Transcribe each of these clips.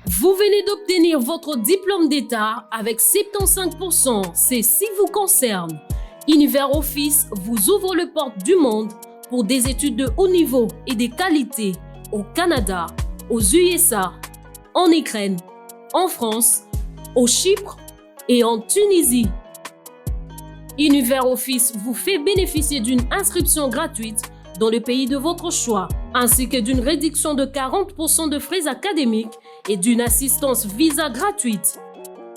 Vous venez d'obtenir votre diplôme d'État avec 75%. C'est si vous concerne. Univers Office vous ouvre les portes du monde pour des études de haut niveau et de qualité au Canada, aux USA, en Ukraine, en France, au Chypre et en Tunisie. Univers Office vous fait bénéficier d'une inscription gratuite dans le pays de votre choix, ainsi que d'une réduction de 40% de frais académiques et d'une assistance visa gratuite.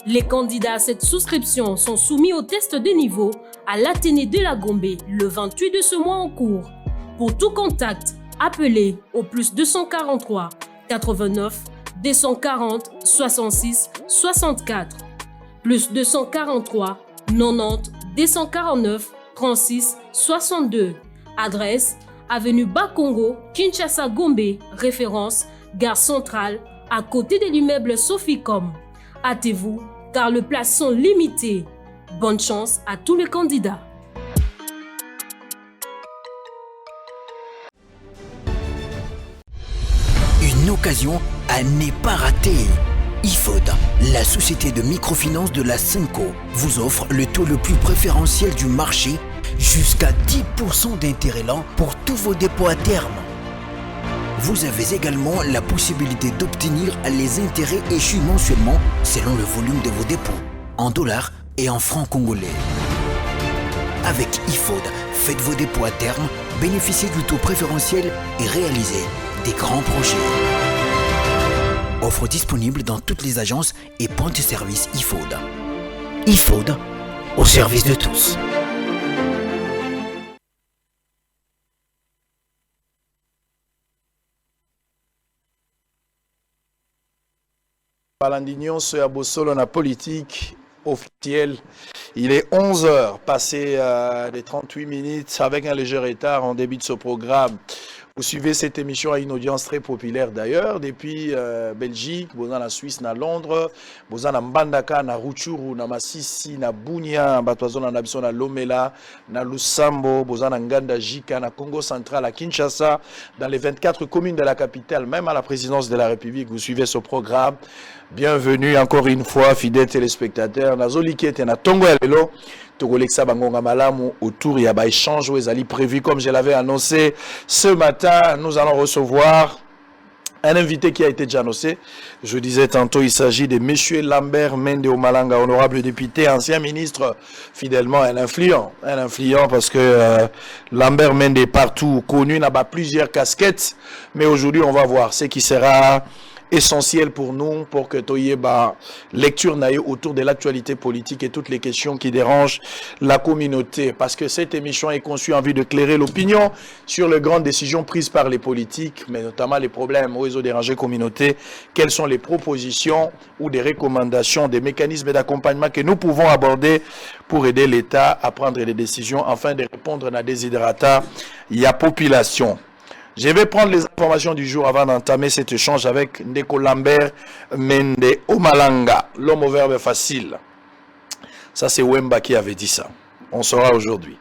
Les candidats à cette souscription sont soumis au test de niveau à l'Athénée de la Gombe le 28 de ce mois en cours. Pour tout contact, appelez au plus 243 89 240 66 64 plus 243 90 249 36 62. Adresse avenue Bakongo, Kinshasa Gombe, référence gare centrale à côté de l'immeuble Soficom. Hâtez-vous car les places sont limitées. Bonne chance à tous les candidats. Une occasion à ne pas rater. IFOD, la société de microfinance de la Cinco, vous offre le taux le plus préférentiel du marché, jusqu'à 10% d'intérêt lent pour tous vos dépôts à terme. Vous avez également la possibilité d'obtenir les intérêts échus mensuellement selon le volume de vos dépôts, en dollars et en francs congolais. Avec IFOD, faites vos dépôts à terme, bénéficiez du taux préférentiel et réalisez des grands projets. Offre disponible dans toutes les agences et points de service IFOD. IFOD, au service de tous. Balandignon, ce Abosolo na politique officielle. Il est 11h, passé des 38 minutes avec un léger retard en début de ce programme. Vous suivez cette émission à une audience très populaire d'ailleurs, depuis Belgique, boza na Suisse, na Londres, boza na Mbandaka, na Rutshuru, na Masisi, na Bunia, batwazo na biso na Lomela, na Lusambo, boza na Nganda Jika, na Congo central, à Kinshasa, dans les 24 communes de la capitale, même à la présidence de la République. Vous suivez ce programme. Bienvenue encore une fois, fidèles téléspectateurs. Nazolikete na Tongo Elelo. Togolexa Bangonga Malamu autour, il y a des échanges prévu comme je l'avais annoncé. Ce matin, nous allons recevoir un invité qui a été déjà annoncé. Je disais tantôt, il s'agit de M. Lambert Mende Omalanga, honorable député, ancien ministre, fidèlement un influent parce que Lambert Mende est partout connu, il n'a pas plusieurs casquettes, mais aujourd'hui on va voir ce qui sera essentiel pour nous, pour que Toyeba lecture naïe autour de l'actualité politique et toutes les questions qui dérangent la communauté. Parce que cette émission est conçue en vue de clairer l'opinion sur les grandes décisions prises par les politiques, mais notamment les problèmes où ils ont dérangé la communauté. Quelles sont les propositions ou des recommandations, des mécanismes d'accompagnement que nous pouvons aborder pour aider l'État à prendre des décisions afin de répondre à la désiderata y a population. Je vais prendre les informations du jour avant d'entamer cet échange avec Ndeko Lambert Mende Omalanga, l'homme au verbe facile. Ça, c'est Wemba qui avait dit ça. On saura aujourd'hui.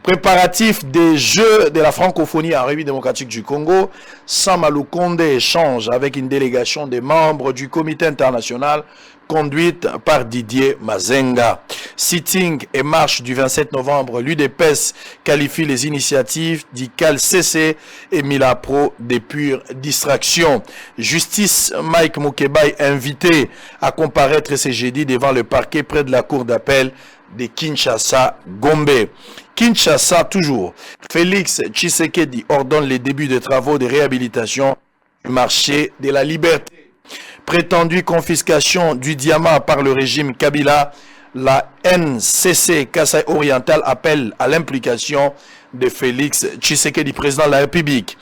Préparatif des Jeux de la francophonie en République démocratique du Congo. Samalou Konde échange avec une délégation des membres du comité international conduite par Didier Mazenga. Sitting et marche du 27 novembre, l'UDPS qualifie les initiatives d'ICAL CC et Milapro des pures distractions. Justice, Mike Mukebai invité à comparaître ce jeudi devant le parquet près de la cour d'appel de Kinshasa Gombe. Kinshasa toujours. Félix Tshisekedi ordonne les débuts de travaux de réhabilitation du marché de la liberté. Prétendue confiscation du diamant par le régime Kabila, la NCC Kasaï Oriental appelle à l'implication de Félix Tshisekedi, président de la République.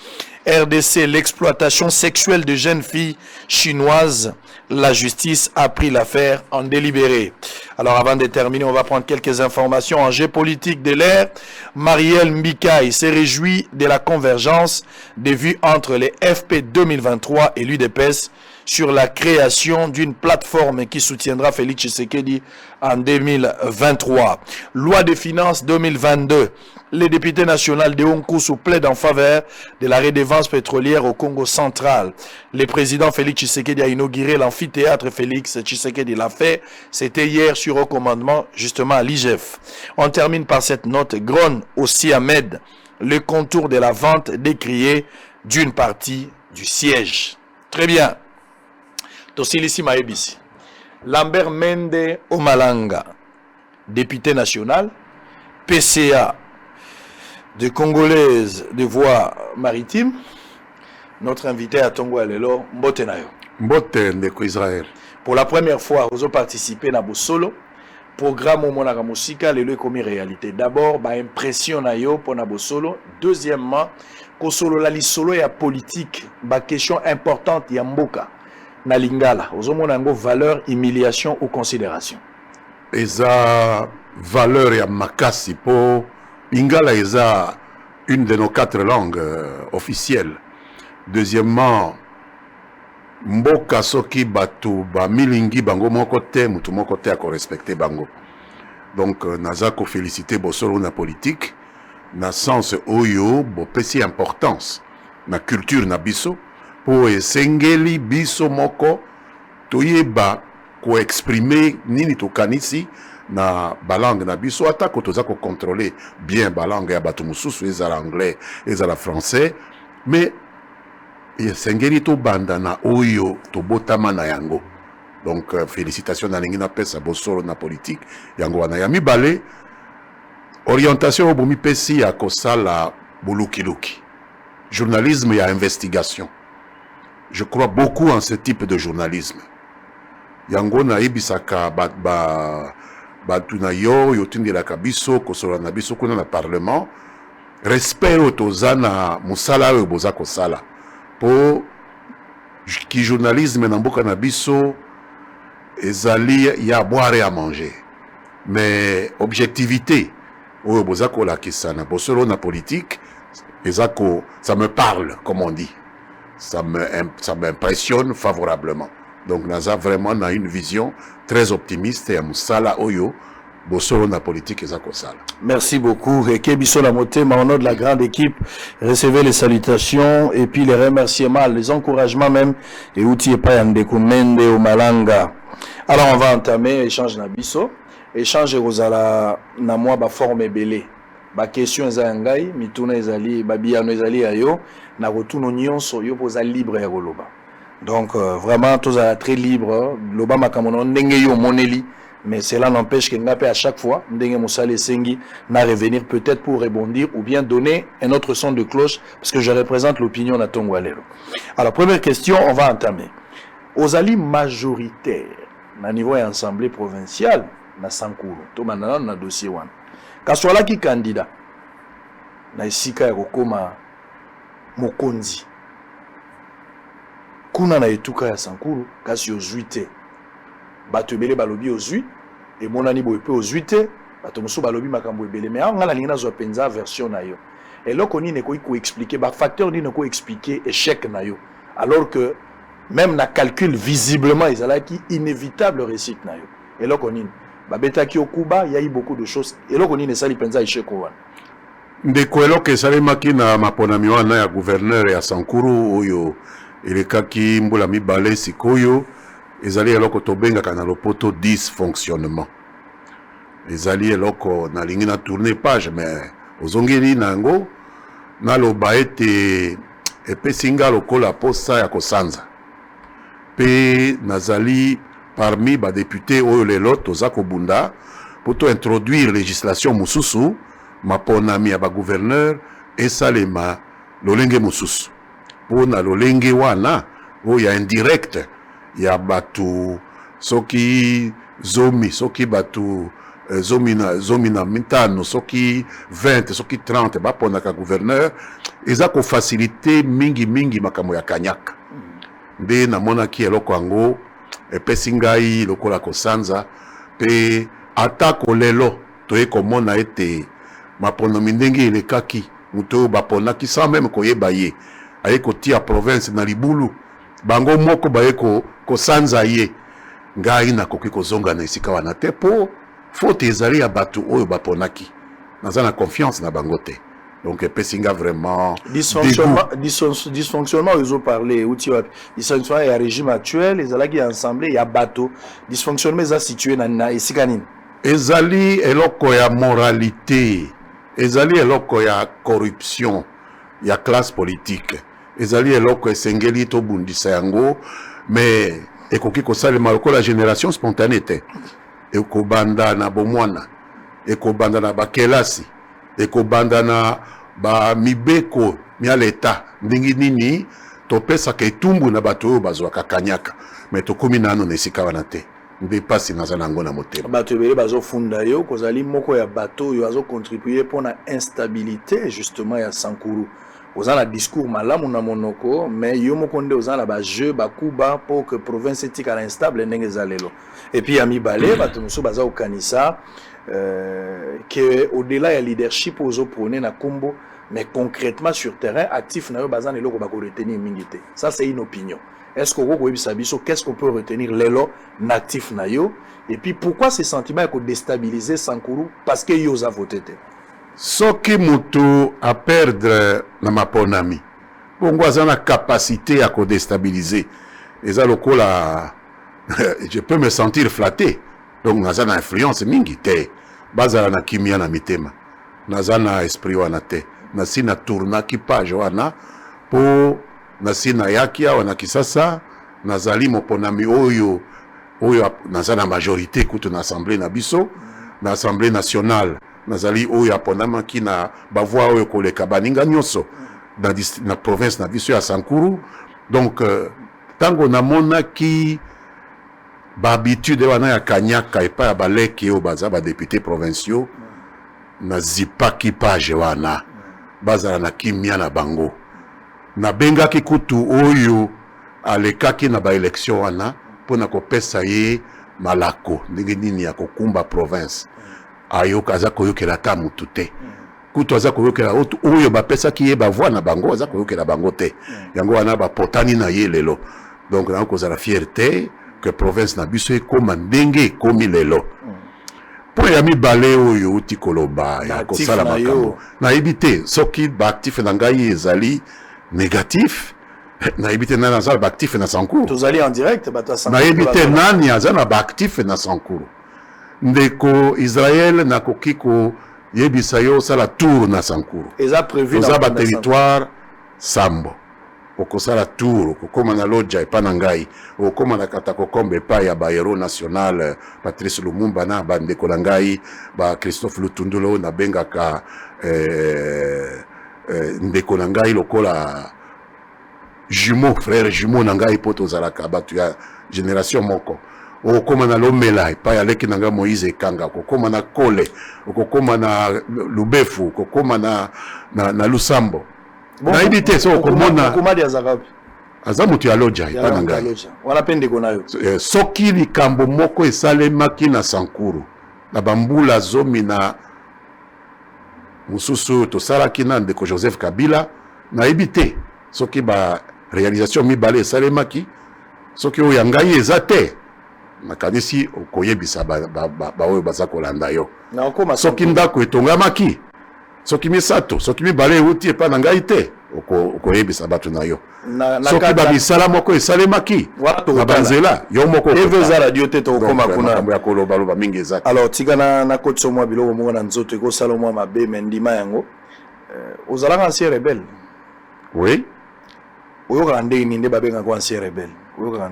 RDC, l'exploitation sexuelle de jeunes filles chinoises. La justice a pris l'affaire en délibéré. Alors avant de terminer, on va prendre quelques informations en géopolitique de l'air. Marielle Mbikaï s'est réjoui de la convergence des vues entre les FP 2023 et l'UDPS sur la création d'une plateforme qui soutiendra Félix Tshisekedi en 2023. Loi des finances 2022. Les députés nationaux de Onkusu plaident en faveur de la redevance redevance pétrolière au Congo central. Le président Félix Tshisekedi a inauguré l'amphithéâtre Félix Tshisekedi l'a fait. C'était hier sur recommandement justement à l'IGF. On termine par cette note. Gron aussi Ahmed, le contour de la vente décrié d'une partie du siège. Très bien. Tosilisi Maebisi. Lambert Mende Omalanga, député national, PCA de Congolaise de voix maritime, notre invité à Tongo Alelo, Mbote Nayo. Mbote Ndeko Israël. Pour la première fois, vous avez participé à Bosolo, programme au Monaka Musika, le commis réalité. D'abord, impression Nayo pour Bosolo. Deuxièmement, Kosolo la lisolo ya politique, question importante ya Mboka. Na lingala, ozomonango valeur, humiliation ou considération. Eza valeur ya makasi po lingala eza une de nos 4 langues officielles. Deuxièmement, mboka soki batu ba milingi bango moko te mutu moko te ako respecter bango. Donc naza ko féliciter bosolo na politique na sens oyo bo pesi importance na culture na biso. Po esengeli biso moko toyeba ko exprimer nini tokanisi na balangue na biso atako toza ko contrôler bien balangue ya bato mususu ezala anglais ezala français mais esengeli to banda na oyo to botama na yango. Donc félicitations na lingi na pesa bosolo na politique yango wana ya mibale orientation obomi pesi ya kosala bulukiluki journalisme ya investigation. Je crois beaucoup en ce type de journalisme. Yango na ibisaka batu na yo yotindela kabiso kosola na biso kuna na parlement respect otozana musala oyo boza kosala po ki journalisme na mboka na biso ezali ya boire à manger mais objectivité oyo boza kolakisa na bosolo na politique ezako ça me parle comme on dit. Ça m'impressionne favorablement. Donc, Naza vraiment a une vision très optimiste et à Moussala Oyo, Bossolo na politique et Zakosala. Merci beaucoup. Reke Bissola Motema, au nom de la grande équipe, recevez les salutations et puis les remerciements, les encouragements même, et outils Payandeko Mende au Malanga. Alors, on va entamer échange na biso, échange Rosala na moi ba forme belé. Ba question ezangai mituna ezali babiano ezali ayo na retourno nyonso yo poza libre ya koloba. Donc vraiment tous à très libre loba makamono ndenge yo moneli mais cela n'empêche que ngape à chaque fois ndenge musale sengi na revenir peut-être pour rebondir ou bien donner un autre son de cloche parce que je représente l'opinion na Tongo Alelo. Alors première question, on va entamer. Ozali majoritaire na niveau ya assemblée provinciale na Sankuru to manana na dossier wana. Kaswala ki candidat na isika ya kokoma mokonzi kuna na etuka ya Sankuru kasi ozwi te bato ebele balobi ozwi emonani boye pe ozwi te bato mosusu balobi makambo ebele mais nga na lingi nazwa penza version na yo eloko nini ekoki koexplike bafacteur nini koexplike échec na yo alors que même na calcul visiblement ezalaki inévitable réussite na yo eloko nini babetaki okuba il y a eu beaucoup de choses eloko nini esali penza échec wana ndeko eloko esalemaki na maponami wana ya gouverneur ya Sankuru oyo elekaki mbula mibale sikoyo ezali eloko tobengaka na lopoto dysfonctionnement ezali eloko na lingi na tourner page mais ozongeli nango naloba ete epesinga lokola posa ya kosanza pe nazali parmi ba député oyo lelo toza kobunda poto introduire législation mususu maponami ya ba gouverneur esalema lolenge mususu pona lolenge wana oyo ya indirect ya batu soki zomi soki batu zomi na mitano soki 20 soki 30 baponaka gouverneur eza ko faciliter mingi makambo ya kanyaka nde namonaki eloko yango epesi ngai lokola kosanza pe atako lelo toye komona ete maponomi ndenge elekaki muto baponaki sans même koyeba ye aye kotia province na libulu bango moko baye kosanza ye ngai nakoki kozonga na esika wana te po faute ezali ya bato oyo baponaki naza na confiance na bango te Donc pesinga vraiment dysfonctionnement ils ont parlé dysfonctionnement il y a régime actuel les alaki ensemble il y a bateau dysfonctionnement ils sont situés na esikanine ezali eloko ya moralité ezali eloko ya corruption ya classe politique ezali eloko esengeli to bundisa yango mais ekoki kosalema lokola génération spontanée te ekobanda na bomwana ekobanda na bakelasi ekobanda na ba mibeko mia leta ndingi nini topesaka etumbu na bato oyo bazwaka kanyaka mais tokomi nano na esika wana te mbe pasi naza nango na motema bato ebele bazofunda yo kozali moko ya bato oyo azocontribue mpona instabilité justement ya Sankuru oza na discours malamu na monoko mais yo moko nde oza na bajeu bakuba pour que province etikala instable ndenge eza lelo et puis ya mibale bato mosusu baza kokanisa que au-delà ya leadership ozoprôner na kombo mais concrètement sur terrain actif na yo baza na eloko bakoretenir mingi te ça c'est une opinion. Est-ce qu'on qu'est-ce qu'on peut retenir l'élo natif na yo et puis pourquoi ces sentiments qu'on déstabiliser Sankuru parce que yo a voté soki mutu a perdre na maponami bongo azana capacité à déstabiliser eza lokola je peux me sentir flatté donc nazana influence mingi te bazala na kimia na mitema nazana esprit wana te nasina tourna ki page wana po nasina yaki awa na kisasa nazali moponami oyo nazana majorité kutu na assemblée na biso na assemblée nationale nazali oyo aponamaki na bavoi oyo koleka baninga nyonso na province na biso ya Sankuru donc tango namonaki bahabitude wana ya kanyaka epai ya baleki oyo baza badepute provinciaux nazipaki page wana bazala na kimia na bango nabengaki kutu oyo alekaki na baélection wana mpona kopesa ye malako ndenge nini ya kokumba province ayoka aza koyokela ta mutu te kutu aza koyokela oyo bapesaki ye bavoi na bango aza koyokela bango te yango wana bapotani na ye lelo donc nango kozala fierté que province na biso ekoma ndenge ekomi lelo mpo ya mibale oyo uti koloba ya kosala makambo nayebi te soki baactif na ngai ezali négatif nayebi te nani aza na baactif na Sankuru tozali en direct nayebi te nani aza na baactif na Sankuru ndeko Israël nakoki koyebisa yo osala tour na Sankuru oza baterritoire sambo okosala tour okokoma na loja epa na ngai okokoma na katakokombe epai ya bahéros national Patrice Lumumba na bandeko na ngai ba Christophe Lutundulo nabengaka ndeko na ngai lokola jumeau frère jumeau na ngai po tozalaka bato ya génération moko okokoma na Lomela epai aleki na ngai Moïse Ekanga okokoma na Kole okokoma na Lubefu okokoma na Lusambo nayebi te so okomona aza mutu ya loja epai na ngai soki likambo moko esalemaki na Sankuru na bambula zomi na mususu tosalaki na ndeko Joseph Kabila nayebi te soki ba réalisation mibale esalemaki soki oyo ya ngai eza te nakanisi okoyebisa baoyo baza kolanda yo soki ndako etongamaki soki misato soki mibale euti epai na ngai te okoyebisa bato na yo soki babisala moko esalemaki na banzela yo moko eza radio te tokoma kuna ya kolobaloba mingi eza alors tika na kotso mwa biloko moko na nzoto ekosala mwa mabe me ndima yango ozalaka ancien rebelle oui oyokaka ndenge nini nde babengaka ancien rebelle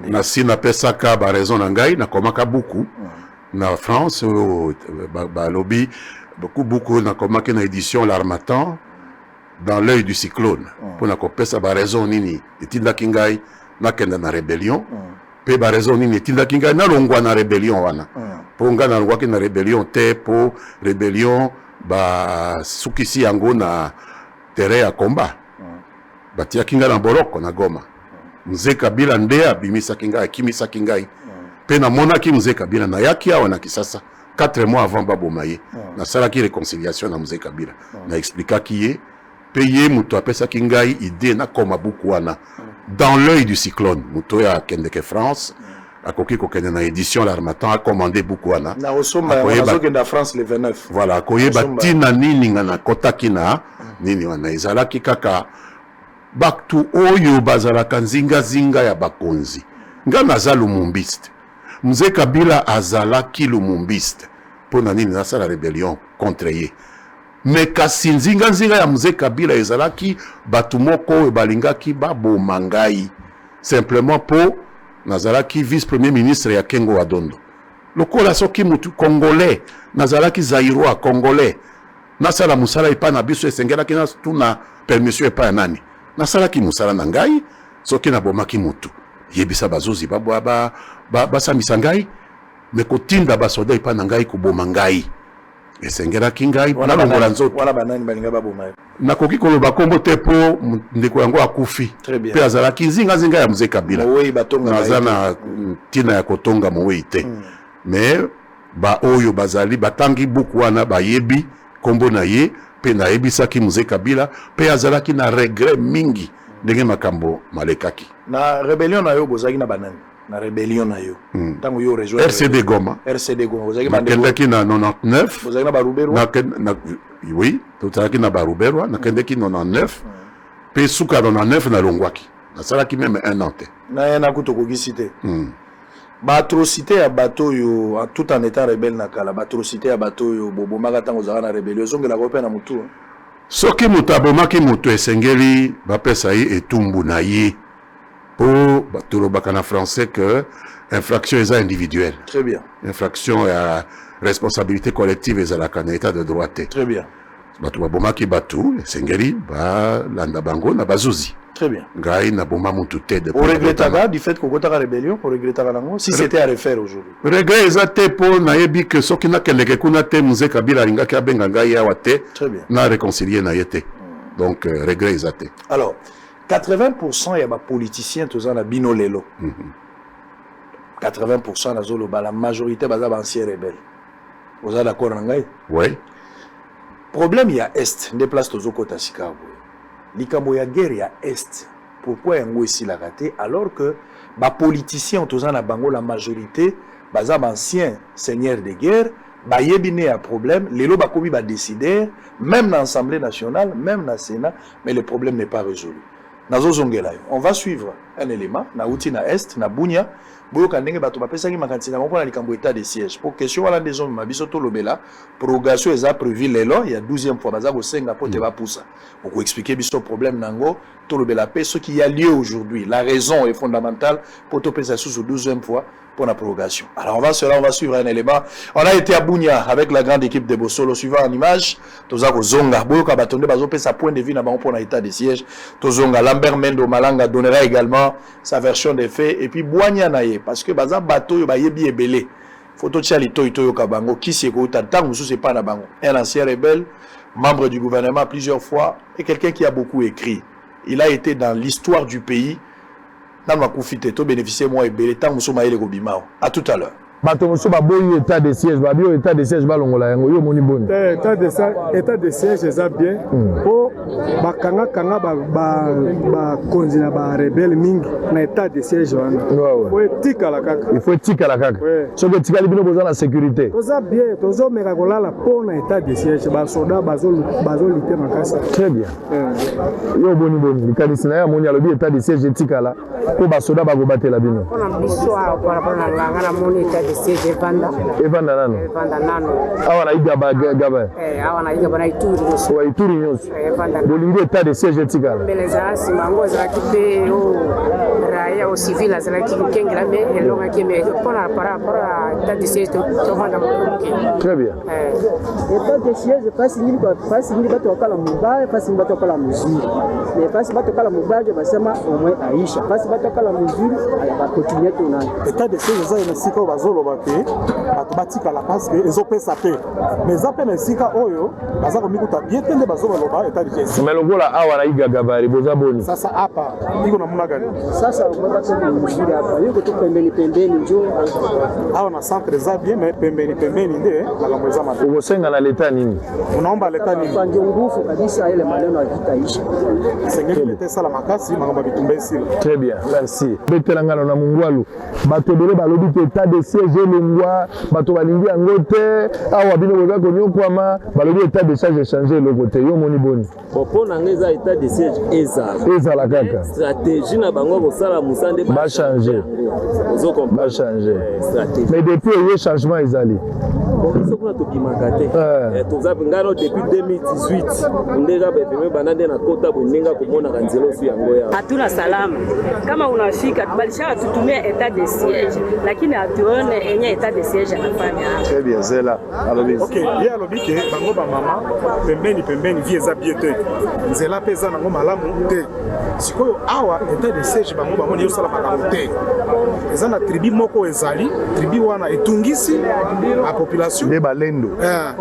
nasi napesaka baraison na ngai nakomaka buku na France balobi buku nakomaki na édition l'Harmattan dans l'œil du cyclone pour nakopesa baraison nini etindaki ngai nakenda na rébellion pe baraison nini etindaki ngai nalongwa na rébellion wana mpo ngai nalongwaki na rébellion te po rébellion basukisi yango na terrain ya combat batiaki ngai na boloko na Goma Mzee Kabila nde abimisaki ngai akimisaki ngai pe namonaki Mzee Kabila nayaki awa na Kisasa 4 mois avant baboma ye nasalaki réconciliation na Mzee Kabila na explikaki ye pe ye mutu apesaki ngai idée nakoma buku wana dans l'œil du cyclone mutu ya kendeke France akoki kokende na édition l'Harmattan akomande buku wana na osomba nazokenda France le 29 voilà akoyeba tina nini nga nakotaki na nini wana ezalaki kaka baktu oyo bazalaka nzinga ya bakonzi nga naza lumumbiste Mzee Kabila azalaki lumumbiste pona nini nasala rébellion contre ye mais kasi nzinga ya Mzee Kabila ezalaki batu moko oyo balingaki baboma ngai simplement po nazalaki vice-premier ministre ya Kengo Adondo lokola soki mutu congolais nazalaki zaïrois congolais nasala musala epa na biso esengelaki na tuna permission epa ya nani nasalaki musala na ngai soki nabomaki mutu yebisa bazuzi basamisa ngai me kotinda basoda epa na ngai koboma ngai esengelaki ngai nalongola nzoto wana banani balinga baboma nakoki koloba kombo te po ndeko yango akufi pe azalaki nzinga ya Mzee Kabila naza na ntina ya kotonga mowei te me ba oyo bazali batangi buku wana bayebi kombo na ye pe nayebisaki Mzee Kabila pe azalaki na regret mingi ndenge makambo malekaki na rébellion na yo bozaki na banani na rébellion na yo tango yo rejoindre RCD Goma bozaki nakendaki na 99 bozaki na Baruberwa oui tozalaki na Baruberwa nakendaki 99 pe suka 99 nalongwaki nasalaki même un an te na kuto kokisi te Batrocité ya bato yo tout en étant rebelle na kala batrocité ya bato yo bobomaka tango zaka na rébellion zongela ko pe na mutu soki mutu abomaki mutu esengeli bapesa ye etumbu na ye po batolobaka na français que infraction eza individuelle. Très bien. Infraction ya responsabilité collective ezalaka na état de droit te. Très bien. Bato babomaki batu esengeli balanda bango na bazuzi. Très bien. Ngai na boma mutu te de. On regrettera du fait qu'on a rébellion, on regrettera nango si c'était à refaire aujourd'hui. Regret ezate po na yebi que soki na kendeke kuna te Mzee Kabila lingaki abenga ngai awa te. Très bien. Na réconcilier na yete. Donc regret ezate. Alors 80% ya ba politiciens tous en bino lelo. 80% na zolo ba la majorité baza ba ancien rebelle. Vous êtes d'accord ngai? Oui. Problème ya est, des places tozo kota Chicago. Likambo ya guerre ya est. Pourquoi yango ici la raté alors que ba politiciens tous en bango la majorité baza ba ancien seigneur de guerre, ba yebine ya problème, lelo ba komi ba décider même dans l'Assemblée nationale, même dans le Sénat, mais le problème n'est pas résolu. On va suivre un élément, na outi na est, na bunya, boyo kandenge bato bapesa ki makantina ko na likambo état de siège. Pour question wala des hommes mabiso to lobela, prorogation eza prévu lelo, il y a 12e fois baza ko senga po te ba poussa. Pour expliquer biso problème nango, to lobela pe ce qui a lieu aujourd'hui. La raison est fondamentale pour to pesa sous 12e fois pour la prorogation. Alors on va suivre un élément. On a été à Bunia avec la grande équipe de Bossolo suivant en image. Tozako Zonga, Boyo Kabatonde bazo pe sa point de vue na bango pour na état de siège. Tozonga Lambert Mendo Malanga donnera également sa version des faits et puis Boanya naye parce que baza bateau yo ba yebi ebele. Photo tchali toyo kabango qui c'est ko tantang musu c'est pas na bango. Un ancien rebelle, membre du gouvernement plusieurs fois et quelqu'un qui a beaucoup écrit. Il a été dans l'histoire du pays. Dans ma confité, to bénéficier moi et belé tant muso maïle gobimao. À tout à l'heure. Bato muso ba boyi état de siège ba bio état de siège ba longola yango yo moni boni. État de siège ça bien. Po ba kanga ba konzina ba rebelle mingi na état de siège wana. Faut etika la kaka. Il faut etika la kaka. Soko tika libino besoin la sécurité. Toza bien, tozo meka kolala po na état de siège ba soda bazo lutter makasa. Très bien. Yo boni boni, likanisi na ya moni alobi état de siège etika la po ba soda ba go batela bino. On a bisoa kwa na ngana moni état de siège evanda nano. Evanda nano. Awa na iga ba gaba. Awa na iga ba ituri nyonso. Wa ituri nyonso. Evanda. Bolingo état de siège etika la. Beleza simango za kipe o raia o civil za kikengela me elonga keme pona para état de siège to vanda mo. Très bien. État de siège fasi nini bato wakala mubaya fasi bato wakala muzuri. Mais fasi bato wakala mubaya basema au moins Aisha. Fasi bato wakala muzuri ba continuer tona. État de siège za na sika bazoloba pe bato batika la parce que ezopesa pe. Mais zape na sika oyo baza komikuta bien tende état de siège. Mais logola awa na iga gabari boza boni. Sasa hapa iko na muna gani? Sasa toka mzuri hapa. Yuko tu pembeni njoo. Hao na centre za bien mais pembeni ndio magambo za matu. Ukosenga na leta nini? Unaomba leta nini? Kwa ndio nguvu kabisa ile maneno havitaisha. Sengeli leta sala makasi magambo bitumbesi. Très bien, merci. Betelanga na mungwalu. Bato bele balobi ke état de siège longwa, bato balingi yango te, awa bino boza konyokwama, balobi état de siège changer le côté. Yo moni boni. Poko na ngeza état de siège ezala kaka. Stratégie na bango kosala musande ba changer. Ba changer. Mais depuis le changement ezali. Pour qu'on a tout bimakate. Tout ça ngaro depuis 2018. Ndega bepeme banande na kota boninga kumona kanzelo su yango ya. Hatuna salama. Kama unafika balisha tutumia état de siège lakini hatuone enye état de siège anafanya. Très bien, Zela. Alobi. OK, ye alobi ke bango ba mama pembeni vie eza biete. Nzela pesa nango malamu te. Sikoyo awa état de siège bango bamoni yo sala makambo te. Eza na tribu moko ezali, tribu wana etungisi a population de balendo.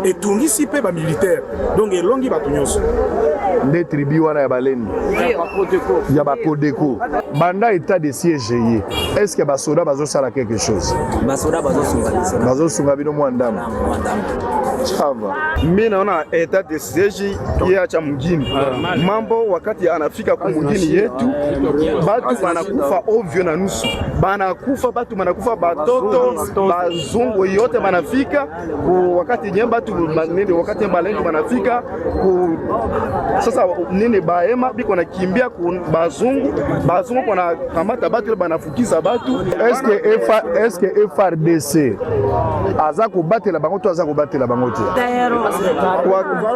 Etungisi pe ba militaire. Donc elongi batu nyonso. Nde tribu wana ya balendo. Ya ba Kodeko. Banda état de siège ye. Est-ce que basoda bazosala quelque chose? Basoda bazosunga bino mwandamo. Chava. Mimi naona état de siège kiacha mjini. Mambo wakati anafika kumjini yetu, batu banakufa ovyo na nusu. Banakufa batu banakufa batoto, bazungu yote banafika wakati nyemba batu nini wakati balendo banafika sasa nini baema biko nakimbia ku bazungu kuna kamata batu banafukiza batu. Est-ce que FARDC aza ko batela bango to aza ko batela bango te?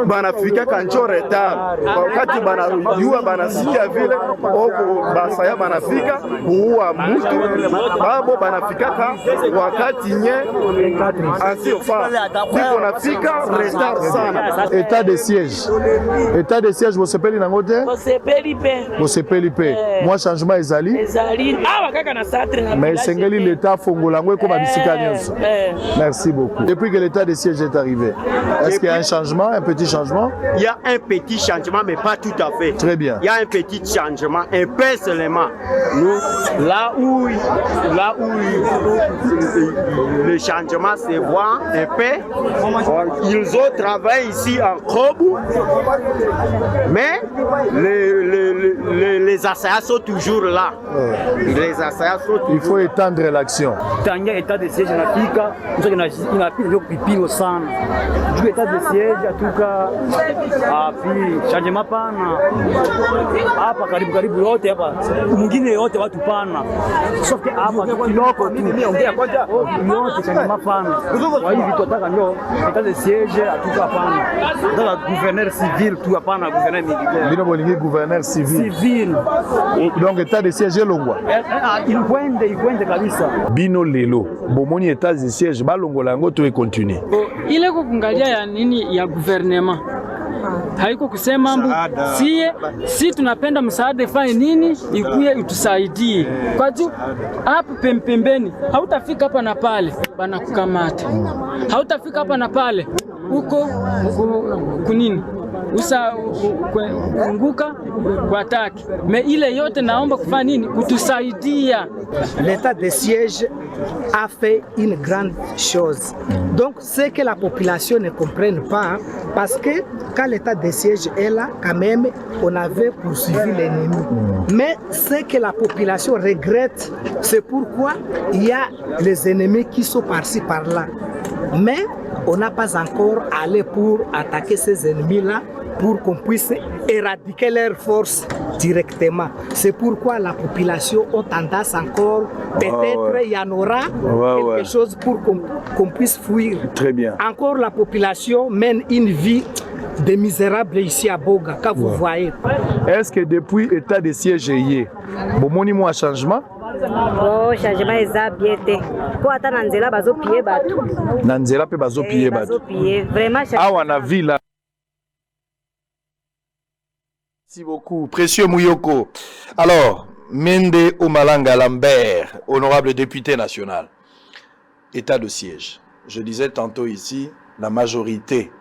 Banafika kancho retard wakati banayua banasikia vile oko basaya banafika kuua mtu babo banafika wakati nye asiofa biko nafika retard sana. État de siège vous sepeli nango te? Vous sepeli pe. Moi changement ezali awa kaka na centre na mais sengeli l'état fongolango ko babisika nyonso. Merci beaucoup. Depuis que l'état de siège est arrivé, est-ce qu'il y a un changement, un petit changement? Il y a un petit changement, mais pas tout à fait. Très bien. Il y a un petit changement, un peu seulement. Nous, là où le changement se voit un peu, ils ont travaillé ici en Kobu, mais les assaillants sont toujours là. Les assaillants sont toujours. Il faut étendre l'action. Tanya état de siège nafika, ndio pipilo sana. Juu état de siège atuka api changement pana. Hapa karibu yote hapa. Mwingine yote watu pana. Sauf que hapa kiloko tu. Ongea kwanza. Yote changement pana. Kwa hivi tunataka ndio état de siège atuka pana. Ndio gouverneur civil tu hapana gouverneur militaire. Bino bolingi gouverneur civil. Donc état de siège longwa. Ikwende kabisa. Bino lelo bomoni état de siège balongola ngo to continue. Ile kuangalia ya nini ya gouvernement. Haiko kusema mbu si tunapenda msaada ifanye nini ikuye itusaidie. Kwa juu hapo pembeni hautafika hapa na pale bana kukamata. Hautafika hapa na pale huko kunini kuanguka kwa ataki. Mais ile yote naomba kufanya nini kutusaidia. L'état de siège a fait une grande chose. Donc ce que la population ne comprenne pas, parce que quand l'état de siège est là, quand même, on avait poursuivi l'ennemi. Mais ce que la population regrette, c'est pourquoi il y a les ennemis qui sont par-ci par-là. Mais on n'a pas encore allé pour attaquer ces ennemis-là pour qu'on puisse éradiquer leurs forces directement. C'est pourquoi la population a tendance encore, peut-être il y en aura quelque chose pour qu'on puisse fuir. Très bien. Encore la population mène une vie de misérables ici à Boga, quand vous voyez. Est-ce que depuis l'état de siège bomoni mo changement? Oh, changement eza bien te. Ko ata na nzela bazo piller batu. Na nzela pe bazo piller batu. Bazo piller vraiment. Awa na ville. Merci beaucoup, précieux Mouyoko. Alors, Mende Omalanga Lambert, honorable député national, état de siège. Je disais tantôt ici, la majorité,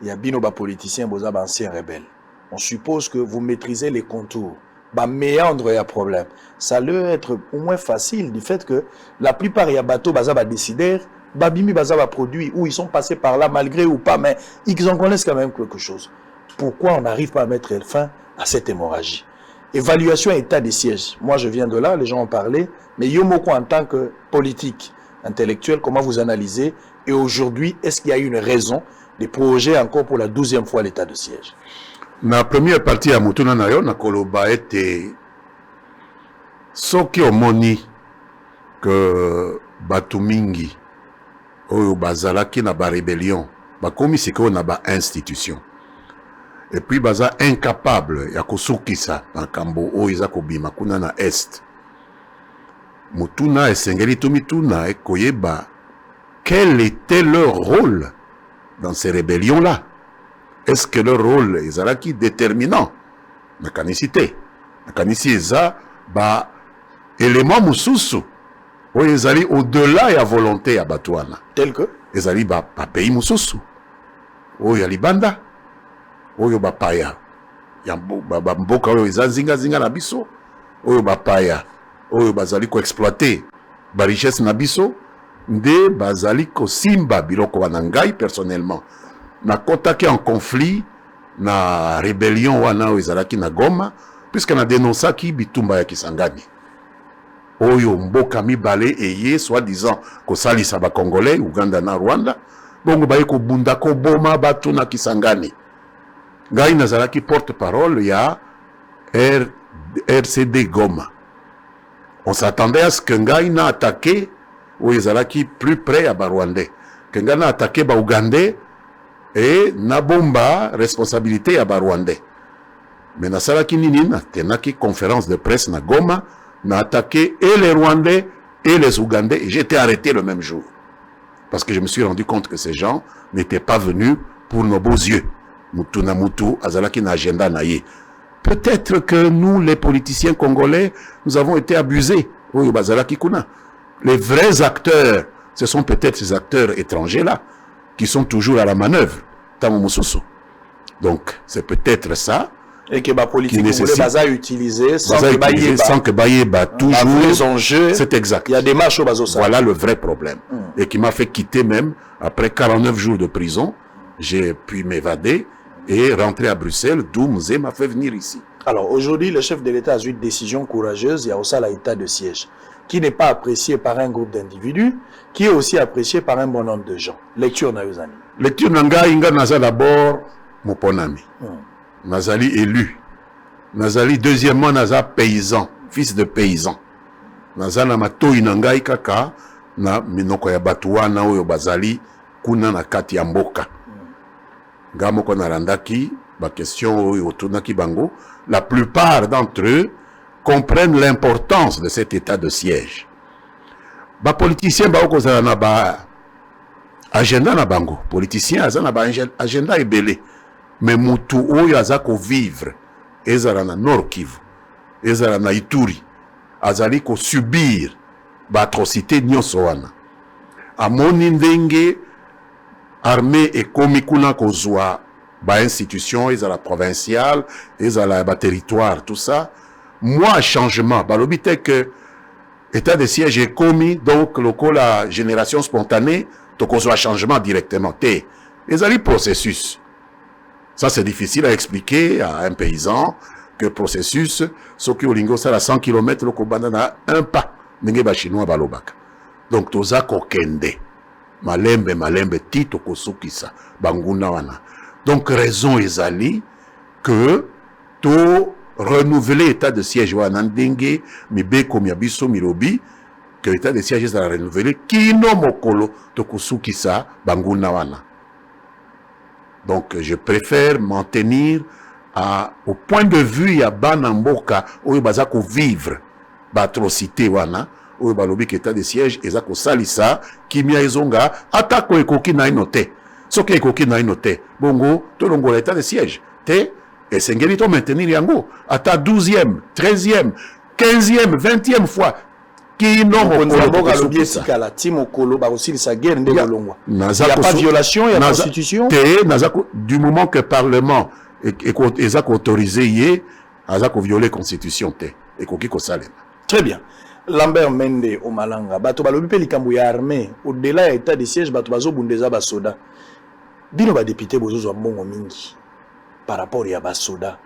il y a binoba politiciens, bozaba anciens rebelles. On suppose que vous maîtrisez les contours bah méandre y a problème. Ça doit être au moins facile du fait que la plupart y a bateau baza va décider, babimi baza va produit où ils sont passés par là malgré ou pas, mais ils en connaissent quand même quelque chose. Pourquoi on n'arrive pas à mettre fin à cette hémorragie? Évaluation et état des sièges. Moi, je viens de là, les gens ont parlé, mais Yomoko, en tant que politique, intellectuel, comment vous analysez? Et aujourd'hui, est-ce qu'il y a une raison de projeter encore pour la 12e fois l'état de siège? La première partie à Mutuna Nayo, na koloba était soki omoni que Batumingi, oyo bazalaki na ba rébellion, bakomi siko na ba institution. Et puis baza incapable ya kosukisa na kambo oyo eza kobima kuna na est. Mutuna esengeli tumituna ekoyeba quel était leur rôle dans ces rébellions-là. Est-ce que leur rôle est déterminant? Mécanicité. Mécanicité eza ba élément mususu oyo ezali au-delà ya volonté ya Batouana. Tel que ezali ba pays mususu oyo ya libanda oyo bapaya ya mboka oyo eza zinga na biso oyo bapaya oyo bazali ko exploiter ba richesse na biso nde bazali ko simba biloko wana. Ngai personnellement na kotaki en conflit na rébellion wana oyo ezalaki na Goma puisque na dénonçaki bitumba ya Kisangani oyo mboka mibale eye soi-disant kosalisa ba Congolais Uganda na Rwanda bongo baye ko bunda ko boma batu na Kisangani. Ngai nazalaki porte-parole ya RCD Goma. On s'attendait à ce que Ngai na attaqué ou ezalaki plus près à Barwandais. Que Ngai na attaqué ba Ougandais et na bomba responsabilité à Barwandais. Mais na salaki nini na tenaki conférence de presse na Goma na attaqué et les Rwandais et les Ougandais et j'ai été arrêté le même jour. Parce que je me suis rendu compte que ces gens n'étaient pas venus pour nos beaux yeux. Mutuna Mutu, azalaki na agenda naye. Peut-être que nous, les politiciens congolais, nous avons été abusés. Oui, bazalaki kuna. Les vrais acteurs, ce sont peut-être ces acteurs étrangers-là, qui sont toujours à la manœuvre. Tamomususu. Donc, c'est peut-être ça. Et que la politique congolaise baza utiliser sans que Bayeba toujours. C'est exact. Il y a des marches au bazosa. Voilà le vrai problème. Et qui m'a fait quitter même, après 49 jours de prison, j'ai pu m'évader et rentrer à Bruxelles, d'où Mzee m'a fait venir ici. Alors aujourd'hui, le chef de l'État a eu une décision courageuse, il y a aussi l'état de siège, qui n'est pas apprécié par un groupe d'individus, qui est aussi apprécié par un bon nombre de gens. Lecture Nayozani. Lecture Nanga Inga Naza d'abord, Moponami. Nazali élu. Nazali deuxièmement Naza paysan, fils de paysan. Naza na matoi Nanga Ikaka, na minoko ya batuana oyo bazali, kuna na kati ya mboka. Gamoko narandaki, ba question oyo otunaki bango, la plupart d'entre eux comprennent l'importance de cet état de siège. Ba politiciens ba okozala na ba agenda na bango, politiciens azana ba agenda ebele, mais mutu oyo azako vivre, ezala na Nord Kivu, ezala na Ituri, azali ko subir ba atrocité nyonso wana. Amoni ndenge armée et komikuna kozwa ba institution, ils à la provinciale, ils à la territoire, tout ça. Moi, changement, balobite que état de siège est commis, donc la génération spontanée, donc on soit changement directement. Ils ont le processus. Ça, c'est difficile à expliquer à un paysan que processus, ce qui au lingo, ça à 100 km, le kobanda un pas, n'engé chinois balobaka. Donc, toza kokende. Malembe, tito kosukisa, banguna wana. Donc, raison ezali que to renouveler l'état de siège wana ndenge, mibeko miabiso mirobi, que l'état de siège est renouvelé, kino mokolo to kosukisa, banguna wana. Donc, je préfère m'en tenir au point de vue ya banamboka, où bazako vivre, batrocité wana, oyo balobi état de siège ezako salisa kimia ezonga atako ekoki na inote soki ekoki na inote bongo to longola état de siège te esengeli to maintenir yango ata 12e 13e 15e 20e fois qui non mboka lobi esikala timo kolo ba aussi sa guerre ndé kolongwa il y a pas de violation il y a constitution te nazako du moment que parlement ezako autorisé yé aza ko violer constitution te et koki ko salema. Très bien. Lambert Mende au Malanga, bato balobi pe likambo ya armée au-delà ya état de siège bato bazo bundeza ba soda. Bino ba député bozo zo mbongo mingi par rapport ya ba soda.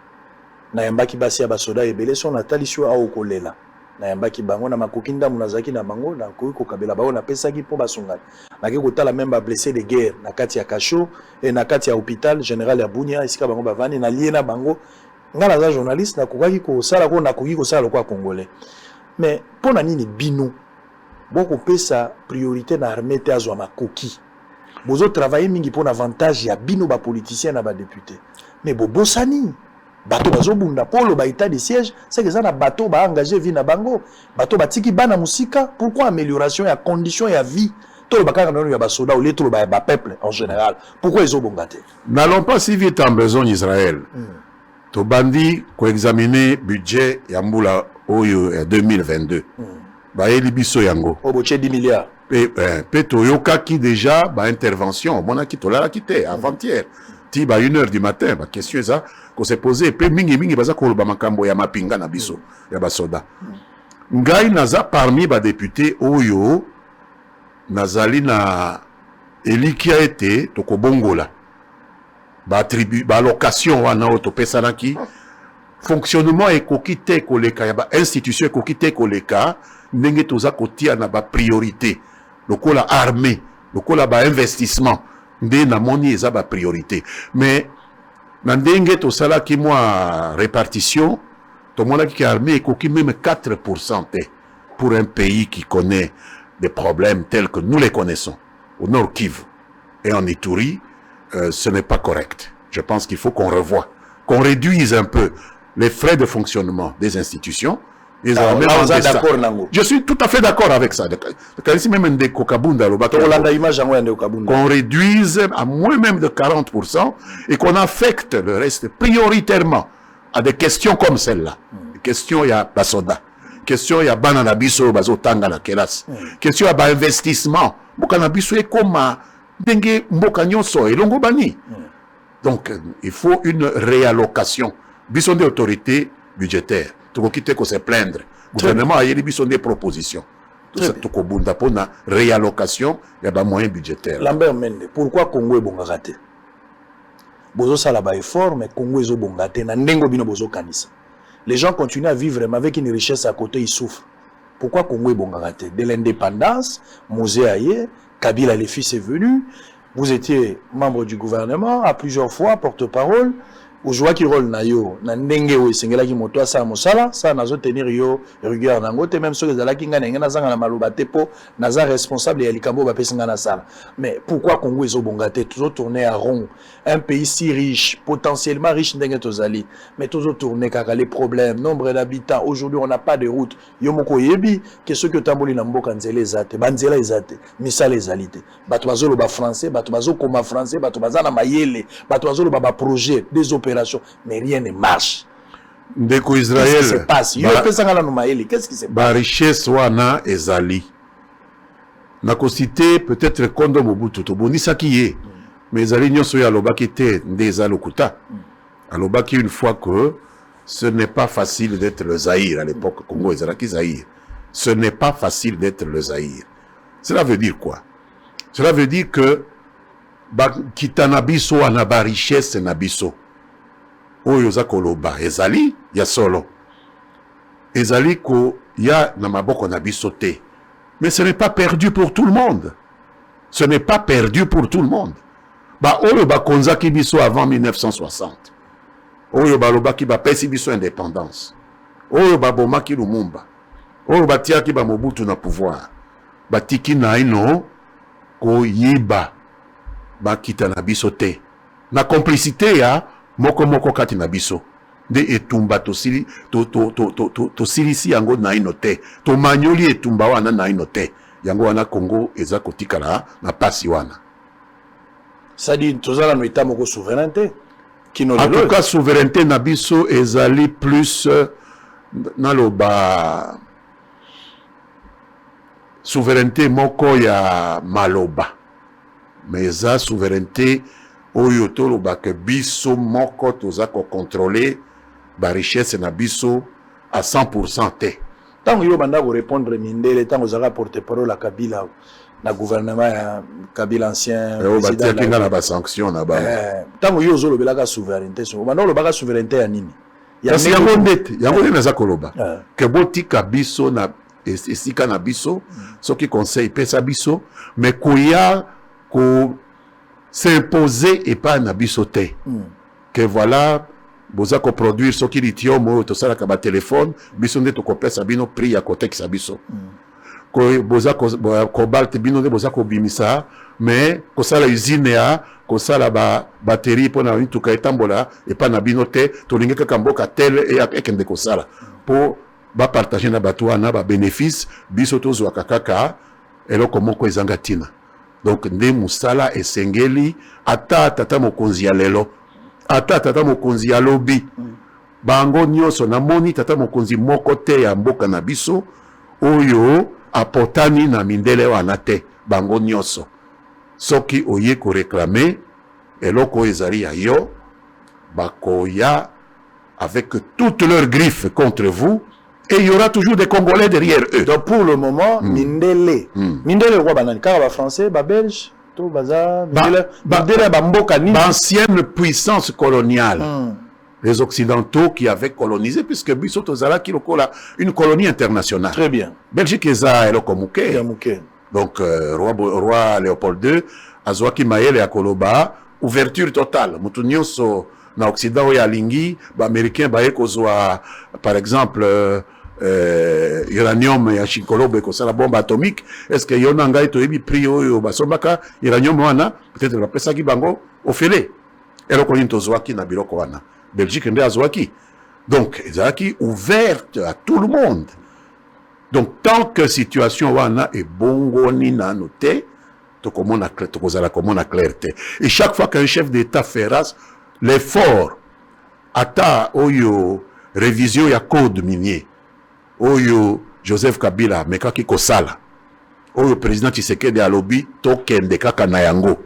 Na yambaki basi ya ba soda ebele son natalisio a okolela. Na yambaki bango na makokinda munazaki na bango na ko kabela bango na pesaki po basungana. Na ke kotala même ba blessé de guerre na kati ya Kasho et na kati ya hôpital général ya Bunia isika bango bavani na lié na bango. Ngala za journaliste na kokaki ko sala ko na koki ko sala ko congolais. Mais pour nini bino beaucoup pesa priorité na armée te azwa makoki bozo travailler mingi pour avantage ya bino ba politicien na ba député mais bosani bato bazo bunda polo ba état de siège c'est que ça na bato ba engagé vie na bango bato batiki bana musika pourquoi amélioration ya condition ya vie to ba kaka ya ba soda ou les to ba peuple en général pourquoi ils ont bongate n'allons pas si vite en besoin Israël to bandi ko examiner budget ya mbula oyo 2022 ba eli biso yango oboche 10 milliards pe toyoka ki déjà ba intervention mona ki tolala kité avant-hier ti ba 1h du matin ba question ça ko se poser pe mingi baza ko ba makambo ya mapinga na biso ya ba soda ngai naza parmi ba député oyo nazali na eliki a été to ko bongola ba tribu ba location wana auto pesanaki fonctionnement ekoki te koleka ya ba institution ekoki te koleka ndenge toza kotia na ba priorité lokola armée lokola ba investissement nde na moni eza ba priorité mais na ndenge tosala ki moi répartition to mona ki armée ekoki même 4% te pour un pays qui connaît des problèmes tels que nous les connaissons au Nord Kivu et en Ituri. Ce n'est pas correct. Je pense qu'il faut qu'on revoie, qu'on réduise un peu les frais de fonctionnement des institutions. Je suis tout à fait d'accord avec ça. Qu'on réduise à moins même de 40% et qu'on affecte le reste prioritairement à des questions comme celle-là. Des questions, il y a Basoda. Question, il y a Bananabiso, Bazotanga, la Kelas. Question, il y a investissement. Bokanabiso est comme Dengue Mbokanyoso et Longobani. Donc, il faut une réallocation. Bison des autorités budgétaires. Tout le quitter qu'on se plaindre. Le gouvernement a eu des propositions. Tout ça, tout le pour la réallocation, il y a des moyens budgétaires. Lambert Mende, pourquoi Congo est bon raté? Bozo Salaba est fort, mais Congo est bon raté. Nandengo bino bozo kanisa. Les gens continuent à vivre même avec une richesse à côté, ils souffrent. Pourquoi Congo est bon raté? Dès l'indépendance, Mosé Aye, Kabila le fils est venu, vous étiez membre du gouvernement à plusieurs fois, porte-parole. Ujua ki rôle na yo na ndenge o singela ki moto sa mosala ça nazo tenir yo rigueur nango te même ceux ezala ki ngana ngana zanga na maloba te po naza responsable ya likambo ba pesinga na sala mais pourquoi Congo ezo bongate toujours tourner à rond un pays si riche potentiellement riche ndenge tozali mais toujours tourner kaka les problèmes nombre d'habitants aujourd'hui on n'a pas de route yo moko yebi que ceux que tamboli na mboka nzela ezate banzela ezate misala ezalite bato bazolo ba français bato bazo koma français bato bazana mayele bato bazolo ba projet des mais rien ne marche. Ndeko Israël. Qu'est-ce qui se passe? Qu'est-ce qui se passe? Ba richesse wana ezali. Nako cité peut-être Kondo Mobutu to bonisa kiye. Mais ezali nyonso ya lobaki te ndeza lokuta. Alobaki une fois que ce n'est pas facile d'être le Zaïre à l'époque Congo ezalaki Zaïre. Ce n'est pas facile d'être le Zaïre. Cela veut dire quoi? Cela veut dire que ba kitana biso wana ba richesse na biso. Oyo za koloba ezali ya solo ezali ko ya na maboko na biso te mais ce n'est pas perdu pour tout le monde, ce n'est pas perdu pour tout le monde. Ba oyo ba konzaki biso avant 1960 oyo ba lobaki ba pesi biso indépendance oyo ba bomaki Lumumba oyo ba tiaki ba Mobutu na pouvoir ba tiki na ino ko yiba ba kita na biso te na complicité ya moko kati na biso de etumba to silisi yango na inote to manyoli etumba wana na inote yango wana Congo eza kotikala na pasi wana. Ça dit tozala no état moko souveraineté en tout cas souveraineté na biso ezali plus na loba souveraineté moko ya maloba mais eza souveraineté oyo toloba ke biso moko toza ko contrôler ba richesse na biso à 100% te. Tant que banda ko répondre Mindele, tant que vous porte-parole à Kabila, na gouvernement ya Kabila ancien président kinga na ba sanction na ba. Tant que yo belaka souveraineté, banda lo baka souveraineté ya nini? Ya si yango na za koloba. Que botika biso na esika na biso, soki conseil pesa biso, mais koya ko s'imposer et pas na biso te. Que voilà boza ko produire soki lithium o to sala ka ba téléphone biso nde to ko pesa bino prix ya côté ki biso ko boza ko cobalt bino nde boza ko bimisa mais ko sala usine ya ko sala ba batterie pona nitu ka etambola et pas na bino te to linga ka mboka tel et ekende ko sala pour ba partager na bato na ba bénéfice biso to zwa kaka eloko moko ezanga tina. Donc nde musala esengeli ata tata mokonzi ya lelo ata tata mokonzi ya lobi bango nyonso na moni tata mokonzi moko te ya mboka na biso oyo apotani na mindele wana te bango nyonso soki oye ko réclamer eloko ezali ya yo bakoya avec toutes leurs griffes contre vous et il y aura toujours des Congolais derrière eux. Donc pour le moment Mindele Mindele roi banani car ba français ba belge l'ancienne puissance coloniale. Les Occidentaux qui avaient colonisé, puisque Bissot Ozala qui une colonie internationale. Très bien. Belgique eza eloko muke. Donc roi Léopold II, Azwaki Mayele et Akoloba, ouverture totale. Mutu nyonso na Occident ya lingi, ba américain ba ekozwa par exemple uranium ya chikolobe ko sala bombe atomique. Est-ce que yona ngai to yebi prix oyo basombaka uranium wana peut-être la pesa ki bango ofele eloko ni tozwaki na biloko wana Belgique nde azwaki. Donc ezaki ouverte à tout le monde. Donc tant que situation wana est bongoni na noté to komona to kozala komona clarté et chaque fois qu'un chef d'état fait l'effort ata oyo révision ya code minier oyo Joseph Kabila mekaki kosala oyo président Tshisekedi alobi tokende kaka na yango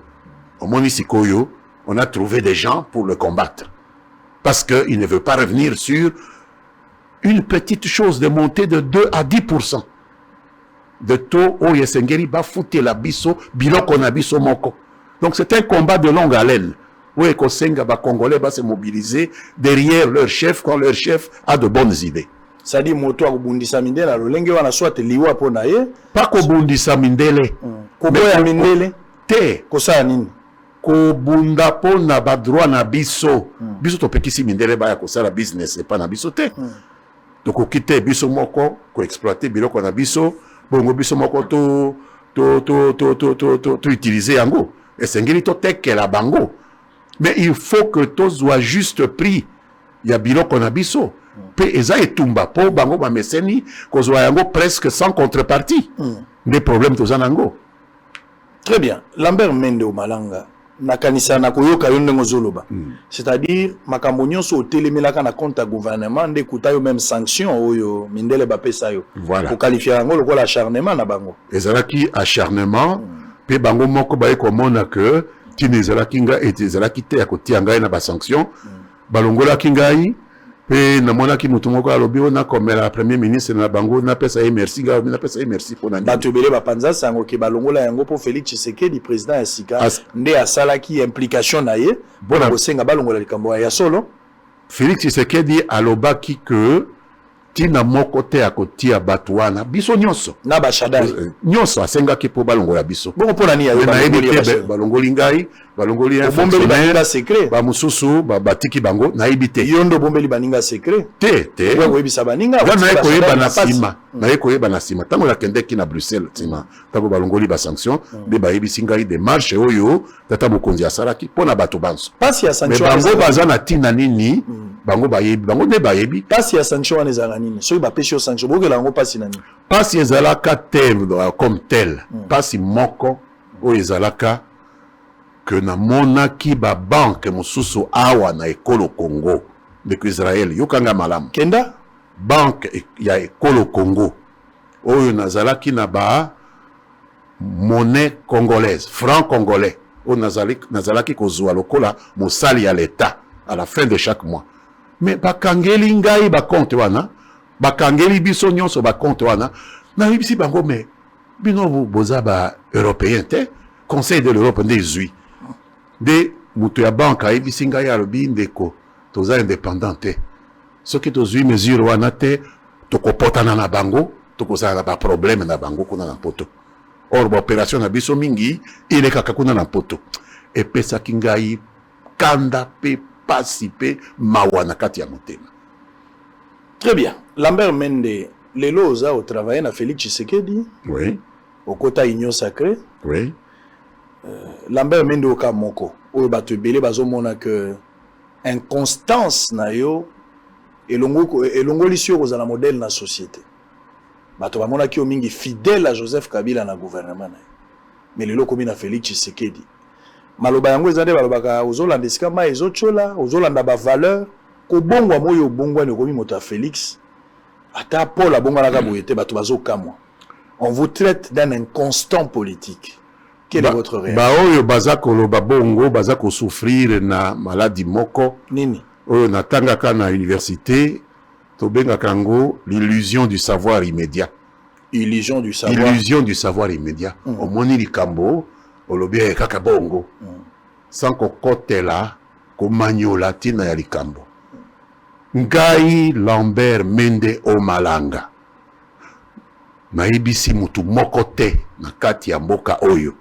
omoni sikoyo on a trouvé des gens pour le combattre parce que il ne veut pas revenir sur une petite chose de monter de 2 à 10% de taux oyo esengeli ba fouté la biso biloko na biso moko. Donc c'est un combat de longue haleine où ekosenga ba Congolais ba se mobiliser derrière leur chef quand leur chef a de bonnes idées. C'est-à-dire moto akubundisa mindele alolenge wana soit liwa pona ye pas kobundisa mindele koboya mindele te kosala nini kobunda pona ba droit na biso biso topekisi mindele ba ya kosala business et pas na biso te donc okite biso moko ko exploiter biloko na biso bongo biso moko to utiliser yango esengeli to tekela bango mais il faut que to soit juste prix ya biloko na biso pe eza etumba po bango ba meseni kozwa yango presque sans contrepartie des problèmes to zanango. Très bien. Lambert Mende o Malanga nakanisa na koyoka yo ndenge zoloba c'est-à-dire makambo nyonso otelemelaka na compte ya gouvernement nde kuta yo même sanction oyo mindele bapesa yo ko qualifier yango lokola acharnement na bango ezalaki acharnement pe bango moko baye komona que tine ezalaki nga ezalaki te ya kotia ngai na ba sanction balongolaki ngai pe namonaki mutu moko alobi ona komela premier ministre na bango na pesa ye merci ga na pesa ye merci pona bato bele bapanza sango ke balongola yango po Félix Tshisekedi président ya sika nde asalaki implication na ye bona bosenga balongola likambo ya solo. Félix Tshisekedi alobaki que tina moko te akotia bato wana biso nyonso na bashadari nyonso asengaki po balongola biso bongo pona ni ya balongoli ngai balongoli ya bombeli baninga secret ba mususu batiki bango na ibite yondo bombeli baninga secret te wewe webisa baninga wana eko yeba na sima na eko yeba na sima tango la kendeki na Bruxelles sima tango balongoli ba sanction be ba yebisi ngai démarche oyo tata mokonzi asalaki pona bato banso pasi ya sanction bango baza na tina nini bango bayebi bango ne bayebi pasi ya sanction wana ezala nini soki bapesi yo sanction bokela yango pasi nani pasi ezalaka tel comme tel pasi moko oyo ezalaka que na monaki ba banque mosusu awa na ekolo Congo de Israël yokanga malamu kenda banque ya ekolo Congo oyo nazalaki na ba monnaie congolaise franc congolais oyo nazalaki kozwa lokola mosali ya l'État à la fin de chaque mois Mais bakangeli ngai ba compte wana, bakangeli biso nyonso ba compte wana. Na bisi bango mais bino boza ba européen te, Conseil de l'Europe ndezui. De mutu ya banka bisi ngai alobi ndeko toza indépendant te. Soki tozui mesure wana te, tokopotana na bango, tokozala na ba problème na bango kuna na poto. Or ba opération na biso mingi ile kaka kuna na poto. Epesaki ngai kanda pe pasi pe mawana kati ya motema. Très bien. Lambert Mende, les loza au travail na Félix Tshisekedi. Oui. Au Kota Union Sacrée. Oui. Lambert Mende au Kamoko. Au Batubele bazomona que inconstance na yo elongo lisio ko za modèle na société. Bato bamona ki o mingi fidèle à Joseph Kabila na gouvernement na. Mais lelo komi na Félix Tshisekedi. Maloba yango ezande balobaka ozolanda esika ma ezochola, ozolanda ba valeur ko bongwa moyo bongwa ne komi moto Félix. Ata Paul abongwa na boyete bato bazokamwa. On vous traite d'un inconstant politique. Quelle est votre réaction? Ba oyo bazakolo babongo bazako souffrir na maladie moko. Nini? Oyo natangaka na université tobenga kango l'illusion du savoir immédiat. Illusion du savoir. Illusion du savoir immédiat. Omoni likambo olobi kaka bongo. Sans kokotela ko manyola tina ya likambo. Ngai Lambert Mende Omalanga. Naibisi mutu moko te na kati ya mboka oyo.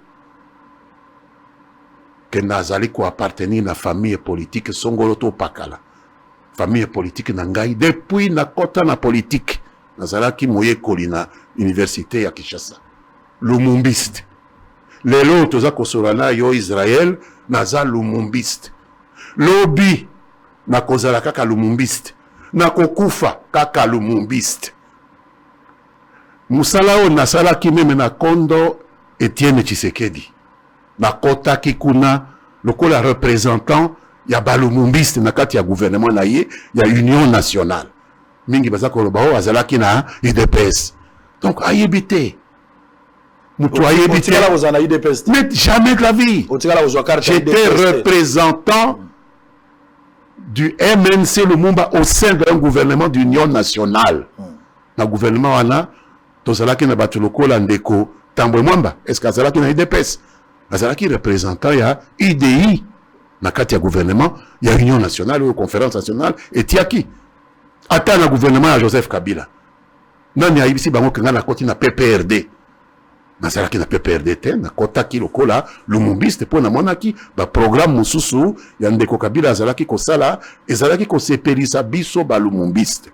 Que nazali ko appartenir na famille politique songolo to pakala. Famille politique na ngai depuis na kota na politique. Nazalaki moye kolina université ya Kinshasa. Lumumbiste. Lelo toza kosolana yo Israël naza lumumbiste. Lobi na kozala kaka lumumbiste. Na kokufa kaka lumumbiste. Musala o nasala ki meme na kondo Etienne Tshisekedi. Na kota kikuna lokola représentant ya balumumbiste na kati ya gouvernement na ye ya Union nationale. Mingi baza koloba o azalaki na UDPS. Donc ayebite. Mutu ayebite. Mais jamais de la vie. J'étais représentant du MNC Lumumba au sein d'un gouvernement d'union nationale. Na gouvernement wana tozalaki na batu lokola ndeko Tambwe Mwamba. Est-ce que azalaki na UDPS? Azalaki représentant ya IDI na kati ya gouvernement ya Union nationale ou conférence nationale etiaki ata na gouvernement ya Joseph Kabila. Nani ayibisi bango kenga na koti na PPRD. Nazalaki na PPRD te na kotaki lokola lumumbiste po na monaki ba programme mususu ya ndeko Kabila azalaki kosala ezalaki kosepelisa biso ba lumumbiste.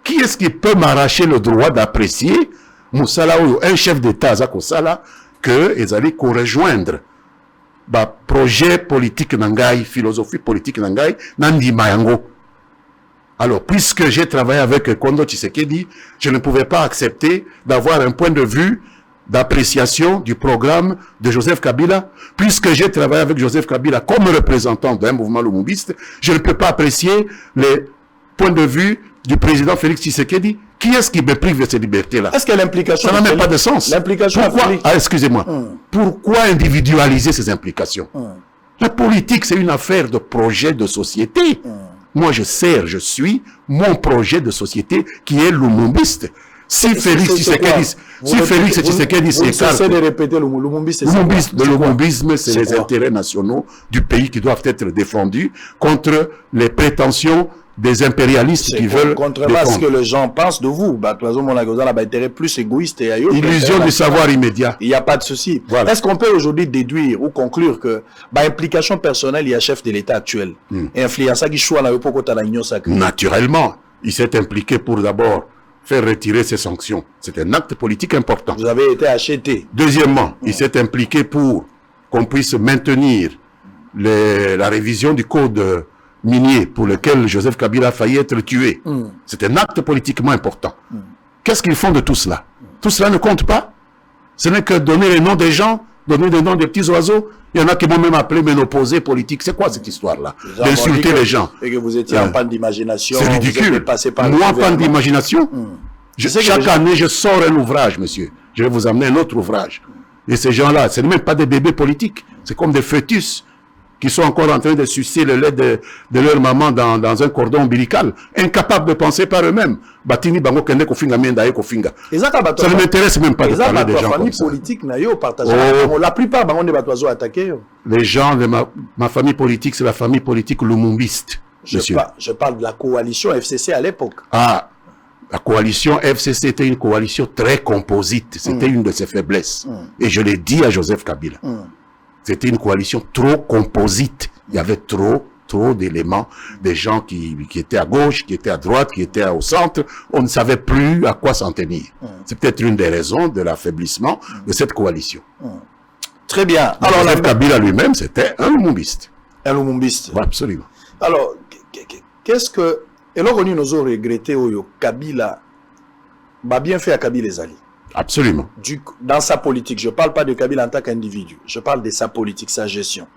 Qui est-ce qui peut m'arracher le droit d'apprécier musala oyo un chef d'état za kosala que ezali ko rejoindre ba projet politique nangai, philosophie politique nangai nandima yango. Alors, puisque j'ai travaillé avec Kondo Tshisekedi, je ne pouvais pas accepter d'avoir un point de vue d'appréciation du programme de Joseph Kabila. Puisque j'ai travaillé avec Joseph Kabila comme représentant d'un mouvement lumumbiste, je ne peux pas apprécier les points de vue du président Félix Tshisekedi. Qui est-ce qui me prive de ces libertés-là? Est-ce que l'implication... Ça n'a même pas de sens. L'implication... Pourquoi? Ah, excusez-moi. Pourquoi individualiser ces implications? La politique, c'est une affaire de projet de société. Moi, je suis mon projet de société qui est lumumbiste. Si Félix Tshisekedi s'écarte... de répéter le lumumbiste. Le lumumbisme, c'est les intérêts nationaux du pays qui doivent être défendus contre les prétentions des impérialistes qui veulent contrairement à ce que les gens pensent de vous. Bah, par exemple, on a un intérêt plus égoïste et ailleurs. Illusion du savoir immédiat. Il n'y a pas de souci. Voilà. Est-ce qu'on peut aujourd'hui déduire ou conclure que bah, implication personnelle, il y a chef de l'État actuel et influença qui choisit dans l'Union sacrée? Naturellement, il s'est impliqué pour d'abord faire retirer ces sanctions. C'est un acte politique important. Vous avez été acheté. Deuxièmement, il s'est impliqué pour qu'on puisse maintenir la révision du code minier pour lequel Joseph Kabila a failli être tué. C'est un acte politiquement important. Qu'est-ce qu'ils font de tout cela? Tout cela ne compte pas. Ce n'est que donner les noms des gens, donner les noms des petits oiseaux. Il y en a qui m'ont même appelé ménopausé politique. C'est quoi cette histoire-là? D'insulter les gens. Et que vous étiez en panne d'imagination. C'est ridicule. Moi, panne d'imagination. Chaque année, je sors un ouvrage, monsieur. Je vais vous amener un autre ouvrage. Et ces gens-là, ce n'est même pas des bébés politiques. C'est comme des fœtus. qui sont encore en train de sucer le lait de leur maman dans un cordon ombilical, incapables de penser par eux-mêmes. Batini bango kende kofinga mienda kofinga. Ça ne m'intéresse même pas de parler des gens comme ça. Politique, la plupart bango ne batoizo attaquer. Les gens de ma famille politique, c'est la famille politique lumumbiste. Je parle de la coalition FCC à l'époque. Ah, la coalition FCC était une coalition très composite. C'était une de ses faiblesses. Et je l'ai dit à Joseph Kabila. C'était une coalition trop composite. Il y avait trop d'éléments, des gens qui étaient à gauche, qui étaient à droite, qui étaient au centre. On ne savait plus à quoi s'en tenir. C'est peut-être une des raisons de l'affaiblissement de cette coalition. Très bien. Alors, Joseph Kabila lui-même, c'était un lumumbiste. Un lumumbiste. Oui, absolument. Alors, qu'est-ce que... Et là, on nous a regretté Kabila va bien fait à Kabila Zali. Absolument. Dans sa politique, je ne parle pas de Kabila en tant qu'individu, je parle de sa politique, sa gestion.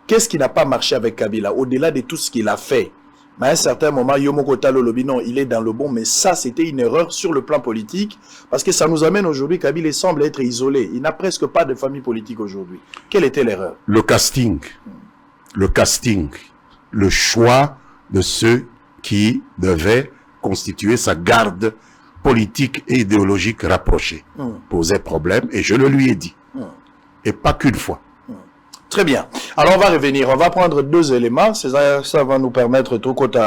Qu'est-ce qui n'a pas marché avec Kabila, au-delà de tout ce qu'il a fait? Mais à un certain moment, Yomoko Talo Lobi, non, il est dans le bon, mais ça, c'était une erreur sur le plan politique, parce que ça nous amène aujourd'hui, Kabila semble être isolé. Il n'a presque pas de famille politique aujourd'hui. Quelle était l'erreur? Le casting, le choix de ceux qui devaient constituer sa garde politique et idéologique rapprochée posait problème, et je le lui ai dit. Et pas qu'une fois. Très bien. Alors, on va revenir. On va prendre deux éléments. Ça va nous permettre tout côté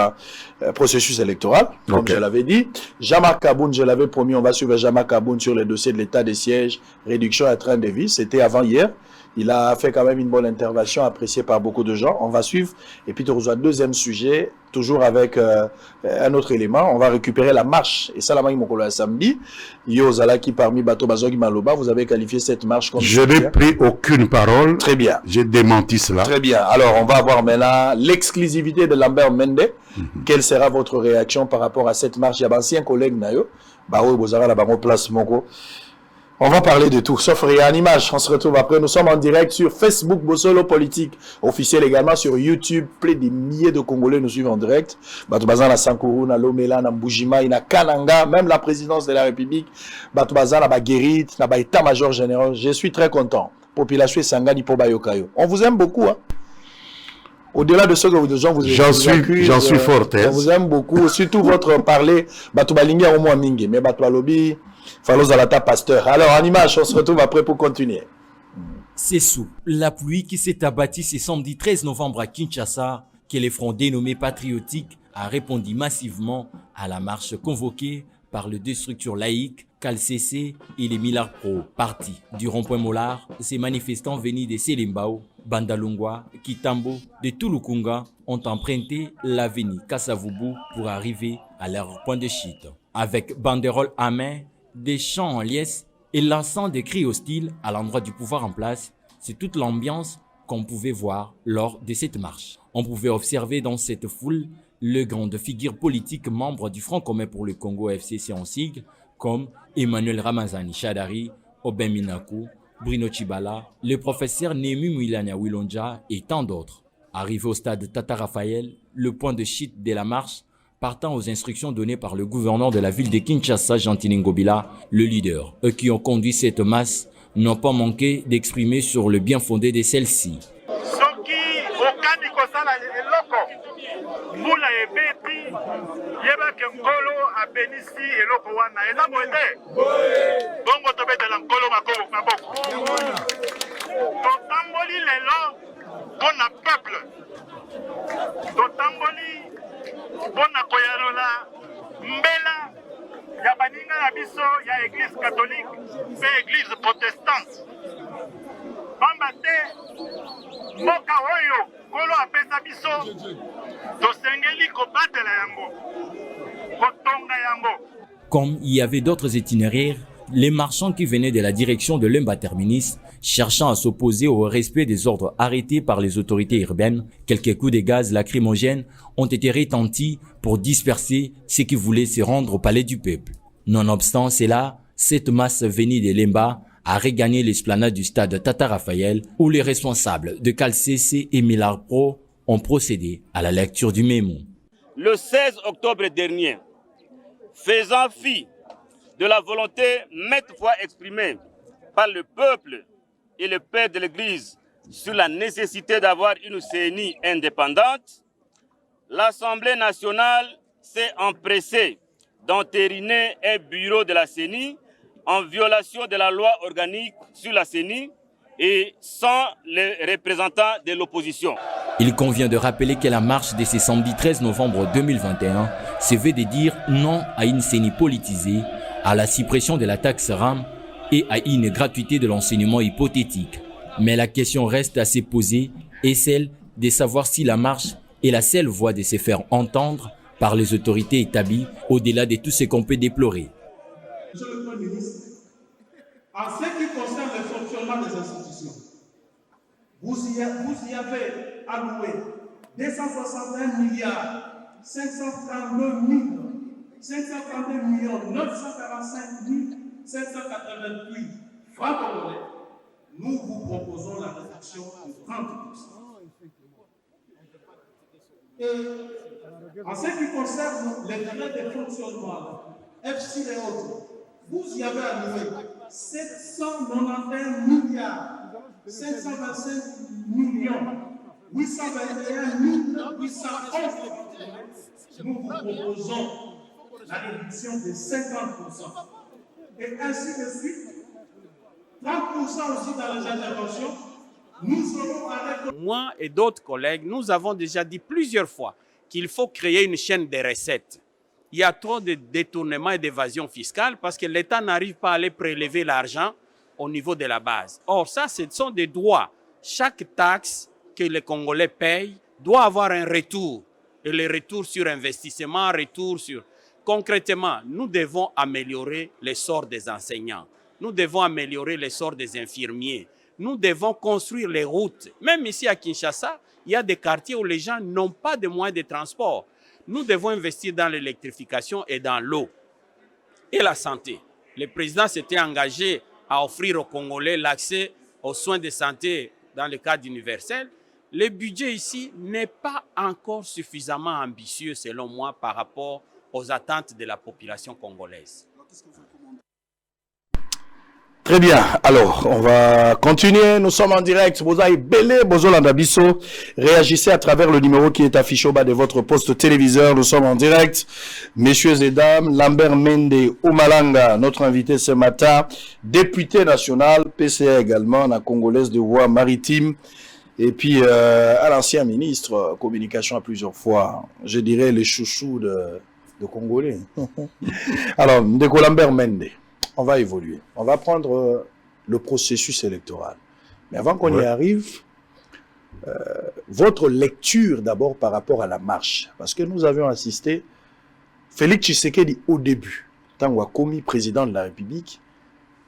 processus électoral, comme je l'avais dit. Jean-Marc Kaboun, je l'avais promis, on va suivre Jean-Marc Kaboun sur le dossier de l'état des sièges, réduction à train de vie. C'était avant hier. Il a fait quand même une bonne intervention appréciée par beaucoup de gens. On va suivre. Et puis, tu reçois deuxième sujet, toujours avec un autre élément. On va récupérer la marche. Et ça, la Mokolo samedi. Yo Zalaki parmi Bato Bazogi Maloba, vous avez qualifié cette marche comme... Je n'ai pris aucune parole. Très bien. J'ai démenti cela. Très bien. Alors, on va avoir maintenant l'exclusivité de Lambert Mende. Quelle sera votre réaction par rapport à cette marche? Il y a ancien collègue Nayo. Bao Bozara, la Bango Place Moko. On va parler de tout, sauf rien en image. On se retrouve après. Nous sommes en direct sur Facebook, Bossolo Politique, officiel également sur YouTube. Plein de milliers de Congolais nous suivent en direct. Batoubaza na Sankourou, na Lomela, na Mbujima, na Kananga, même la présidence de la République. Batoubaza na Baguerit, na ba état-major général. Je suis très content. Population Sangani pour Bayokayo. On vous aime beaucoup, hein. Au-delà de ce que vous gens vous accusent, j'en suis fort. On vous aime beaucoup. Surtout votre parler. Batoubalingi au moins mingi, mais Batoubalobi. Fallo Zalata Pasteur. Alors, en image, on se retrouve après pour continuer. C'est sous la pluie qui s'est abattue ce samedi 13 novembre à Kinshasa que les fronts dénommés patriotiques a répondu massivement à la marche convoquée par les deux structures laïques, CALCC et les Millar Pro. Partis du rond-point Mollard, ces manifestants venus de Selimbao, Bandalungwa, Kitambo, de Tulukunga ont emprunté l'avenue Kassavubu pour arriver à leur point de chute. Avec banderole à main, des chants en liesse et lançant des cris hostiles à l'endroit du pouvoir en place, c'est toute l'ambiance qu'on pouvait voir lors de cette marche. On pouvait observer dans cette foule les grandes figures politiques membres du Front commun pour le Congo FCC en sigle, comme Emmanuel Ramazani Shadari, Oben Minaku, Bruno Chibala, le professeur Némi Mwilania Wilonja et tant d'autres. Arrivé au stade Tata Raphaël, le point de chute de la marche, partant aux instructions données par le gouverneur de la ville de Kinshasa, Gentile Ngobila, le leader. Eux qui ont conduit cette masse n'ont pas manqué d'exprimer sur le bien fondé de celle-ci. Bona koyalola mbela ya baninga na biso ya église catholique pe église protestante bamba te mboka oyo kolo apesa biso tosengeli kobatela yango kotonga yango. Comme il y avait d'autres itinéraires, les marchands qui venaient de la direction de l'Emba Terminus, cherchant à s'opposer au respect des ordres arrêtés par les autorités urbaines, quelques coups de gaz lacrymogènes ont été retentis pour disperser ceux qui voulaient se rendre au palais du peuple. Nonobstant cela, cette masse venue de l'Emba a regagné l'esplanade du stade Tata Raphaël où les responsables de CALCC et Millar Pro ont procédé à la lecture du mémo. Le 16 octobre dernier, faisant fi de la volonté maintes fois exprimée par le peuple et le père de l'Église sur la nécessité d'avoir une CENI indépendante, l'Assemblée nationale s'est empressée d'entériner un bureau de la CENI en violation de la loi organique sur la CENI et sans les représentants de l'opposition. Il convient de rappeler que la marche de ce samedi 13 novembre 2021 se veut de dire non à une CENI politisée, à la suppression de la taxe RAM et à une gratuité de l'enseignement hypothétique. Mais la question reste à se poser est celle de savoir si la marche est la seule voie de se faire entendre par les autorités établies au-delà de tout ce qu'on peut déplorer. Monsieur le Premier ministre, en ce qui concerne le fonctionnement des institutions, vous y avez alloué 261 milliards 532 millions 945 788 francs congolais. Nous vous proposons la réduction de 30%. Et en ce qui concerne les frais de fonctionnement, FC et autres, vous y avez alloué 791 milliards 525 millions 821 811. Nous vous proposons la réduction de 50%. Et ainsi de suite, 30% aussi dans les interventions. Nous aurons arrêté. Moi et d'autres collègues, nous avons déjà dit plusieurs fois qu'il faut créer une chaîne de recettes. Il y a trop de détournements et d'évasion fiscale parce que l'État n'arrive pas à aller prélever l'argent au niveau de la base. Or, ça, ce sont des droits. Chaque taxe que les Congolais payent doit avoir un retour. Et le retour sur investissement, retour sur... Concrètement, nous devons améliorer le sort des enseignants. Nous devons améliorer le sort des infirmiers. Nous devons construire les routes. Même ici à Kinshasa, il y a des quartiers où les gens n'ont pas de moyens de transport. Nous devons investir dans l'électrification et dans l'eau et la santé. Le président s'était engagé à offrir aux Congolais l'accès aux soins de santé dans le cadre universel. Le budget ici n'est pas encore suffisamment ambitieux, selon moi, par rapport aux attentes de la population congolaise. Très bien, alors on va continuer, nous sommes en direct, vous avez belé, Bozolanda Bisso, réagissez à travers le numéro qui est affiché au bas de votre poste téléviseur, nous sommes en direct, messieurs et dames, Lambert Mende Oumalanga, notre invité ce matin, député national, PCA également, la Congolaise de voix maritime, et puis à l'ancien ministre, communication à plusieurs fois, je dirais les chouchous de Congolais. Alors, Ndeko Lambert Mende. On va évoluer. On va prendre le processus électoral. Mais avant qu'on y arrive, votre lecture d'abord par rapport à la marche. Parce que nous avions assisté, Félix Tshisekedi au début, tant qu'il a commis président de la République,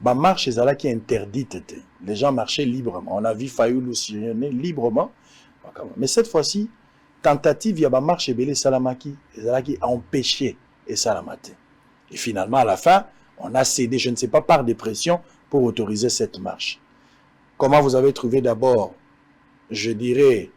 la marche est là qui est interdite. Les gens marchaient librement. On a vu Fayoulou sillonner librement. Mais cette fois-ci, tentative, il y a la marche et Bélé Salamaki, qui a empêché et Salamate. Et finalement, à la fin, on a cédé, je ne sais pas, par des pressions pour autoriser cette marche. Comment vous avez trouvé d'abord, je dirais,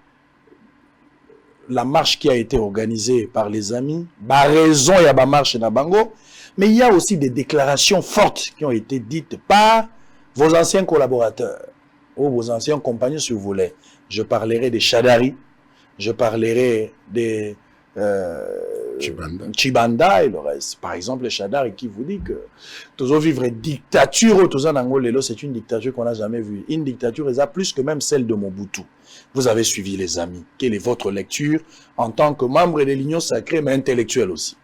la marche qui a été organisée par les amis, raison, il y a la marche dans Bango, mais il y a aussi des déclarations fortes qui ont été dites par vos anciens collaborateurs ou vos anciens compagnons, si vous voulez. Je parlerai des Chadari, je parlerai des Chibanda et le reste. Par exemple, le Chadari qui vous dit que tous vivre une dictature, c'est une dictature qu'on n'a jamais vue. Une dictature est plus que même celle de Mobutu. Vous avez suivi les amis. Quelle est votre lecture en tant que membre de l'Union sacrée, mais intellectuelle aussi?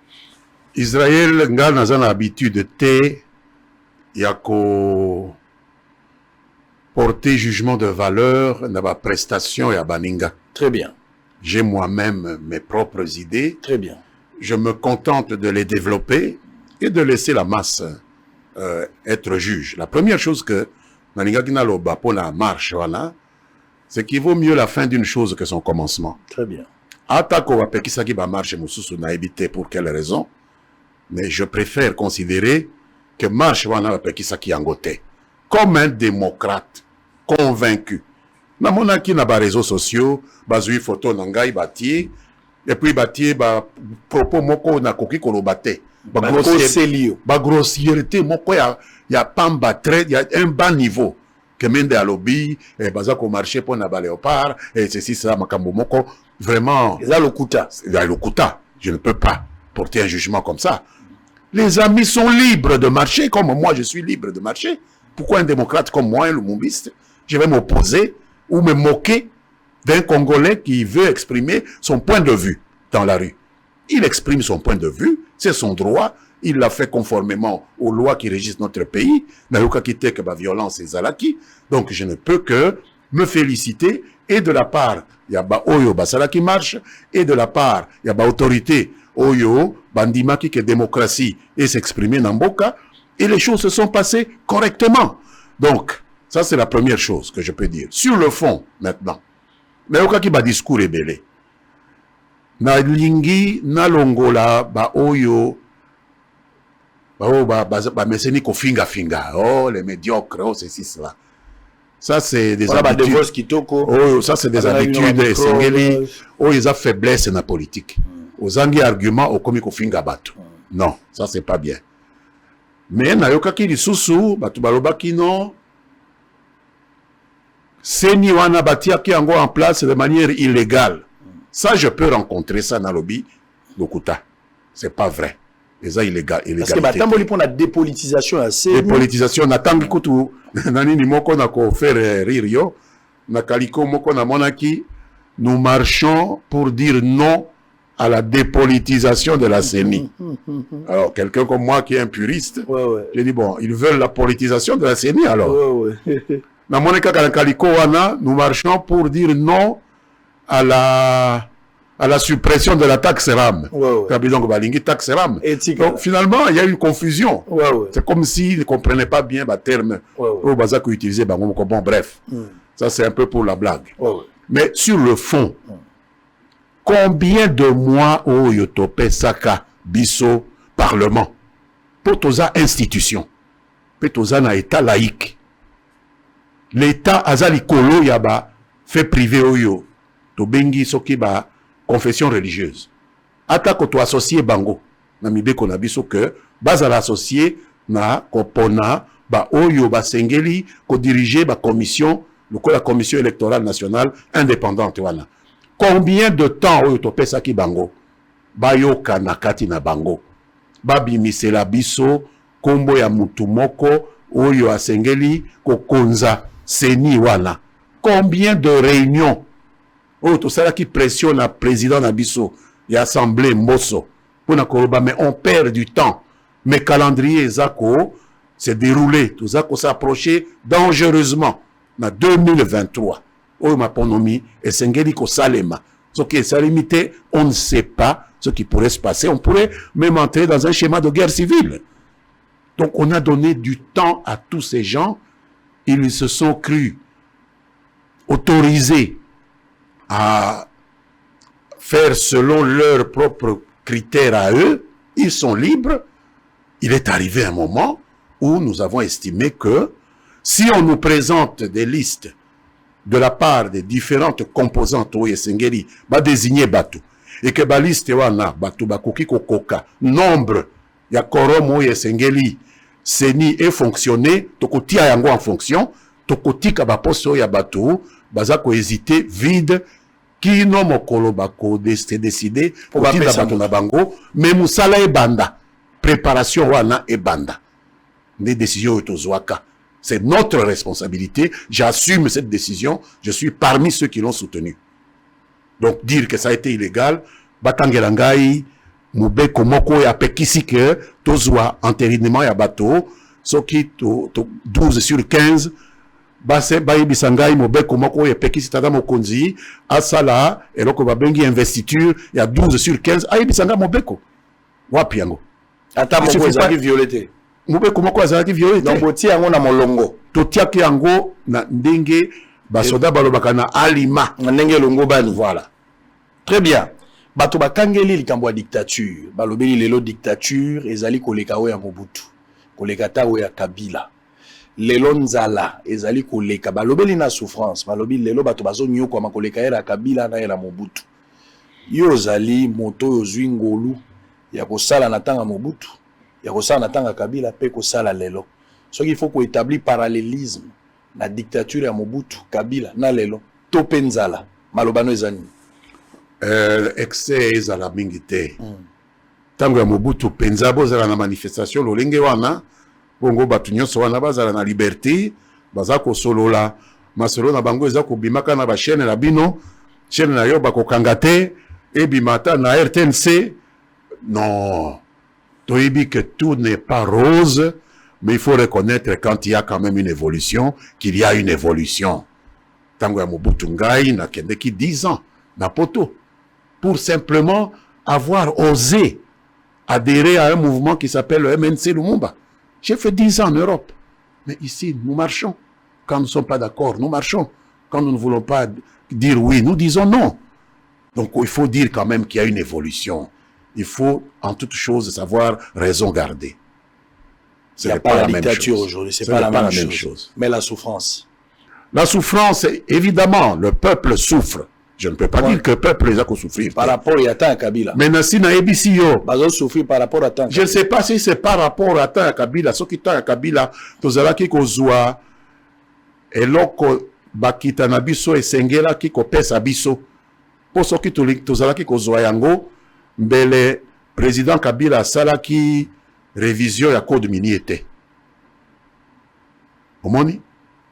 Israël n'a pas l'habitude de porter jugement de valeur dans la prestation et à Baninga. Très bien. J'ai moi-même mes propres idées. Très bien. Je me contente de les développer et de laisser la masse être juge. La première chose que Baninga Kinaloba pour la marche, voilà, c'est qu'il vaut mieux la fin d'une chose que son commencement. Très bien. Atako va pekisaki ba marche mususu na évité pour quelle raison? Mais je préfère considérer que marche wana va pekisaki angote comme un démocrate convaincu. Na monaki na ba réseaux sociaux, bazui photo nangai bati et puis bati ba propos moko na koki kolobate. Ba grossièreté moko ya pamba très, il y a un bas niveau. Kemende à lobby, et bazako marché pour na léopard, et ceci, ça, makambo moko, vraiment. Et là, l'okuta. Je ne peux pas porter un jugement comme ça. Les amis sont libres de marcher, comme moi, je suis libre de marcher. Pourquoi un démocrate comme moi, un lumumbiste, je vais m'opposer ou me moquer d'un Congolais qui veut exprimer son point de vue dans la rue? Il exprime son point de vue, c'est son droit. Il l'a fait conformément aux lois qui régissent notre pays. La violence et zalaki. Donc, je ne peux que me féliciter. Et de la part, il y a Oyo Basala qui marche. Et de la part, il y a autorité Oyo, Bandimaki, qui est démocratie et s'exprimer dans Mboka. Et les choses se sont passées correctement. Donc, ça, c'est la première chose que je peux dire. Sur le fond, maintenant, mais au cas qui va discours ébélé. Na lingi, na longola, Oyo, mais ko finga. Oh, les médiocres, oh, c'est cela. Ça, c'est des habitudes. Oh, ça, c'est des habitudes. Oh, ils ont faiblesse dans la politique. Aux angi arguments, au komi ko finga batu. Non, ça, c'est pas bien. Mais, na yoka ki di susu, batu baloba ki non. Seni wana batia ki ango en place de manière illégale. Ça, je peux rencontrer ça dans le lobby d'Okuta. C'est pas vrai. Les illégalité. Parce que maintenant, on a dépolitisation assez. Dépolitisation, na tangi kutu, nani ni moko na ko faire rire yo, na kaliko moko na monaki, nous marchons pour dire non à la dépolitisation de la CENI. Alors, quelqu'un comme moi qui est un puriste, j'ai dit, bon, ils veulent la politisation de la CENI, alors. Na monaka na kaliko wana, nous marchons pour dire non à la suppression de la taxe RAM. Donc finalement, il y a une confusion. C'est comme s'ils ne comprenaient pas bien le terme au Bazak utilisé. Bon, bref, ça c'est un peu pour la blague. Mais sur le fond, combien de mois au Yotope Saka Bisso Parlement pour toza institution, pour toza na état laïque, l'État azali kolo yaba fait privé oyo to bengi soki ba confession religieuse. Atako to associé bango na mibeko na biso que bazala associé na kopona ba oyo ba sengeli ko diriger ba commission la commission électorale nationale indépendante wana. Combien de temps oyo to pesa ki bango ba yoka na kati na bango ba bimisela biso kombo ya mutu moko oyo asengeli ko konza seni wana. Combien de réunions oh, tout ça qui pressionne le président Nabiso et l'Assemblée Mosso pour na mais on perd du temps. Mais calendrier Zako s'est déroulé, tout ça s'approchait dangereusement en 2023. Oh, ma ponomi et Sengeli ko Salema. Ce qui est limité, on ne sait pas ce qui pourrait se passer. On pourrait même entrer dans un schéma de guerre civile. Donc on a donné du temps à tous ces gens. Ils se sont crus autorisés à faire selon leurs propres critères à eux, ils sont libres. Il est arrivé un moment où nous avons estimé que si on nous présente des listes de la part des différentes composantes au Yesengeli, va désigner Batu, et que la liste wana Batu Bakuki Kokoka, nombre, ya korom au Yesengeli, Seni est fonctionné, tokotia yango en fonction, tokotika baposo ya Batu, bazako hésiter vide, qui non mokolo bako décidé pour la na bango mais musala e banda préparation wana e banda des décisions etozwaka. C'est notre responsabilité, j'assume cette décision, je suis parmi ceux qui l'ont soutenu. Donc dire que ça a été illégal batangela ngai mubeko moko ya pekisi que tozwa entérinement ya bato soki to 12 sur 15 base bayi bisangai mobeko moko ya pekisi tada mokonzi asala eloko babengi investiture ya 12 sur 15 ayi bisanga mobeko wapi yango ata moko ezaki violeté mobeko moko azalaki violeté donc botia yango na molongo totiaki yango na ndenge basoda balobaka na alima na ndenge longo bani voilà très bien bato bakangeli likambo ya dictature balobeli lelo dictature ezali koleka oyo ya Mobutu koleka ta oyo ya Kabila lelo nzala ezali koleka balobeli na souffrance balobi lelo bato bazo nyoko ma koleka ya Kabila na ya Mobutu yo zali moto yo zwi ngolu ya kosala na tanga Mobutu ya kosala na tanga Kabila pe kosala lelo so qu'il faut ko établir parallélisme la dictature à Mobutu, Kabila, Nalelo, Topenzala, Malobano Ezani. Excès ezala mingi te. Tango ya Mobutu penza bozala na manifestation lolenge wana, bongo batu nyonso wana bazala na liberté, baza ko solola, masolo na bango eza ko bimaka na ba chaîne na bino, chaîne na yo bakokanga te, et bimata na RTNC. Non. Toyebi que tout n'est pas rose, mais il faut reconnaître quand il y a quand même une évolution, qu'il y a une évolution. Tango ya Mobutu ngai na kendeki 10 ans na poto pour simplement avoir osé adhérer à un mouvement qui s'appelle le MNC Lumumba. J'ai fait 10 ans en Europe. Mais ici, nous marchons. Quand nous ne sommes pas d'accord, nous marchons. Quand nous ne voulons pas dire oui, nous disons non. Donc il faut dire quand même qu'il y a une évolution. Il faut, en toute chose, savoir raison garder. Il n'y a pas la dictature aujourd'hui, c'est pas la même chose. Mais la souffrance. La souffrance, évidemment, le peuple souffre. Je ne peux pas dire que le peuple les a qu'à souffrir. Par rapport à Tant Kabila. Mais si na ebisiyo, souffrir par rapport à Tant. Je ne sais pas si c'est par rapport à Tant Kabila. Ce qui Tant Kabila, tozala ki kozwa eloko bakita na biso esengela ki kopesa biso. Po soki tozala ki kozwa yango mbele président Kabila salaki révision ya code minier te. Omoni?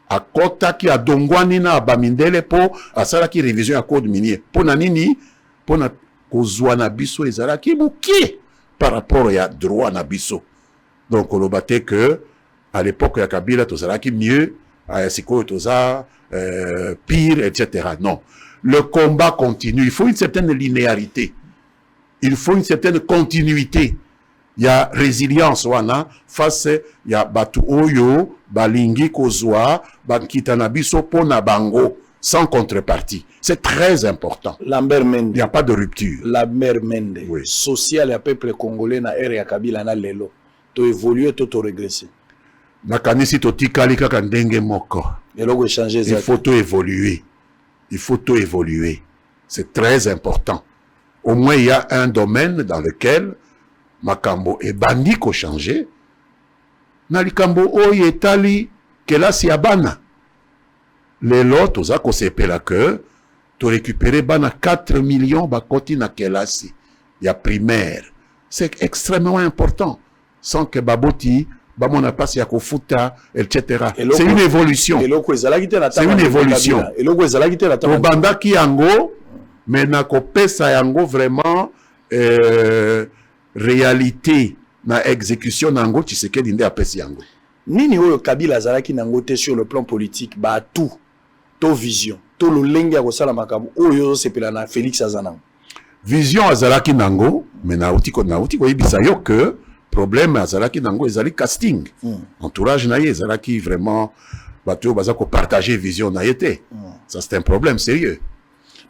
Akotaki adongwani na abamindele po asalaki révision ya code minier. Po na nini? Po na kozwa na biso ezalaki mukie par rapport ya droit na biso. Donc on a que à l'époque ya Kabila tozalaki mieux, sikoyo toza pire, etc. Non. Le combat continue. Il faut une certaine linéarité. Il faut une certaine continuité. Il y a résilience wana face ya batu oyo balingi kozwa bankita na biso pona bango sans contrepartie. C'est très important. Lambert Mende. Il n'y a pas de rupture. Lambert Mende. Oui. Social et peuple congolais na ère ya Kabila na lelo. To évoluer to régresser. Na kanisi to tikali kaka ndenge moko. Il faut tout évoluer. Il faut tout évoluer. C'est très important. Au moins il y a un domaine dans lequel makambo et bandi ko changer na likambo oyo etali kelasi ya bana lelo toza ko sepela que to récupérer bana 4 millions bakoti na kelasi ya primaire. C'est extrêmement important sans que baboti bamona pasi ya kofuta etc. C'est une évolution. C'est une évolution. To bandaki yango mais na kopesa yango vraiment réalité na exécution nango Tshisekedi nde apesi yango. Nini oyo Kabila azalaki nango te sur le plan politique ba tout to vision to lolenge ya kosala makambo oyo sepela na Félix Azanang. Vision azalaki nango mais na utiko yebisa yo que problème azalaki nango ezali casting. Entourage na ye ezalaki vraiment bato baza ko partager vision na yete. Ça c'est un problème sérieux.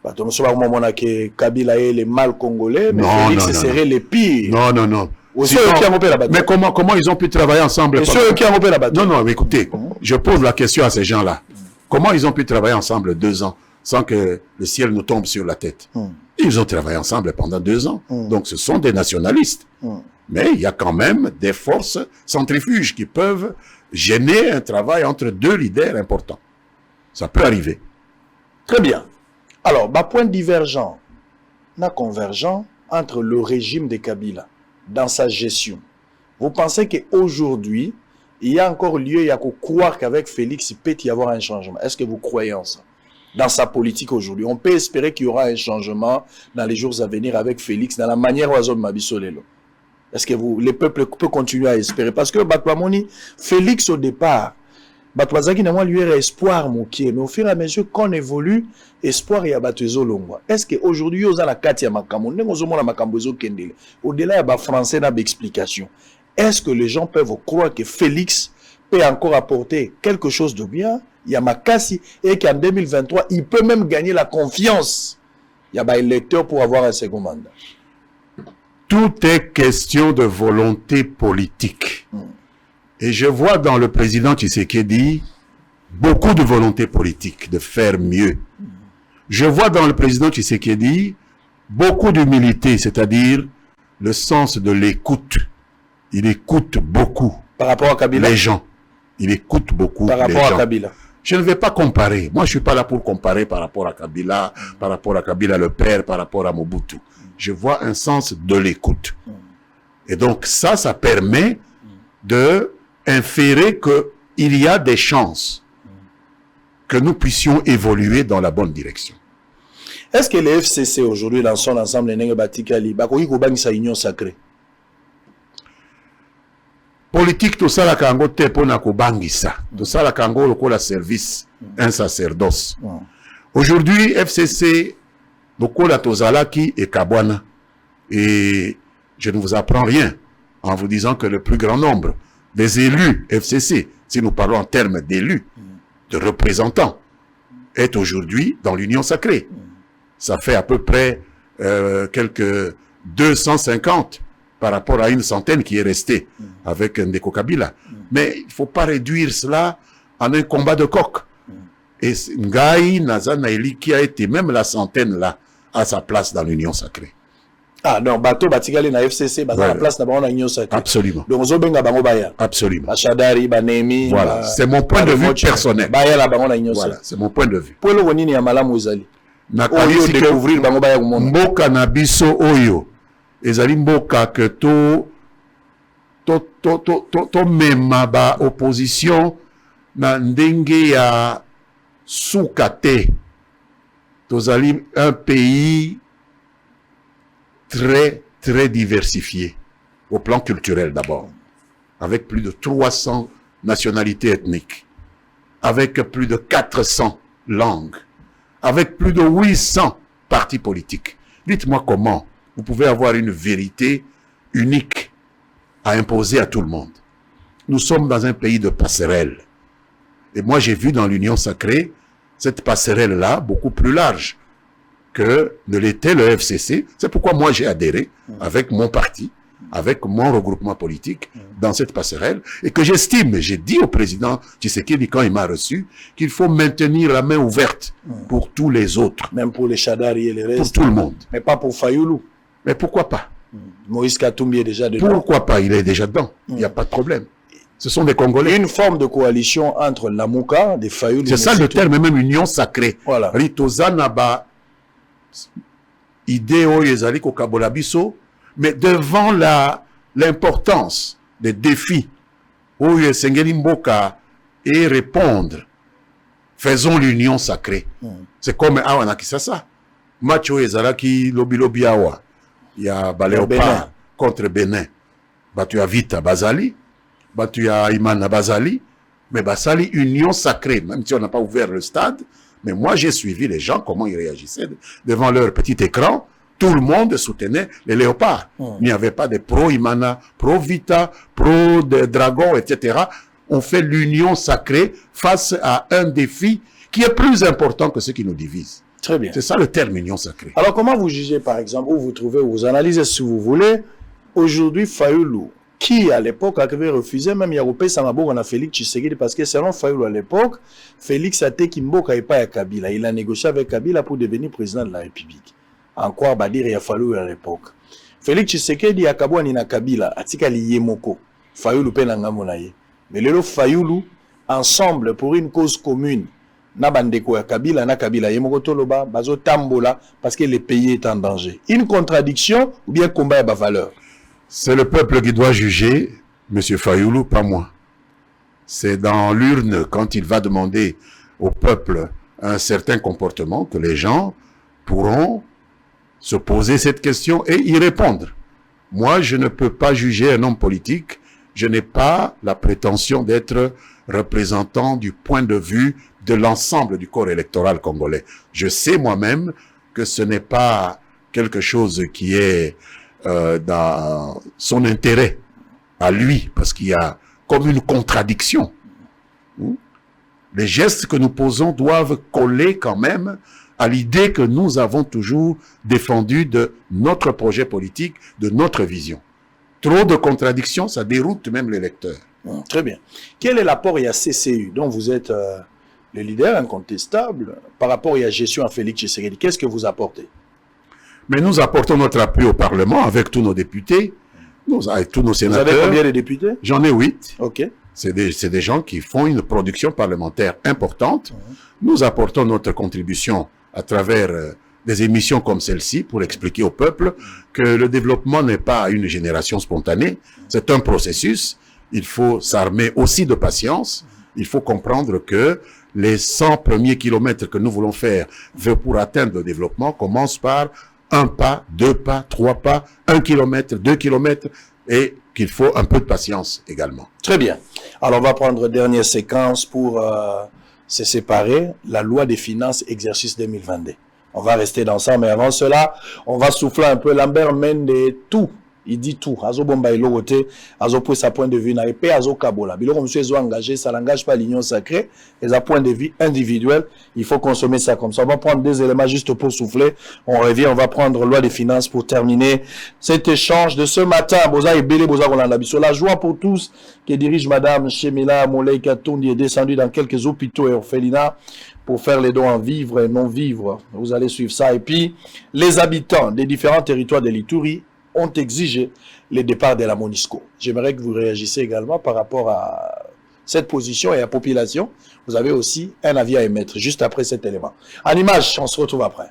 On ne sait pas comment que Kabila est le mal congolais, mais Félix serait le pire. Non. Mais comment ils ont pu travailler ensemble? Ceux qui ont la bataille. Non, écoutez, je pose la question à ces gens-là. Comment ils ont pu travailler ensemble 2 ans sans que le ciel nous tombe sur la tête? Ils ont travaillé ensemble pendant 2 ans. Donc ce sont des nationalistes. Mais il y a quand même des forces centrifuges qui peuvent gêner un travail entre 2 leaders importants. Ça peut arriver. Très bien. Alors, point divergent, convergent entre le régime de Kabila dans sa gestion. Vous pensez qu'aujourd'hui, il y a encore lieu à croire qu'avec Félix, il peut y avoir un changement? Est-ce que vous croyez en ça? Dans sa politique aujourd'hui, on peut espérer qu'il y aura un changement dans les jours à venir avec Félix, dans la manière dont Mabiso Lelo. Est-ce que les peuples peuvent continuer à espérer? Parce que Félix au départ, lui espoir mais au fur et à mesure qu'on évolue, espoir y a batuezo longwa. Est-ce qu'aujourd'hui on a la carte ya makambo ndengozomona makambo zo kendele au-delà ya ba français na explication? Est-ce que les gens peuvent croire que Félix peut encore apporter quelque chose de bien? Il y a Makassi et qu'en 2023 il peut même gagner la confiance. Il y a ba électeurs pour avoir un second mandat. Tout est question de volonté politique. Et je vois dans le président Tshisekedi beaucoup de volonté politique de faire mieux. Je vois dans le président Tshisekedi beaucoup d'humilité, c'est-à-dire le sens de l'écoute. Il écoute beaucoup. Par rapport à Kabila? Les gens. Il écoute beaucoup par rapport les gens. À Kabila. Je ne vais pas comparer. Moi, je suis pas là pour comparer par rapport à Kabila, par rapport à Kabila le père, par rapport à Mobutu. Je vois un sens de l'écoute. Et donc, ça permet de inférer qu'il y a des chances que nous puissions évoluer dans la bonne direction. Est-ce que les FCC aujourd'hui, dans son ensemble, les Batikali, Bakoyi Kobangi sa union sacrée? Politique, tout ça, la Kango te pona Kobangisa. Tout ça, la Kango, le la service, un sacerdoce. Aujourd'hui, FCC, le la Tozalaki et Kabwana. Et je ne vous apprends rien en vous disant que le plus grand nombre des élus FCC, si nous parlons en termes d'élus, de représentants, est aujourd'hui dans l'Union sacrée. Ça fait à peu près quelques 250 par rapport à une centaine qui est restée avec Ndeko Kabila. Mais il ne faut pas réduire cela en un combat de coq. Et Ngaï, Nazan Naïli, qui a été même la centaine là, à sa place dans l'Union sacrée. Ah non, Bato Batikali na FCC, Bato la place dans l'Union sacrée. Absolument. Donc, Zobenga Bango Baya. Absolument. Bachadari, Banemi. Voilà, c'est mon point de vue personnel. Baya la Bango Union voilà, c'est mon point de vue. Pour le Ronini Yamala Mouzali. Oyo découvrir Bango Baya Moumona. Mboka na biso Oyo. Ezali mboka que to mema ba opposition na ndenge ya soukate. Tozali un pays très, très diversifié, au plan culturel d'abord, avec plus de 300 nationalités ethniques, avec plus de 400 langues, avec plus de 800 partis politiques. Dites-moi comment vous pouvez avoir une vérité unique à imposer à tout le monde. Nous sommes dans un pays de passerelles. Et moi, j'ai vu dans l'Union sacrée cette passerelle-là beaucoup plus large que ne l'était le FCC. C'est pourquoi moi j'ai adhéré avec mon parti, avec mon regroupement politique dans cette passerelle et que j'estime, j'ai dit au président Tshisekedi quand il m'a reçu, qu'il faut maintenir la main ouverte pour tous les autres. Même pour les Chadari et les restes. Pour tout le monde. Mais pas pour Fayoulou. Mais pourquoi pas? Moïse Katumbi est déjà dedans. Pourquoi pas? Il est déjà dedans. Il n'y a pas de problème. Ce sont des Congolais. Une forme de coalition entre Lamouka, des Fayoulou. C'est ça le terme, même union sacrée. Voilà. Ritozanaba. Idée ezali ko kabola biso, mais devant l'importance des défis oyo sengeli mboka et répondre, faisons l'union sacrée. C'est comme awa na Kisasa match oyo ezalaki lobi awa ya Baléopard contre Bénin, batu ya Vita Bazali, batu ya Imana Bazali, mais basali union sacrée, même si on n'a pas ouvert le stade. Mais moi, j'ai suivi les gens, comment ils réagissaient devant leur petit écran. Tout le monde soutenait les léopards. Il n'y avait pas de pro-Imana, pro-Vita, pro-Dragon, etc. On fait l'union sacrée face à un défi qui est plus important que ce qui nous divise. Très bien. C'est ça le terme union sacrée. Alors, comment vous jugez, par exemple, où vous trouvez, vous analysez si vous voulez, aujourd'hui, Fayoulou, qui à l'époque avait refusé, même Yaroupé Samabo, on a Félix Tshisekedi, parce que selon Fayoulou à l'époque, Félix a été Kimboka et pas à Kabila. Il a négocié avec Kabila pour devenir président de la République. En quoi Badir et Fayoulou à l'époque. Félix Tshisekedi a Kabouani na Kabila, Atika li Yemoko, Fayoulou Penangamonaye. Mais le Fayoulou, ensemble pour une cause commune, na bandeko ya Kabila, na Kabila Yemoko Toloba, Bazo Tambola, parce que le pays est en danger. Une contradiction ou bien combat à valeur? C'est le peuple qui doit juger, M. Fayoulou, pas moi. C'est dans l'urne, quand il va demander au peuple un certain comportement, que les gens pourront se poser cette question et y répondre. Moi, je ne peux pas juger un homme politique. Je n'ai pas la prétention d'être représentant du point de vue de l'ensemble du corps électoral congolais. Je sais moi-même que ce n'est pas quelque chose qui est dans son intérêt à lui, parce qu'il y a comme une contradiction. Les gestes que nous posons doivent coller quand même à l'idée que nous avons toujours défendue de notre projet politique, de notre vision. Trop de contradictions, ça déroute même les lecteurs. Très bien. Quel est l'apport à CCU, dont vous êtes le leader incontestable, par rapport à la gestion à Félix Tshisekedi? Qu'est-ce que vous apportez? Mais nous apportons notre appui au Parlement avec tous nos députés, avec tous nos sénateurs. Vous avez combien de députés? J'en ai 8. Ok. C'est des gens qui font une production parlementaire importante. Nous apportons notre contribution à travers des émissions comme celle-ci pour expliquer au peuple que le développement n'est pas une génération spontanée, c'est un processus. Il faut s'armer aussi de patience. Il faut comprendre que les 100 premiers kilomètres que nous voulons faire pour atteindre le développement commencent par 1 pas, 2 pas, 3 pas, 1 kilomètre, 2 kilomètres, et qu'il faut un peu de patience également. Très bien. Alors, on va prendre dernière séquence pour se séparer. La loi des finances, exercice 2022. On va rester dans ça, mais avant cela, on va souffler un peu. Lambert mène tout. Il dit tout. Azo bomba ilogote, azo pour sa point de vue na épée, azo kabola. Bilo comme monsieur engagé, ça n'engage pas l'union sacrée. Les point de vue individuel, il faut consommer ça comme ça. On va prendre des éléments juste pour souffler. On revient, on va prendre loi des finances pour terminer cet échange de ce matin. Boza et Bélé Boza Rolanda Bisso. La joie pour tous qui dirige Madame Chemila Molei Katondi est descendue dans quelques hôpitaux et orphelinats pour faire les dons en vivre et non vivre. Vous allez suivre ça. Et puis, les habitants des différents territoires de l'Ituri ont exigé le départ de la MONUSCO. J'aimerais que vous réagissiez également par rapport à cette position et à la population. Vous avez aussi un avis à émettre juste après cet élément. En image, on se retrouve après.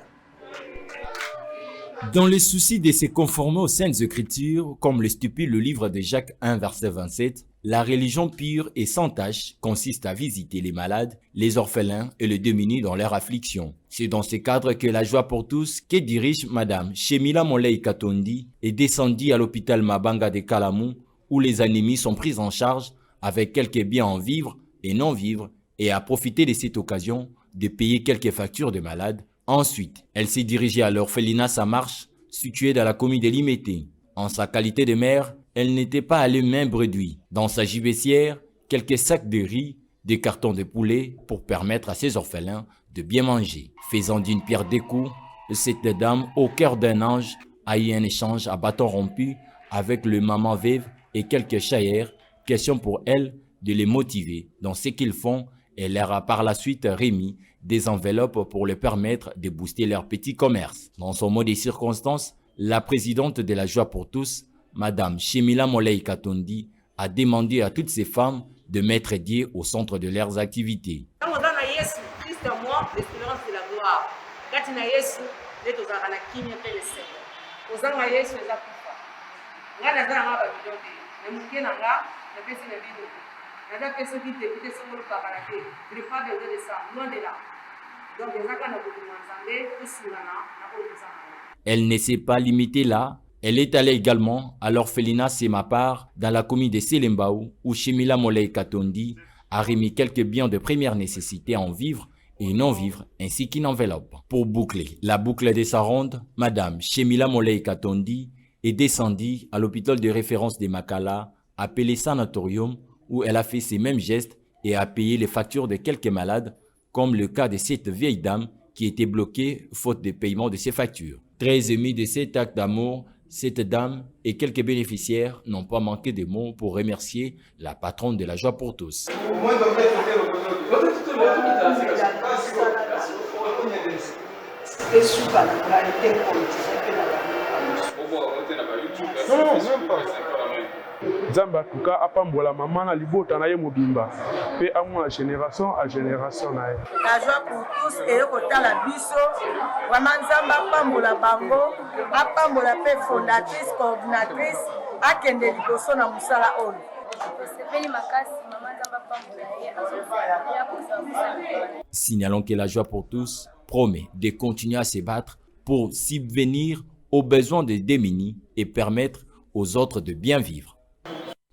Dans le souci de se conformer aux Saintes Écritures, comme le stipule le livre de Jacques 1, verset 27, la religion pure et sans tache consiste à visiter les malades, les orphelins et les démunis dans leur affliction. C'est dans ce cadre que la joie pour tous que dirige Madame Chemila Molei Katondi est descendue à l'hôpital Mabanga de Kalamou, où les anémies sont prises en charge avec quelques biens en vivre et non vivre, et a profité de cette occasion de payer quelques factures de malades. Ensuite, elle s'est dirigée à l'orphelinat Samarche, situé dans la commune de Limete. En sa qualité de mère, elle n'était pas allée main bredouille. Dans sa gibecière, quelques sacs de riz, des cartons de poulet pour permettre à ses orphelins de bien manger. Faisant d'une pierre deux coups, cette dame, au cœur d'un ange, a eu un échange à bâton rompu avec le maman veuve et quelques chaïères. Question pour elle de les motiver dans ce qu'ils font. Elle leur a par la suite remis des enveloppes pour leur permettre de booster leur petit commerce. Dans son mot des circonstances, la présidente de la Joie pour tous, Madame Chemila Molei Katondi, a demandé à toutes ces femmes de mettre Dieu au centre de leurs activités. Elle ne s'est pas limitée là. Elle est allée également à l'orphelinat Semapar dans la commune de Selembaou où Chemila Molei Katondi a remis quelques biens de première nécessité en vivre et non vivre ainsi qu'une enveloppe. Pour boucler la boucle de sa ronde, Madame Chemila Molei Katondi est descendue à l'hôpital de référence de Makala, appelé Sanatorium, où elle a fait ces mêmes gestes et a payé les factures de quelques malades, comme le cas de cette vieille dame qui était bloquée faute de paiement de ses factures. Très émue de cet acte d'amour, cette dame et quelques bénéficiaires n'ont pas manqué de mots pour remercier la patronne de la Joie pour tous. Zamba kuka apambola mama na libota na ye mobimba pe amona génération à génération na ye. La Joie pour tous et kotala biso vraiment Zamba apambola bango apambola pe fondatrice coordinatrice akende liboso na musala ono. Signalons que la Joie pour tous promet de continuer à se battre pour subvenir aux besoins des démunis et permettre aux autres de bien vivre.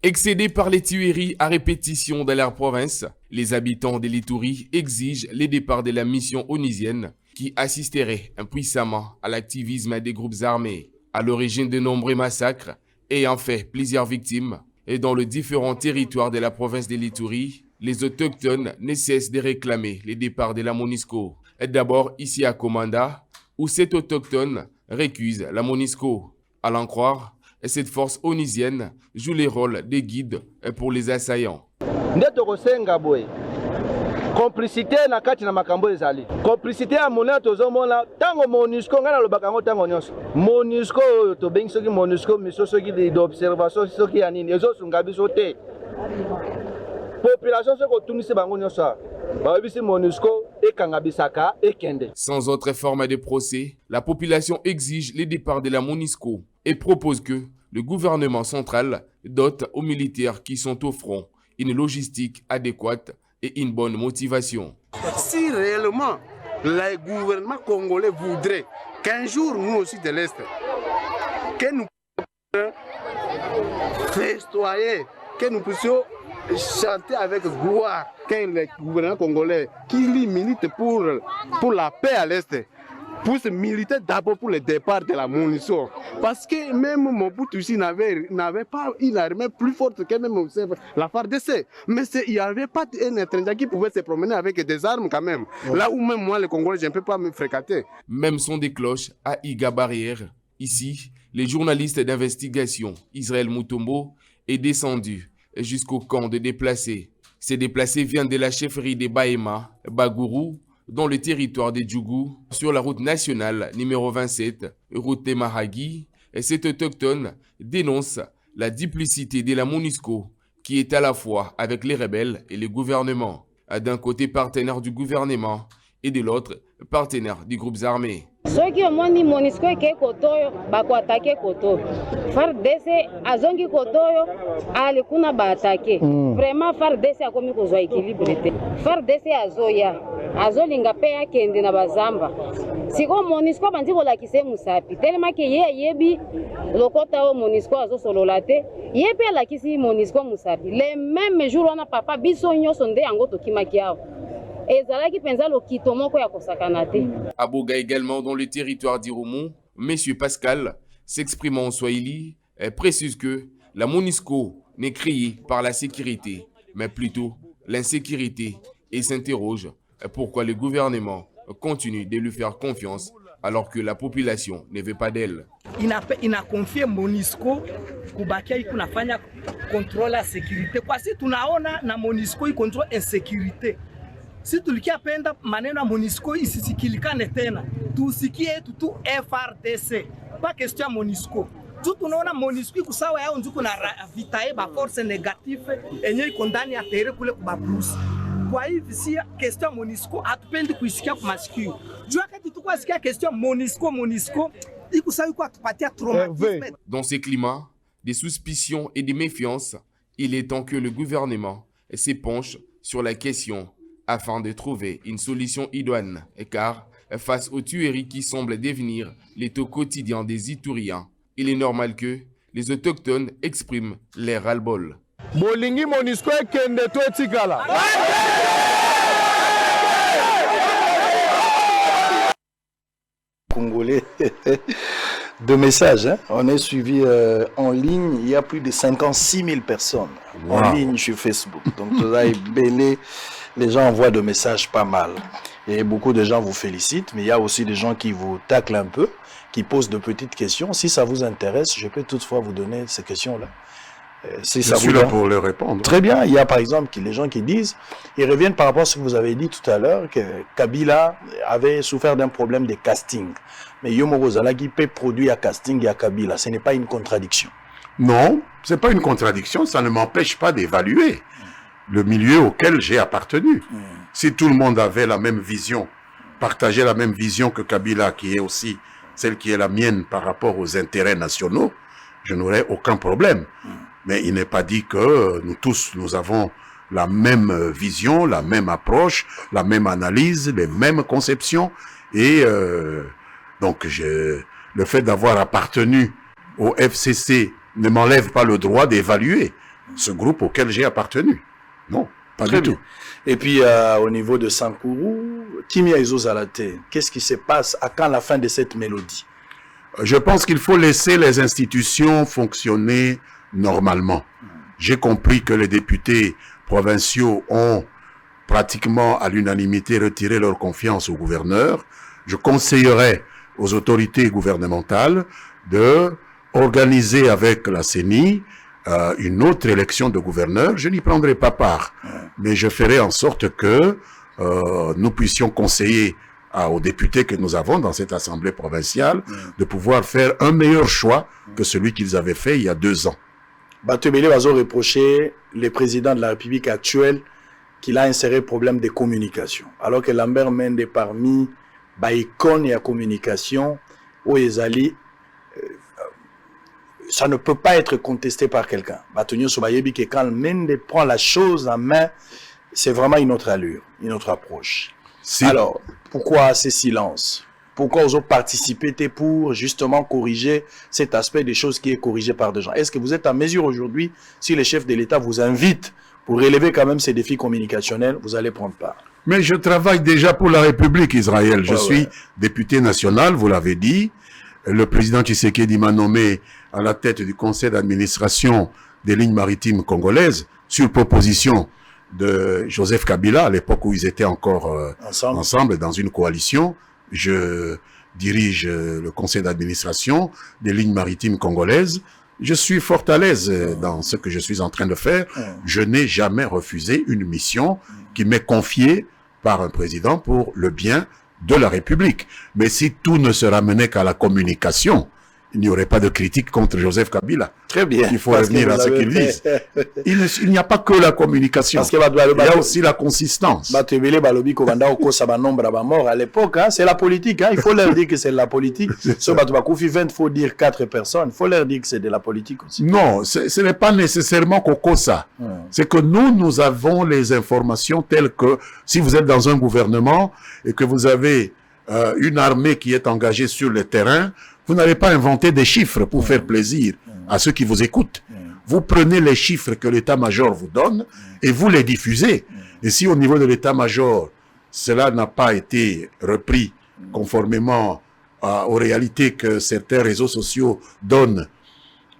Excédés par les tueries à répétition dans leur province, les habitants de l'Ituri exigent le départ de la mission onusienne qui assisterait impuissamment à l'activisme des groupes armés, à l'origine de nombreux massacres ayant fait plusieurs victimes. Et dans les différents territoires de la province de l'Ituri, les autochtones ne cessent de réclamer le départ de la MONUSCO. D'abord ici à Komanda, où cet autochtone récuse la MONUSCO. À l'en croire, cette force onusienne joue les rôles de guide pour les assaillants. Complicité na kati na makambo ezali. Complicité ya monene tozomona tango MONUSCO ngana lobaka ngo tango nyonso. MONUSCO oyo tobengi soki MONUSCO miso soki d'observation soki ya nini ezosunga biso te. population soki otunisi bango nyonso bayebisi MONUSCO ekangabisaka ekende. Sans autre forme de procès, la population exige le départ de la MONUSCO et propose que le gouvernement central dote aux militaires qui sont au front une logistique adéquate et une bonne motivation. Si réellement le gouvernement congolais voudrait qu'un jour, nous aussi de l'Est, que nous puissions festoyer, que nous puissions chanter avec gloire, quand le gouvernement congolais qui milite pour la paix à l'Est, puisse militer d'abord pour le départ de la MONUSCO. Parce que même Mobutu ici n'avait pas une armée plus forte que même la FARDC. Mais il n'y avait pas un étranger qui pouvait se promener avec des armes quand même. Ouais. Là où même moi, le Congolais, je ne peux pas me fréquenter. Même son des cloches à Iga Barrière. Ici, les journalistes d'investigation, Israël Mutombo, est descendu jusqu'au camp de déplacés. Ces déplacés viennent de la chefferie des Bahema, Bagourou, dans le territoire de Djougou, sur la route nationale numéro 27, route de Mahagi. Et cet autochtone dénonce la duplicité de la MONUSCO, qui est à la fois avec les rebelles et le gouvernement. D'un côté partenaire du gouvernement et de l'autre partenaire des groupes armés. Ceux qui ont dit MONUSCO est Kotoyo, bako attaquer Koto. FARDC azongi Kotoyo, ale kuna ba attaquer. Vraiment FARDC a komi kozwa équilibre. FARDC azoya, azolinga pe ya kende na bazamba. Siko MONUSCO bandi ko lakise musapi. Tellement que yebi lokota o MONUSCO azo sololate, yepe lakisi MONUSCO musapi. Les mêmes jours on a papa biso nyoso nde yango tokimaki awo. À Boga également, dans le territoire d'Iroumou, M. Pascal, s'exprimant en Swahili, précise que la MONUSCO n'est créée par la sécurité, mais plutôt l'insécurité, et s'interroge pourquoi le gouvernement continue de lui faire confiance alors que la population ne veut pas d'elle. Il a confié MONUSCO kubakia ikunafanya contrôle la sécurité. Kwa si tunaona na MONUSCO i contrôle insécurité. Si tulikiapenda maneno ya MONUSCO isisikilikane tena, tusikie tu FARDC, pas question ya MONUSCO. Tu tunaona MONUSCO kusawa yao njuku na vitae ba force négative enye iko ndani ya terre kule kuba plus. Kwa hivi si question ya MONUSCO hatupendi kuisikia kwa masikio. Jua kati tukua sikia question MONUSCO ikusawa iko atupatia traumatisme. Dans ces climats, des suspicions et des méfiances, il est temps que le gouvernement s'épanche sur la question afin de trouver une solution idoine, car face aux tueries qui semblent devenir les taux quotidiens des Ituriens, il est normal que les autochtones expriment leur ras-le-bol. Bolingi MONUSCO kende to tikala. Congolais de messages, hein? On est suivi en ligne, il y a plus de 56 000 personnes en ligne sur Facebook. Donc vous avez belé. Les gens envoient des messages pas mal. Et beaucoup de gens vous félicitent, mais il y a aussi des gens qui vous taclent un peu, qui posent de petites questions. Si ça vous intéresse, je peux toutefois vous donner ces questions-là. Si je suis là pour leur répondre. Très bien. Il y a par exemple les gens qui disent, ils reviennent par rapport à ce que vous avez dit tout à l'heure, que Kabila avait souffert d'un problème de casting. Mais Yomo Zalagi peut produire à casting et à Kabila. Ce n'est pas une contradiction. Non, ce n'est pas une contradiction. Ça ne m'empêche pas d'évaluer le milieu auquel j'ai appartenu. Si tout le monde avait la même vision, partageait la même vision que Kabila, qui est aussi celle qui est la mienne par rapport aux intérêts nationaux, je n'aurais aucun problème. Mais il n'est pas dit que nous tous, nous avons la même vision, la même approche, la même analyse, les mêmes conceptions. Et donc, le fait d'avoir appartenu au FCC ne m'enlève pas le droit d'évaluer ce groupe auquel j'ai appartenu. Non, pas du tout. Et puis, au niveau de Sankourou, Kimia Izozalate, qu'est-ce qui se passe à quand la fin de cette mélodie? Je pense qu'il faut laisser les institutions fonctionner normalement. J'ai compris que les députés provinciaux ont pratiquement à l'unanimité retiré leur confiance au gouverneur. Je conseillerais aux autorités gouvernementales de organiser avec la CENI une autre élection de gouverneur. Je n'y prendrai pas part, mais je ferai en sorte que nous puissions conseiller aux députés que nous avons dans cette assemblée provinciale de pouvoir faire un meilleur choix que celui qu'ils avaient fait il y a 2 ans. Batebele va reprocher le président de la République actuelle qu'il a inséré problème de communication. Alors que Lambert Mende parmi icônes et la communication, où Ezali, ça ne peut pas être contesté par quelqu'un. Batonio Sobayebi, que quand Mende prend la chose en main, c'est vraiment une autre allure, une autre approche. Si. Alors, pourquoi ces silences? Pourquoi vous avez participé pour justement corriger cet aspect des choses qui est corrigé par des gens? Est-ce que vous êtes en mesure aujourd'hui, si le chef de l'État vous invite pour relever quand même ces défis communicationnels, vous allez prendre part? Mais je travaille déjà pour la République Israël. Je suis député national, vous l'avez dit. Le président Tshisekedi m'a nommé à la tête du conseil d'administration des lignes maritimes congolaises sur proposition de Joseph Kabila, à l'époque où ils étaient encore ensemble dans une coalition. Je dirige le conseil d'administration des lignes maritimes congolaises. Je suis fort à l'aise dans ce que je suis en train de faire. Je n'ai jamais refusé une mission qui m'est confiée par un président pour le bien de la République. Mais si tout ne se ramenait qu'à la communication, il n'y aurait pas de critique contre Joseph Kabila. Très bien. Il faut revenir à ce qu'il dit. Il n'y a pas que la communication. Il y a aussi la consistance. À l'époque, hein, c'est la politique. Hein. Il faut leur dire que c'est la politique. Il faut dire 4 personnes. Il faut leur dire que c'est de la politique aussi. Non, ce n'est pas nécessairement ça. C'est que nous avons les informations telles que si vous êtes dans un gouvernement et que vous avez une armée qui est engagée sur le terrain, vous n'allez pas inventer des chiffres pour faire plaisir à ceux qui vous écoutent. Vous prenez les chiffres que l'état-major vous donne et vous les diffusez. Et si au niveau de l'état-major, cela n'a pas été repris conformément aux réalités que certains réseaux sociaux donnent,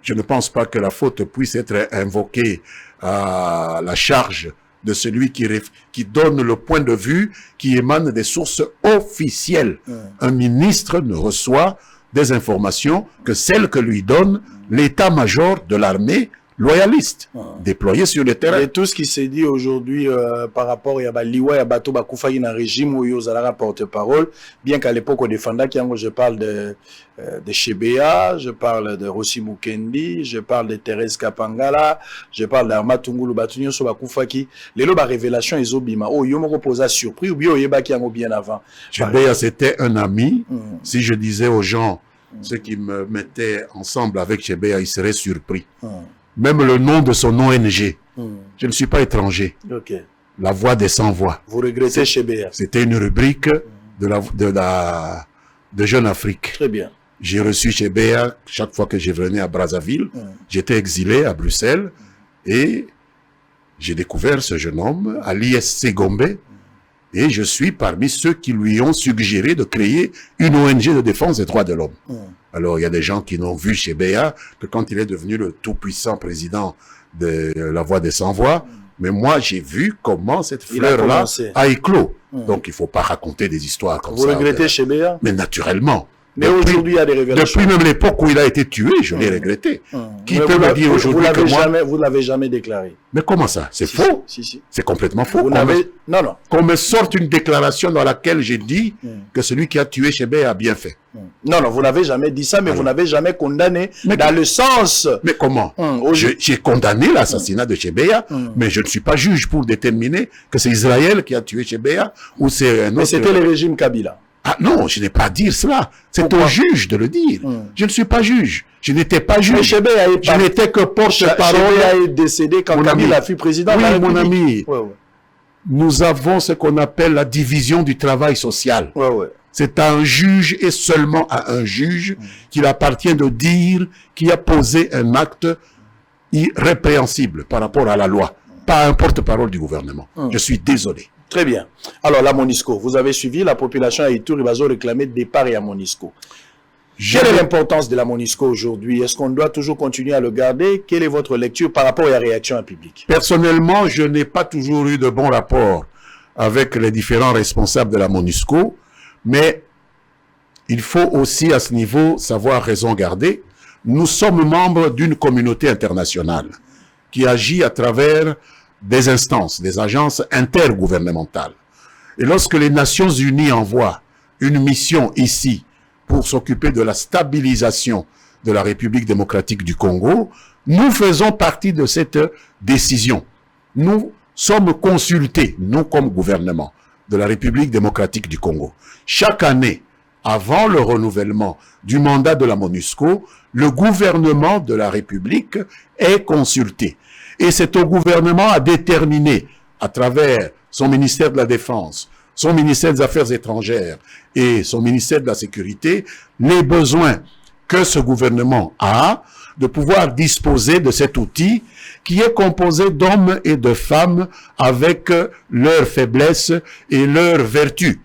je ne pense pas que la faute puisse être invoquée à la charge de celui qui donne le point de vue qui émane des sources officielles. Un ministre ne reçoit des informations que celles que lui donne l'état-major de l'armée loyaliste, déployé sur le terrain. Et tout ce qui s'est dit aujourd'hui par rapport à Liwa et à Bato Bakoufa dans un régime où ils ont porte-parole, bien qu'à l'époque on défendait je parle de Chebea, je parle de Rossi Mukendi, je parle de Thérèse Kapangala, je parle d'Armatungulu Batunyo Bakoufa qui, les lots de révélation ils ont bima, oh yo me reposa surpris ou bien yeba qui ont bien avant. Chebea c'était un ami. Si je disais aux gens ceux qui me mettaient ensemble avec Chebea, ils seraient surpris. Même le nom de son ONG. Je ne suis pas étranger. La Voix des Sans-Voix. Vous regrettez Chebea? C'était une rubrique de Jeune Afrique. Très bien. J'ai reçu Chebea chaque fois que je venais à Brazzaville. J'étais exilé à Bruxelles et j'ai découvert ce jeune homme à l'ISC Gombe et je suis parmi ceux qui lui ont suggéré de créer une ONG de défense des droits de l'homme. Alors, il y a des gens qui n'ont vu Chebea que quand il est devenu le tout-puissant président de la Voix des Sans-Voix. Mais moi, j'ai vu comment cette fleur-là a éclos. Donc, il ne faut pas raconter des histoires comme ça. Vous regrettez Chebea? Mais naturellement. Mais aujourd'hui, il y a des révélations. Depuis même l'époque où il a été tué, je l'ai regretté. Qui peut me dire aujourd'hui que moi... Vous ne l'avez jamais déclaré. Mais comment ça? C'est faux. C'est complètement faux. Non. Qu'on me sorte une déclaration dans laquelle j'ai dit que celui qui a tué Chebea a bien fait. Non, vous n'avez jamais dit ça, mais vous n'avez jamais condamné dans le sens... Mais comment? J'ai condamné l'assassinat de Chebea, mais je ne suis pas juge pour déterminer que c'est Israël qui a tué Chebea ou c'est un autre... Mais c'était le régime Kabila. Ah non, je n'ai pas à dire cela. C'est au juge de le dire. Je ne suis pas juge. Je n'étais pas juge. Je n'étais que porte-parole. Chebea est décédé quand Kabila fut président de la République. Mon ami. Nous avons ce qu'on appelle la division du travail social. C'est à un juge et seulement à un juge qu'il appartient de dire qui a posé un acte irrépréhensible par rapport à la loi. Pas un porte-parole du gouvernement. Je suis désolé. Très bien. Alors, la MONUSCO, vous avez suivi, la population à Ituri va réclamer départ à MONUSCO. Quelle est l'importance de la MONUSCO aujourd'hui? Est-ce qu'on doit toujours continuer à le garder? Quelle est votre lecture par rapport à la réaction en public? Personnellement, je n'ai pas toujours eu de bons rapports avec les différents responsables de la MONUSCO, mais il faut aussi à ce niveau savoir raison garder. Nous sommes membres d'une communauté internationale qui agit à travers des instances, des agences intergouvernementales. Et lorsque les Nations Unies envoient une mission ici pour s'occuper de la stabilisation de la République démocratique du Congo, nous faisons partie de cette décision. Nous sommes consultés, nous comme gouvernement de la République démocratique du Congo. Chaque année, avant le renouvellement du mandat de la MONUSCO, le gouvernement de la République est consulté. Et c'est au gouvernement à déterminer, à travers son ministère de la Défense, son ministère des Affaires étrangères et son ministère de la Sécurité, les besoins que ce gouvernement a de pouvoir disposer de cet outil qui est composé d'hommes et de femmes avec leurs faiblesses et leurs vertus.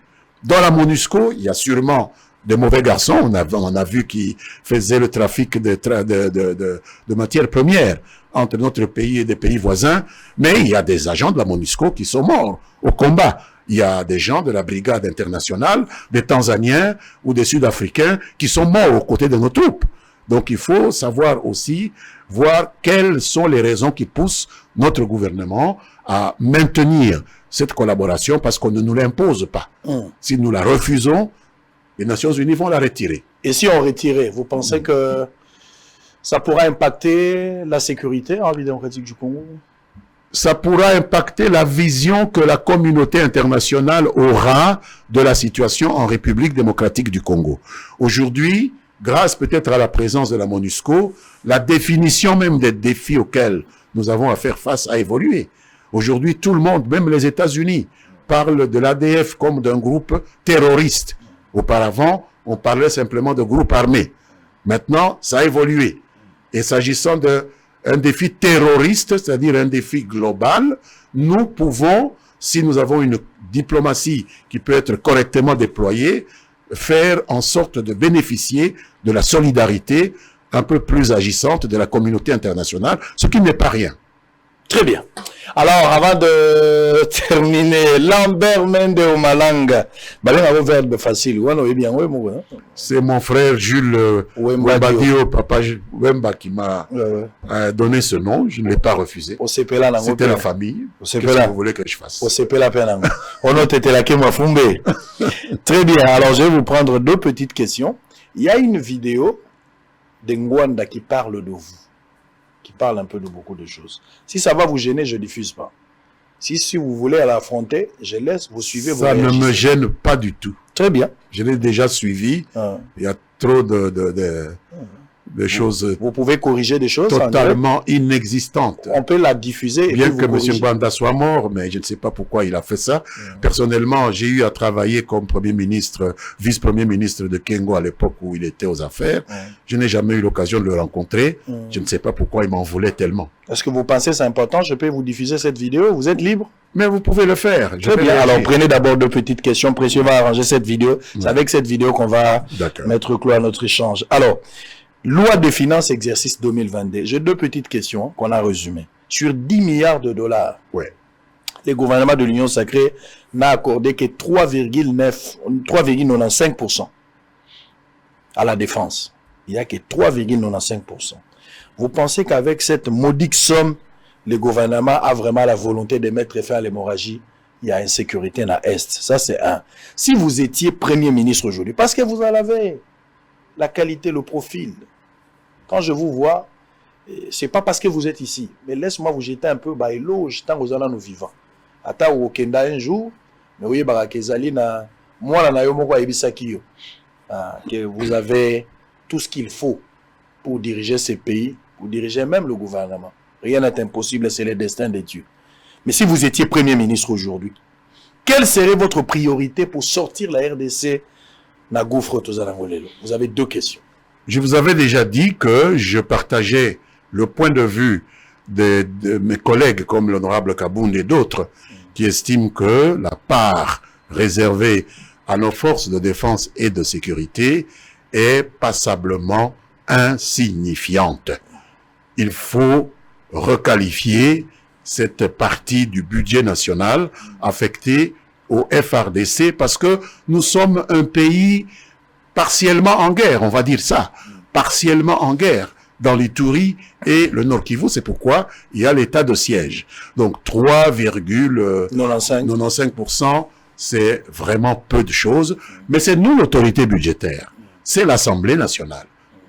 Dans la MONUSCO, il y a sûrement de mauvais garçons, on a vu qui faisaient le trafic de matières premières entre notre pays et des pays voisins, mais il y a des agents de la MONUSCO qui sont morts au combat. Il y a des gens de la brigade internationale, des Tanzaniens ou des Sud-Africains qui sont morts aux côtés de nos troupes. Donc il faut savoir aussi, voir quelles sont les raisons qui poussent notre gouvernement à maintenir cette collaboration parce qu'on ne nous l'impose pas. Si nous la refusons, les Nations Unies vont la retirer. Et si on retirait, vous pensez que ça pourra impacter la sécurité en République démocratique du Congo? Ça pourra impacter la vision que la communauté internationale aura de la situation en République démocratique du Congo. Aujourd'hui, grâce peut-être à la présence de la MONUSCO, la définition même des défis auxquels nous avons à faire face a évolué. Aujourd'hui, tout le monde, même les États-Unis, parle de l'ADF comme d'un groupe terroriste. Auparavant, on parlait simplement de groupe armé. Maintenant, ça a évolué. Et s'agissant d'un défi terroriste, c'est-à-dire un défi global, nous pouvons, si nous avons une diplomatie qui peut être correctement déployée, faire en sorte de bénéficier de la solidarité un peu plus agissante de la communauté internationale, ce qui n'est pas rien. Très bien. Alors, avant de terminer, Lambert Mende Omalanga, verbe facile. C'est mon frère Jules Wembadio, papa Wemba, qui m'a donné ce nom. Je ne l'ai pas refusé. C'était la famille. Qu'est-ce que vous voulez que je fasse? Très bien. Alors, je vais vous prendre deux petites questions. Il y a une vidéo de Ngwanda qui parle de vous, qui parle un peu de beaucoup de choses. Si ça va vous gêner, je ne diffuse pas. Si vous voulez l'affronter, je laisse, vous suivez. Ça ne me gêne pas du tout. Très bien. Je l'ai déjà suivi. Il y a trop de choses. Vous pouvez corriger des choses totalement inexistantes. On peut la diffuser. Bien que M. Ngwanda soit mort, mais je ne sais pas pourquoi il a fait ça. Personnellement, j'ai eu à travailler comme Premier ministre, vice-premier ministre de Kengo à l'époque où il était aux affaires. Je n'ai jamais eu l'occasion de le rencontrer. Je ne sais pas pourquoi il m'en voulait tellement. Est-ce que vous pensez que c'est important? Je peux vous diffuser cette vidéo? Vous êtes libre? Mais vous pouvez le faire. Très bien. Alors, prenez d'abord deux petites questions. Précieux va arranger cette vidéo. C'est avec cette vidéo qu'on va mettre clos à notre échange. Alors, loi de finances exercice 2022. J'ai deux petites questions qu'on a résumées. Sur 10 milliards de dollars, le gouvernement de l'Union sacrée n'a accordé que 3,95% à la défense. Il n'y a que 3,95%. Vous pensez qu'avec cette modique somme, le gouvernement a vraiment la volonté de mettre fin à l'hémorragie? Il y a insécurité dans l'Est. Ça, c'est un. Si vous étiez Premier ministre aujourd'hui, parce que vous en avez la qualité, le profil. Quand je vous vois, c'est pas parce que vous êtes ici, mais laisse-moi vous jeter un peu éloge tant que vous allez nous vivants. Ata au Kenda un jour, mais oui, Barakezali na moi na yo moko ayebisaki yo que vous avez tout ce qu'il faut pour diriger ces pays, pour diriger même le gouvernement. Rien n'est impossible, c'est le destin de Dieu. Mais si vous étiez Premier ministre aujourd'hui, quelle serait votre priorité pour sortir la RDC na gouffre tozalangolelo? Vous avez deux questions. Je vous avais déjà dit que je partageais le point de vue de mes collègues comme l'honorable Kabound et d'autres qui estiment que la part réservée à nos forces de défense et de sécurité est passablement insignifiante. Il faut requalifier cette partie du budget national affectée au FRDC parce que nous sommes un pays partiellement en guerre, on va dire ça, partiellement en guerre dans l'Ituri et le Nord Kivu, c'est pourquoi il y a l'état de siège. Donc 3,95%, c'est vraiment peu de choses, mais c'est nous l'autorité budgétaire, c'est l'Assemblée nationale.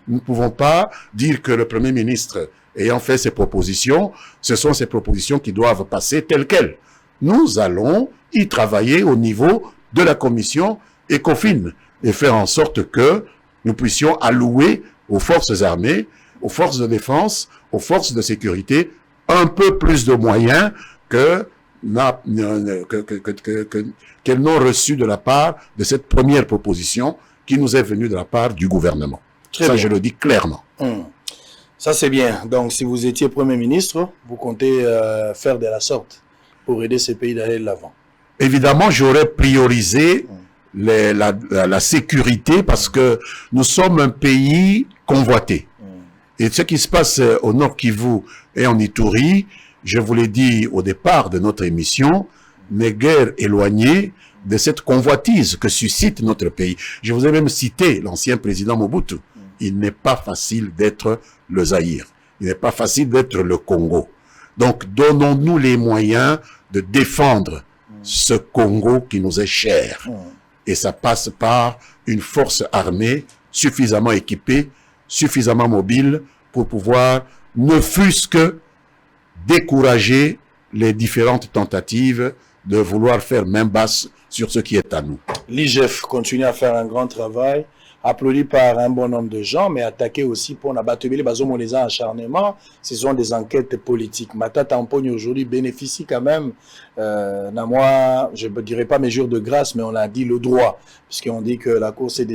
nous ne pouvons pas dire que le Premier ministre, ayant fait ses propositions, ce sont ces propositions qui doivent passer telles quelles. Nous allons y travailler au niveau de la commission ECOFIN et faire en sorte que nous puissions allouer aux forces armées, aux forces de défense, aux forces de sécurité, un peu plus de moyens qu'elles n'ont reçu de la part de cette première proposition qui nous est venue de la part du gouvernement. Ça, je le dis clairement. Ça, c'est bien. Donc, si vous étiez Premier ministre, vous comptez faire de la sorte pour aider ces pays d'aller de l'avant. Évidemment, j'aurais priorisé la sécurité parce que nous sommes un pays convoité. Et ce qui se passe au Nord Kivu et en Ituri, je vous l'ai dit au départ de notre émission, n'est guère éloigné de cette convoitise que suscite notre pays. Je vous ai même cité l'ancien président Mobutu. Il n'est pas facile d'être le Zaïre. Il n'est pas facile d'être le Congo. Donc, donnons-nous les moyens de défendre ce Congo qui nous est cher. Et ça passe par une force armée suffisamment équipée, suffisamment mobile pour pouvoir, ne fût-ce que, décourager les différentes tentatives de vouloir faire main basse sur ce qui est à nous. L'IGF continue à faire un grand travail, applaudi par un bon nombre de gens, mais attaqué aussi pour n'abattre les acharnement. Ce sont des enquêtes politiques. Matata Ampogne aujourd'hui bénéficie quand même, moi, je ne dirais pas mesure de grâce, mais on a dit le droit, puisqu'on dit que la Cour s'est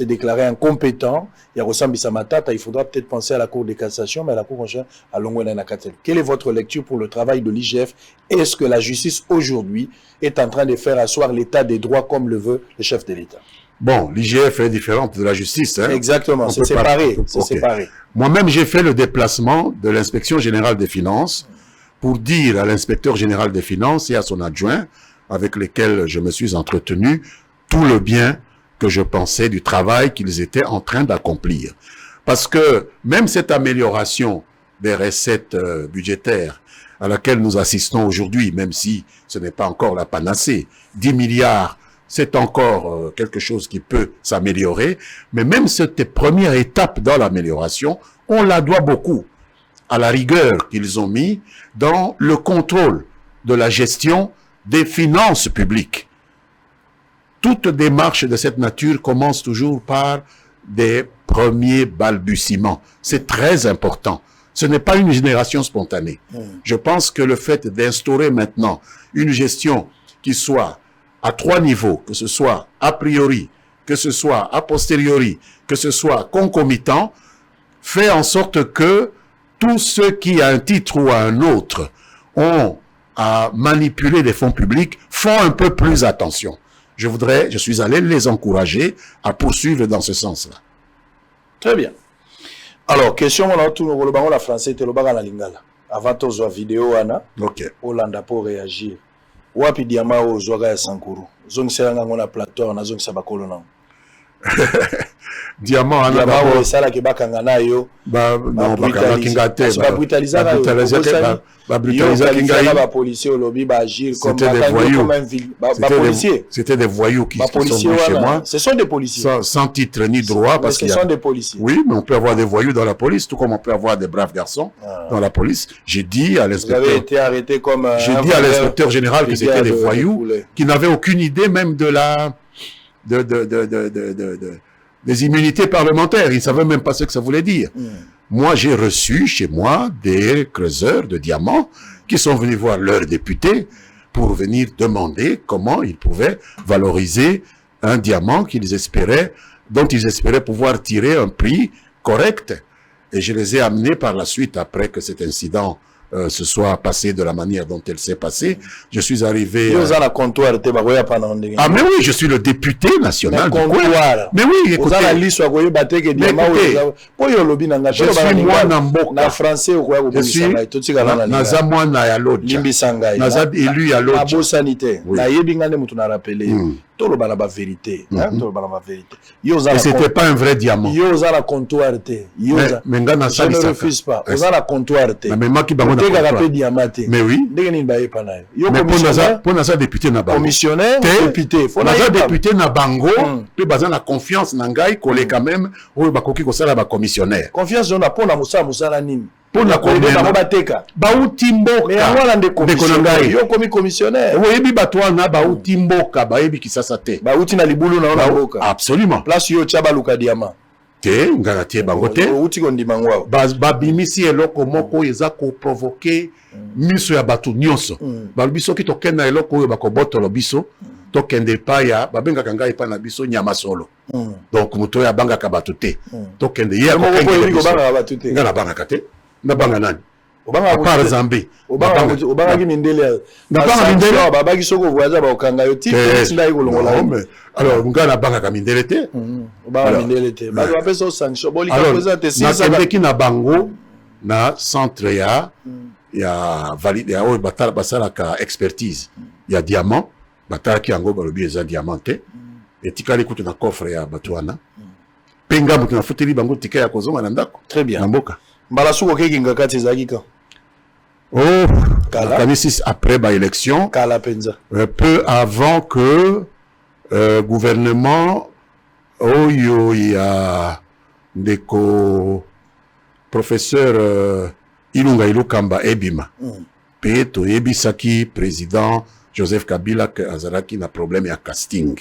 déclarée incompétent. Il y a ressemble à Matata, il faudra peut-être penser à la Cour de cassation, mais à la Cour à Longwena Nakatel. Quelle est votre lecture pour le travail de l'IGF? Est-ce que la justice aujourd'hui est en train de faire asseoir l'état des droits comme le veut le chef de l'État? Bon, l'IGF est différente de la justice. Hein. Exactement, c'est séparé. C'est séparé. Moi-même, j'ai fait le déplacement de l'inspection générale des finances pour dire à l'inspecteur général des finances et à son adjoint, avec lesquels je me suis entretenu, tout le bien que je pensais du travail qu'ils étaient en train d'accomplir. Parce que même cette amélioration des recettes budgétaires à laquelle nous assistons aujourd'hui, même si ce n'est pas encore la panacée, 10 milliards, c'est encore quelque chose qui peut s'améliorer, mais même cette première étape dans l'amélioration, on la doit beaucoup à la rigueur qu'ils ont mis dans le contrôle de la gestion des finances publiques. Toute démarche de cette nature commence toujours par des premiers balbutiements. C'est très important. Ce n'est pas une génération spontanée. Je pense que le fait d'instaurer maintenant une gestion qui soit à 3 niveaux, que ce soit a priori, que ce soit a posteriori, que ce soit concomitant, fait en sorte que tous ceux qui, à un titre ou à un autre, ont à manipuler des fonds publics, font un peu plus attention. Je suis allé les encourager à poursuivre dans ce sens-là. Très bien. Alors, question, on a tout le la français, te le baga la lingala. Avant de voir vidéo, Anna, Hollanda pour réagir. Wapi diama o zoga ya Sankuru. Zong seranga ngona plateau na zong sabakolo na. Diamant ana ba sala ke bakanga nayo ba kingate ba brutaliser ba policiers au lobby ba agir comme c'était des voyous qui sont venus chez moi. Ce sont des policiers sans titre ni droit parce que ce sont des policiers. Oui, mais on peut avoir des voyous dans la police tout comme on peut avoir des braves garçons dans la police. J'ai dit à l'inspecteur, vous avez été arrêté comme j'ai dit à l'inspecteur général que c'était des voyous qui n'avaient aucune idée même de la des immunités parlementaires. Ils ne savaient même pas ce que ça voulait dire. Moi, j'ai reçu chez moi des creuseurs de diamants qui sont venus voir leurs députés pour venir demander comment ils pouvaient valoriser un diamant dont ils espéraient pouvoir tirer un prix correct. Et je les ai amenés par la suite, après que cet incident se soit passé de la manière dont elle s'est passée. Je suis arrivé... Ah mais oui, je suis le député national du coin. Mais oui, écoutez... Je suis moi Namboka. Je suis Naza Mwana ya Lodja. Naza élu ya Lodja. tout le balaba vérité. Tout le balaba vérité. Et c'était pas un vrai diamant. Yo za la comptoir te. Mais ngana je ne refuse pas. Oza la comptoir te. Mais moi qui bango na comptoir. Mais oui. Ndenge ni baye pa na yo. Mais pour na député na bango. Commissionnaire, député. Faut na député na bango, pe baza na confiance na ngai kolé quand même, oyo bakoki ko sala ba commissionnaire. Confiance on a pour na musala nini. Pour la commissionnaire. Bateka. Bauti mboka. Mais ngwana de commissionnaire. Yo komi commissionnaire. Oyebi batwa na bauti mboka, bayebi kisasa te. Bauti na libulu na ona mboka. Absolument. Place yo tshaba luka diamant. Te ngana tie bango te. Uti ko ndimangwa. Babimisi eloko moko eza ko provoquer miso ya batu nyonso. Babiso ki tokenda eloko oyo bakobotolo biso. Tokende pa ya babenga kanga epa na biso nyama solo. Donc muto ya banga kabatu te. Tokende ya ko banga kabatu te. Ngana banga kate. Na banga nani? Obanga par Zambie. Obanga ki mindele. Na banga mindele baba ki soko voyager ba okanga yo ti tinda iko longola. Alors ngana banga ka mindele te. Obanga mindele te. Ba ba pesa sanction boli ka présenter si ça na ki na bango na centre ya valide ya o batala basala ka expertise. Ya diamant batala ki yango balobi eza diamanté. Etikali kutu na coffre ya batuana. Penga mutu na futeli bango tika ya kozonga na ndako. Très bien. Mboka. Balasuko kekinga kati ezaki ka. Oh, Kala. Après ba élection. Kala penza. Peu avant que gouvernement oyo ya ndeko professeur Ilunga Ilukamba ebima. Pe to ebisaki président Joseph Kabila que azalaki na problème ya casting.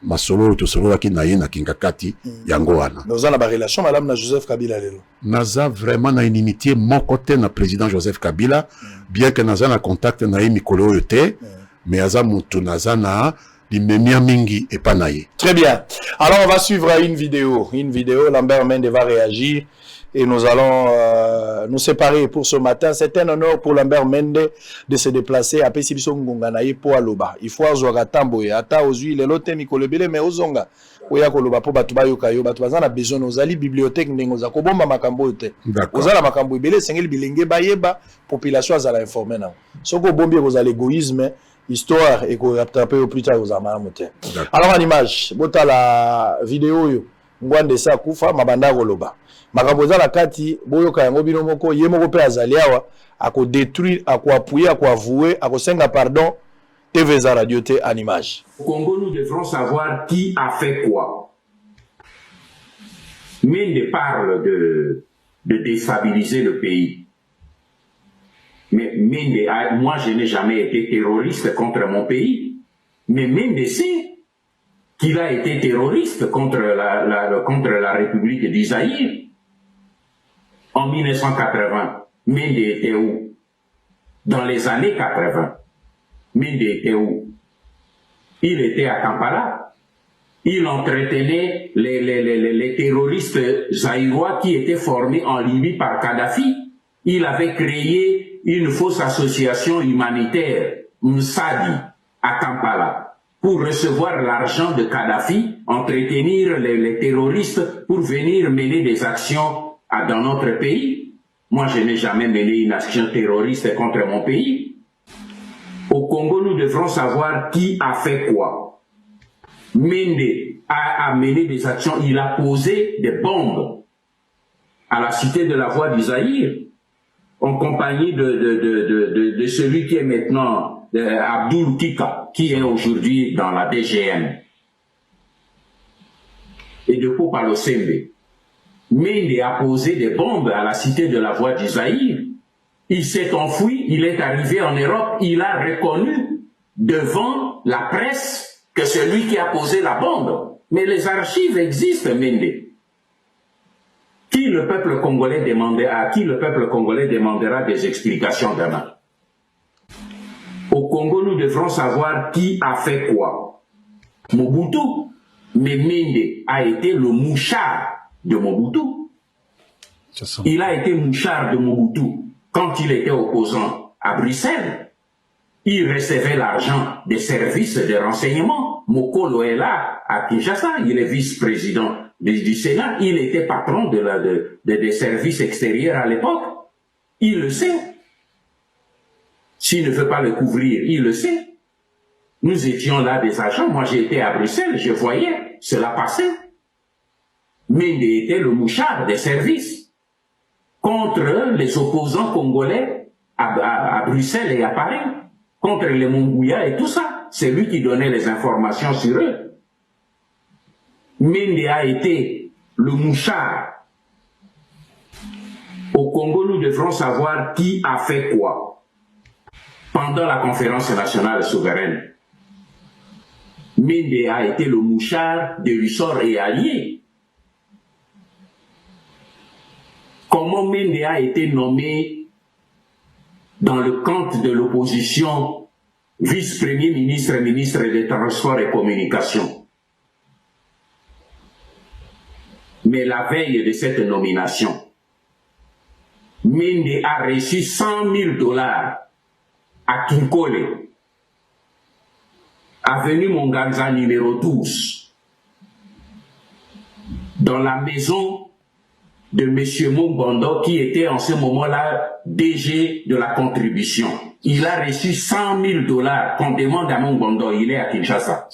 Masolo to solo ki na yena kingakati yango wana. Nous avons la relation madame na Joseph Kabila lelo. Naza vraiment na inimitié mon côté na président Joseph Kabila bien que naza na contact na mikolo yote mais aza mutu naza na limemia mingi et pas naye. Très bien. Alors on va suivre une vidéo, Lambert Mende va réagir et nous allons nous séparer pour ce matin. C'est un honneur pour Lambert Mende de se déplacer à Pesibiso Ngonganaye pour Aloba. Il faut azwaka tamboye ata ozui lelo te mikolebele mais ozonga oya koloba po batu bayoka yo batu bazana besoin ozali bibliothèque ndengo za kobomba makambo te. Ozala makambo ebele sengeli bilenge bayeba population azala informée na. Soko bombi kozala égoïsme histoire et qu'on rattrape au plus tard aux amamote. Alors en image, bota la vidéo yo ngwande sa kufa mabanda koloba. Makaboza la kati boyoka yango bino moko ye moko pe azaliawa ako détruire ako appuyer ako avouer ako senga pardon TVza radio te en image. Au Congo nous devrons savoir qui a fait quoi. Mende parle de déstabiliser le pays. Mais Mende, moi je n'ai jamais été terroriste contre mon pays. Mais Mende sait qu'il a été terroriste contre la République du Zaïre. En 1980, Mende était où? Dans les années 80, Mende était où? Il était à Kampala. Il entretenait les terroristes zaïrois qui étaient formés en Libye par Kadhafi. Il avait créé une fausse association humanitaire, Msadi, à Kampala, pour recevoir l'argent de Kadhafi, entretenir les terroristes pour venir mener des actions dans notre pays. Moi, je n'ai jamais mené une action terroriste contre mon pays. Au Congo, nous devrons savoir qui a fait quoi. Mende a mené des actions, il a posé des bombes à la cité de la Voix du Zaïre, en compagnie de celui qui est maintenant Abdoul Kika, qui est aujourd'hui dans la DGM, et de Popalo Sembe. Mende a posé des bombes à la cité de la Voix du Zaïre. Il s'est enfui, il est arrivé en Europe, il a reconnu devant la presse que celui qui a posé la bombe. Mais les archives existent, Mende. À qui le peuple congolais demandera des explications demain. Au Congo, nous devrons savoir qui a fait quoi. Mobutu, mais Mende a été le mouchard de Mobutu. Il a été mouchard de Mobutu quand il était opposant à Bruxelles. Il recevait l'argent des services de renseignement. Mokolo est là à Kinshasa, il est vice-président du Sénat, il était patron des services extérieurs à l'époque. Il le sait. S'il ne veut pas le couvrir, il le sait. Nous étions là des agents. Moi, j'étais à Bruxelles, je voyais cela passer. Mende était le mouchard des services contre les opposants congolais à Bruxelles et à Paris, contre les Mongouya et tout ça. C'est lui qui donnait les informations sur eux. Mende a été le mouchard. Au Congo, nous devrons savoir qui a fait quoi pendant la conférence nationale souveraine. Mende a été le mouchard de Hussor et alliés. Comment Mende a été nommé dans le camp de l'opposition vice-premier ministre, ministre des Transports et Communications. Mais la veille de cette nomination, Mende a reçu 100 000 $ à Kinkole, avenue Monganza numéro 12, dans la maison de M. Mongbondo, qui était en ce moment-là DG de la contribution. Il a reçu 100 000 $ qu'on demande à Mongbondo. Il est à Kinshasa.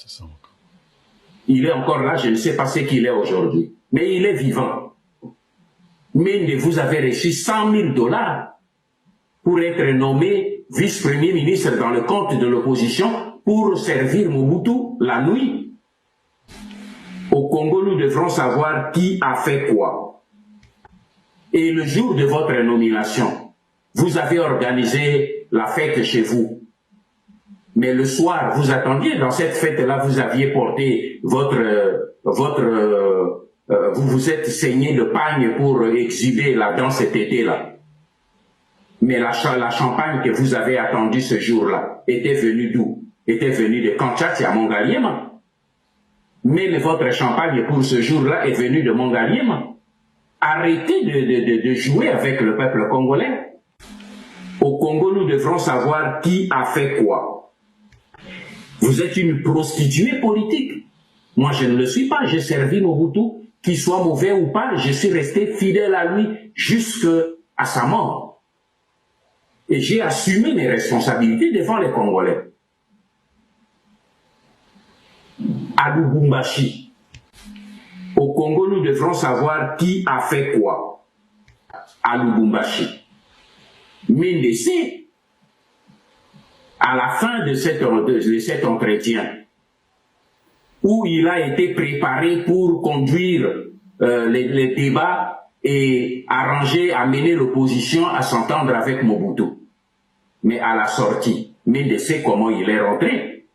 Il est encore là, je ne sais pas ce qu'il est aujourd'hui. Mais il est vivant. Mais vous avez reçu 100 000 $ pour être nommé vice-premier ministre dans le compte de l'opposition pour servir Mobutu la nuit. Au Congo, nous devrons savoir qui a fait quoi. Et le jour de votre nomination, vous avez organisé la fête chez vous. Mais le soir, vous attendiez, dans cette fête-là, vous aviez porté vous vous êtes saigné de pagne pour exhiber dans cet été-là. Mais la champagne que vous avez attendue ce jour-là était venue d'où? Était venue de Kanchati à Mongaliema. Mais votre champagne pour ce jour-là est venue de Mongaliema. Arrêtez de jouer avec le peuple congolais. Au Congo, nous devrons savoir qui a fait quoi. Vous êtes une prostituée politique. Moi, je ne le suis pas. J'ai servi Mobutu, qu'il soit mauvais ou pas. Je suis resté fidèle à lui jusqu'à sa mort. Et j'ai assumé mes responsabilités devant les Congolais. À Lubumbashi. Au Congo, nous devrons savoir qui a fait quoi à Lubumbashi. Mendese, à la fin de cet entretien, où il a été préparé pour conduire les débats et arranger, amener l'opposition à s'entendre avec Mobutu. Mais à la sortie, Mendese, comment il est rentré?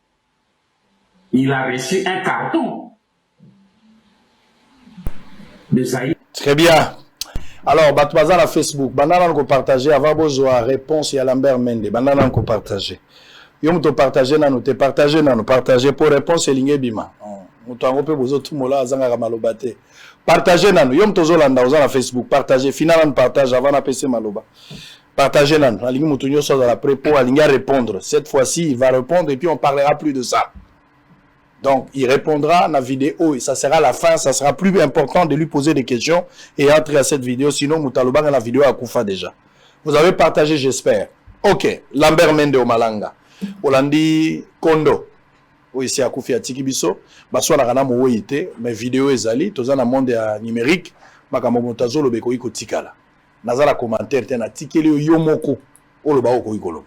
Il a reçu un carton. Très bien. Alors, Batouazan à Facebook, Banana ko partager avant besoin réponse à Lambert Mende, Banana ko partager. Yom to partager na te partager na partager pour réponse elinge bima. Muto angope bozo tout mola azanga malobate. Partager na yom to zolanda na Facebook, partager finalement partage avant na PC maloba. Partager na alingi muto nyoso dans la prépo alinga répondre. Cette fois-ci, il va répondre et puis on parlera plus de ça. Donc, il répondra à la vidéo et ça sera la fin. Ça sera plus important de lui poser des questions et entrer à cette vidéo. Sinon, Moutaloba dans la vidéo à Koufa déjà. Vous avez partagé, j'espère. Ok. Lambert Mende au Malanga. Olandi Kondo. Oui, c'est à Koufi à Tikibiso. Baswa na kana mo yite. Mais vidéo ezali. Toza na monde numérique. Makamo montazo lobeko iko tikala. Nazala commentaire tena tikeli yomoko. Oloba oko ikolo.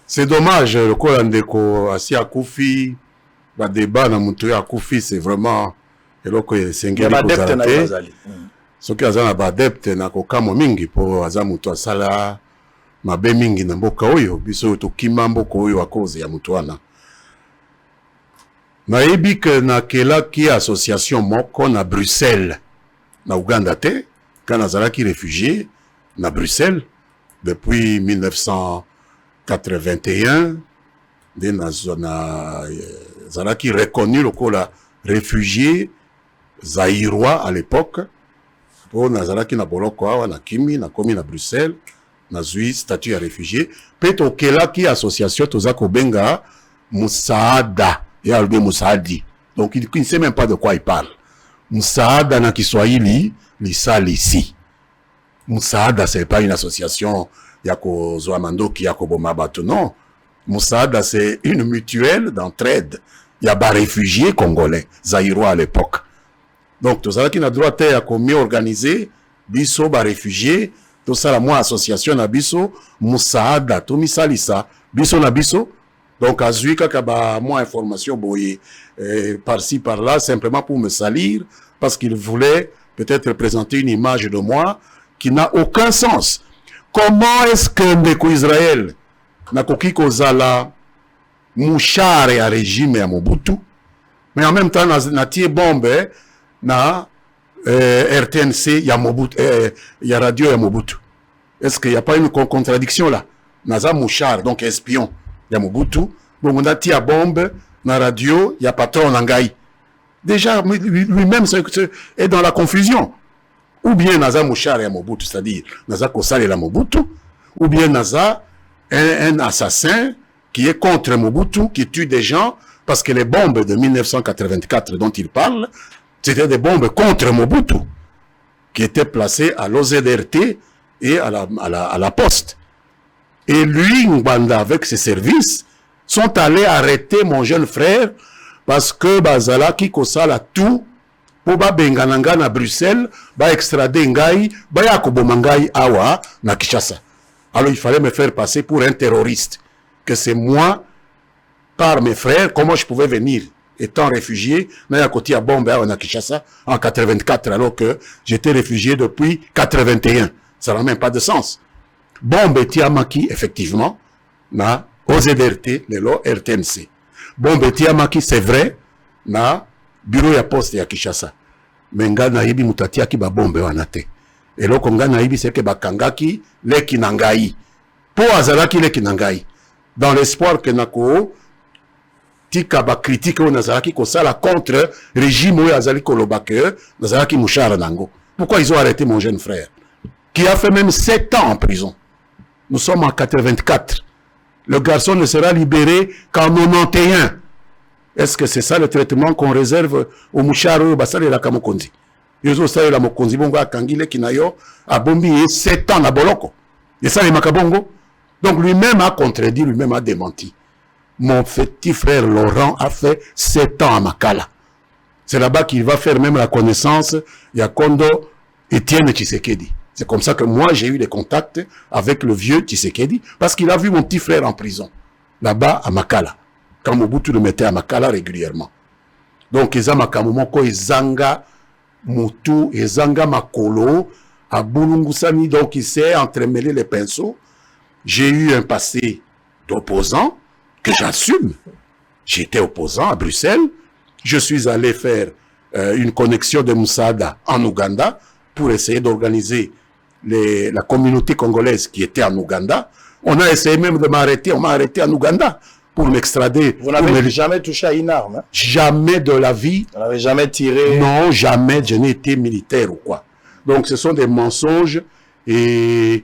C'est dommage. Le Kolandeko asi à Koufi. Le débat dans mon tour à Koufi, c'est vraiment ce qui est un adepte na kokamo mingi pour azamuto asala mabe mingi na mboka oyo biso to kimambo ko oyo akoze ya mutwana na ebik na kela ki association moko na Bruxelles na Uganda te kana zalaki réfugié na Bruxelles depuis 1981 de na zona zalaki reconnu le réfugié zaïrois à l'époque pour nazalaki na boloko awa na kimi na komi na Bruxelles na zui statut à réfugié peto kelaki association toza ko benga Musaada et albe Musaadi donc il ne sait même pas de quoi il parle. Musaada na Kiswahili lisali ici. Musaada c'est pas une association yako zoa mandoki yako boma bato non. Moussaada, c'est une mutuelle d'entraide. Il y a des réfugiés congolais, zaïrois à l'époque. Donc, tout ça qui n'a droit à commis organisé, biso, des réfugiés, tout ça, la moi, association na biso, Moussaada, tout misalisa, biso na biso. Donc, à Zouika, kaba, moi, information, boye, par-ci, par-là, simplement pour me salir, parce qu'il voulait peut-être présenter une image de moi qui n'a aucun sens. Comment est-ce que Ndeko Israël n'a koki kozala mouchare à régime à Mobutu, mais en même temps, na tie bombe, na RTNC, ya Mobutu, ya radio ya Mobutu. Est-ce qu'il n'y a pas une contradiction là? Naza mouchard, donc espion, ya Mobutu. Bon, on a tie bombe, na radio, ya patron Nangai. Déjà, lui-même est dans la confusion. Ou bien Naza mouchard ya Mobutu, c'est-à-dire Naza Kosale la Mobutu, ou bien Naza un assassin qui est contre Mobutu, qui tue des gens, parce que les bombes de 1984 dont il parle, c'était des bombes contre Mobutu, qui étaient placées à l'OZRT et à la Poste. Et lui, Ngbanda, avec ses services, sont allés arrêter mon jeune frère, parce que Bazala qui kosala tout, pour ba bengananga na Bruxelles, ba extrader ngai, ba yakoboma ngai awa na Kinshasa. Alors il fallait me faire passer pour un terroriste. Que c'est moi, par mes frères, comment je pouvais venir, étant réfugié, à côté à Bombe à Kinshasa, en 84, alors que j'étais réfugié depuis 81. Ça n'a même pas de sens. Bombe Tiamaki, effectivement, na OZRT, le RTNC. Bombe Tiamaki, c'est vrai, na bureau ya poste ya Kinshasa. Mais nga naibi mutatiaki ba bombe wanate. Et là, qu'on naibi, c'est que bakangaki, leki nangai. Po azalaki leki nangai. Dans l'espoir que nako, tika ba critique ou nazalaki kosala contre régime ou azali kolobake, nazalaki mouchara nango. Pourquoi ils ont arrêté mon jeune frère? Qui a fait même 7 ans en prison. Nous sommes en 84. Le garçon ne sera libéré qu'en 91. Est-ce que c'est ça le traitement qu'on réserve au moucharo basale la kamokonzi? Yozo sale la mokonzi bongo akangile kinayo a bombi 7 ans na boloko. Et ça les makabongo. Donc lui-même a contredit, lui-même a démenti. Mon petit frère Laurent a fait 7 ans à Makala. C'est là-bas qu'il va faire même la connaissance Yakondo Étienne Tshisekedi. C'est comme ça que moi j'ai eu des contacts avec le vieux Tshisekedi parce qu'il a vu mon petit frère en prison. Là-bas à Makala. Quand Mobutu le mettait à Makala régulièrement. Donc Eza Makamomoko Ezanga Moutou, Ezanga Makolo, à Boulungusani, donc il s'est entremêlé les pinceaux. J'ai eu un passé d'opposant que j'assume. J'étais opposant à Bruxelles. Je suis allé faire une connexion de Moussaada en Ouganda pour essayer d'organiser la communauté congolaise qui était en Ouganda. On a essayé même de m'arrêter. On m'a arrêté en Ouganda pour m'extrader. Vous n'avez jamais touché à une arme, hein? Jamais de la vie. Vous n'avez jamais tiré? Non, jamais. Je n'ai été militaire ou quoi. Donc ce sont des mensonges et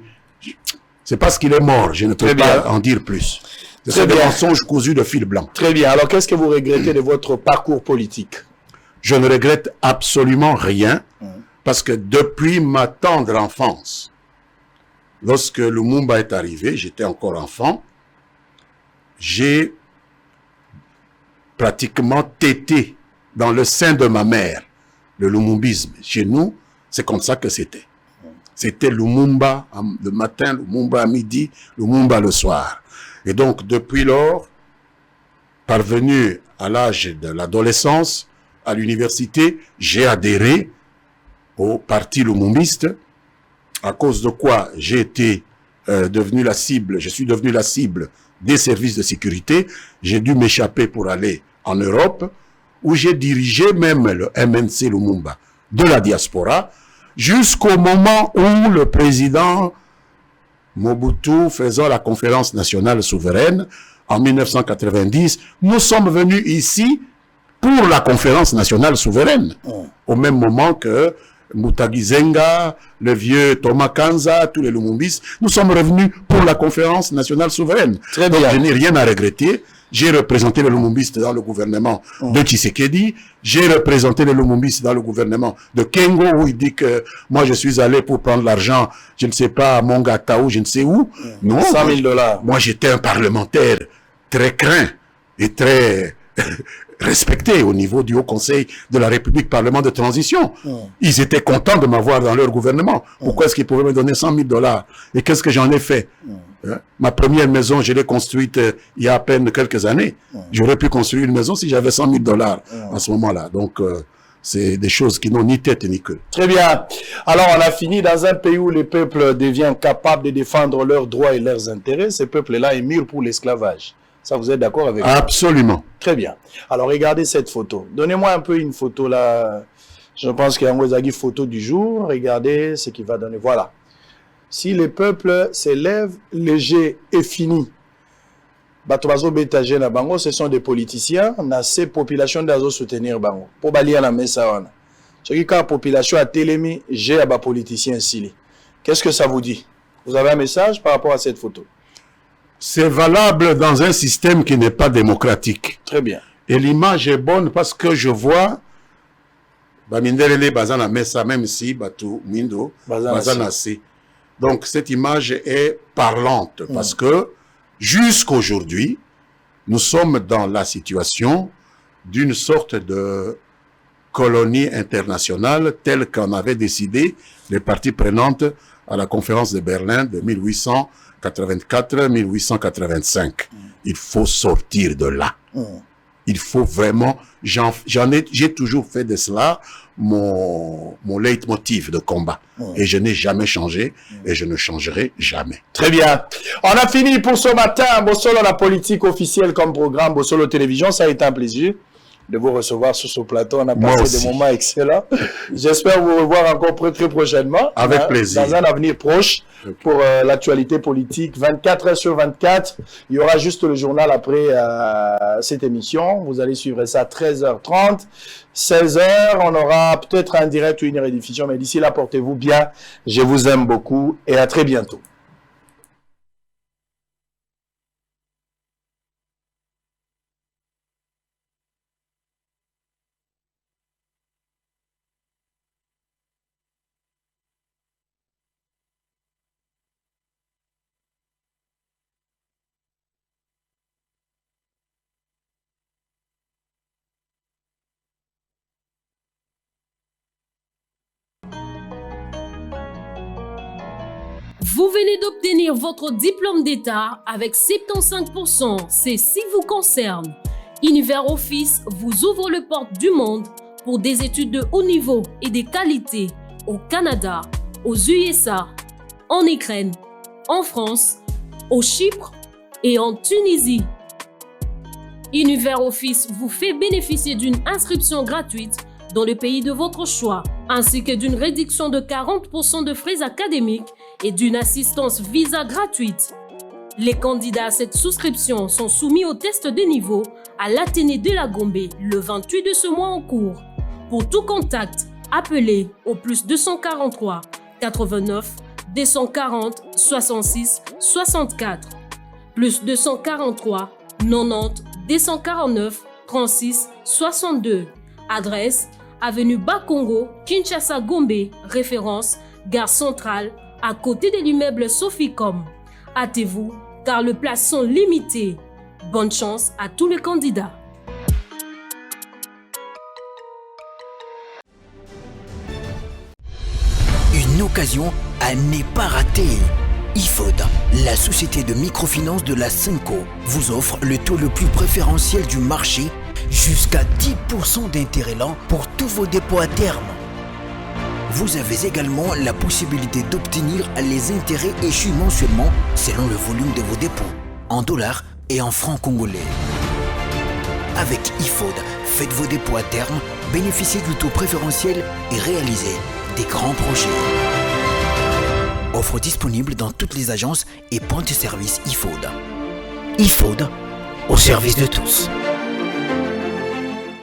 c'est parce qu'il est mort. Je ne peux pas en dire plus. Ce sont des mensonges cousus de fil blanc. Très bien. Alors qu'est-ce que vous regrettez de votre parcours politique? Je ne regrette absolument rien parce que depuis ma tendre enfance, lorsque Lumumba est arrivé, j'étais encore enfant, j'ai pratiquement tété dans le sein de ma mère le lumumbisme. Chez nous, c'est comme ça que c'était. C'était Lumumba le matin, Lumumba à midi, Lumumba le soir. Et donc, depuis lors, parvenu à l'âge de l'adolescence, à l'université, j'ai adhéré au parti lumumbiste, à cause de quoi j'ai été devenu la cible, je suis devenu la cible des services de sécurité. J'ai dû m'échapper pour aller en Europe, où j'ai dirigé même le MNC Lumumba de la diaspora, jusqu'au moment où le président Mobutu, faisant la conférence nationale souveraine en 1990, nous sommes venus ici pour la conférence nationale souveraine, au même moment que Mutagizenga, le vieux Thomas Kanza, tous les Lumumbistes, nous sommes revenus pour la conférence nationale souveraine. Très bien. bien. Je n'ai rien à regretter. J'ai représenté les Lumumbistes dans le gouvernement de Tshisekedi. J'ai représenté les Lumumbistes dans le gouvernement de Kengo, où il dit que moi je suis allé pour prendre l'argent, je ne sais pas, à Mongata ou je ne sais où. Non. 100 000 $. Moi j'étais un parlementaire très craint et très respecté au niveau du Haut Conseil de la République, Parlement de transition. Ils étaient contents de m'avoir dans leur gouvernement. Pourquoi est-ce qu'ils pouvaient me donner 100 000 $? Et qu'est-ce que j'en ai fait? Ma première maison, je l'ai construite il y a à peine quelques années. J'aurais pu construire une maison si j'avais 100 000 $ à ce moment-là. Donc, c'est des choses qui n'ont ni tête ni queue. Très bien. Alors, on a fini dans un pays où les peuples deviennent capables de défendre leurs droits et leurs intérêts. Ces peuples-là émirent pour l'esclavage. Ça, vous êtes d'accord avec moi? Absolument. Très bien. Alors, regardez cette photo. Donnez-moi un peu une photo là. Je pense qu'il y a une photo du jour. Regardez ce qu'il va donner. Voilà. Si les peuples s'élèvent légers et finis, ce sont des politiciens, ces populations doivent soutenir bango. Pour balier la messa, la population a télémi, j'ai à politiciens ici. Qu'est-ce que ça vous dit? Vous avez un message par rapport à cette photo? C'est valable dans un système qui n'est pas démocratique. Très bien. Et l'image est bonne parce que je vois même si Batu Mindo Bazanasi. Donc cette image est parlante parce que jusqu'aujourd'hui, nous sommes dans la situation d'une sorte de colonie internationale telle qu'en avait décidé les parties prenantes à la conférence de Berlin de 1884-1885. Il faut sortir de là. Il faut vraiment, j'ai toujours fait de cela mon leitmotiv de combat. Et je n'ai jamais changé et je ne changerai jamais. Très bien. On a fini pour ce matin. Bossolo, la politique officielle comme programme, Bossolo Télévision, ça a été un plaisir de vous recevoir sur ce plateau. On a passé des moments excellents. J'espère vous revoir encore très prochainement. Avec plaisir. Dans un avenir proche pour l'actualité politique. 24 heures sur 24. Il y aura juste le journal après cette émission. Vous allez suivre ça à 13h30. 16h, on aura peut-être un direct ou une rediffusion. Mais d'ici là, portez-vous bien. Je vous aime beaucoup et à très bientôt. Vous venez d'obtenir votre diplôme d'État avec 75%. C'est ce qui vous concerne. Univers Office vous ouvre les portes du monde pour des études de haut niveau et de qualité au Canada, aux USA, en Ukraine, en France, au Chypre et en Tunisie. Univers Office vous fait bénéficier d'une inscription gratuite dans le pays de votre choix, ainsi que d'une réduction de 40% de frais académiques et d'une assistance visa gratuite. Les candidats à cette souscription sont soumis au test de niveau à l'Athénée de la Gombe le 28 de ce mois en cours. Pour tout contact, appelez au plus 243 89 240 66 64 plus 243 90 249 36 62. Adresse avenue Bakongo, Kinshasa Gombe, référence gare centrale à côté de l'immeuble Soficom. Hâtez-vous car les places sont limitées. Bonne chance à tous les candidats. Une occasion à ne pas rater. IFOD, la société de microfinance de la Cinco, vous offre le taux le plus préférentiel du marché, jusqu'à 10% d'intérêt lent pour tous vos dépôts à terme. Vous avez également la possibilité d'obtenir les intérêts échus mensuellement selon le volume de vos dépôts, en dollars et en francs congolais. Avec IFOD, faites vos dépôts à terme, bénéficiez du taux préférentiel et réalisez des grands projets. Offre disponible dans toutes les agences et points de service IFOD. IFOD, au service de tous.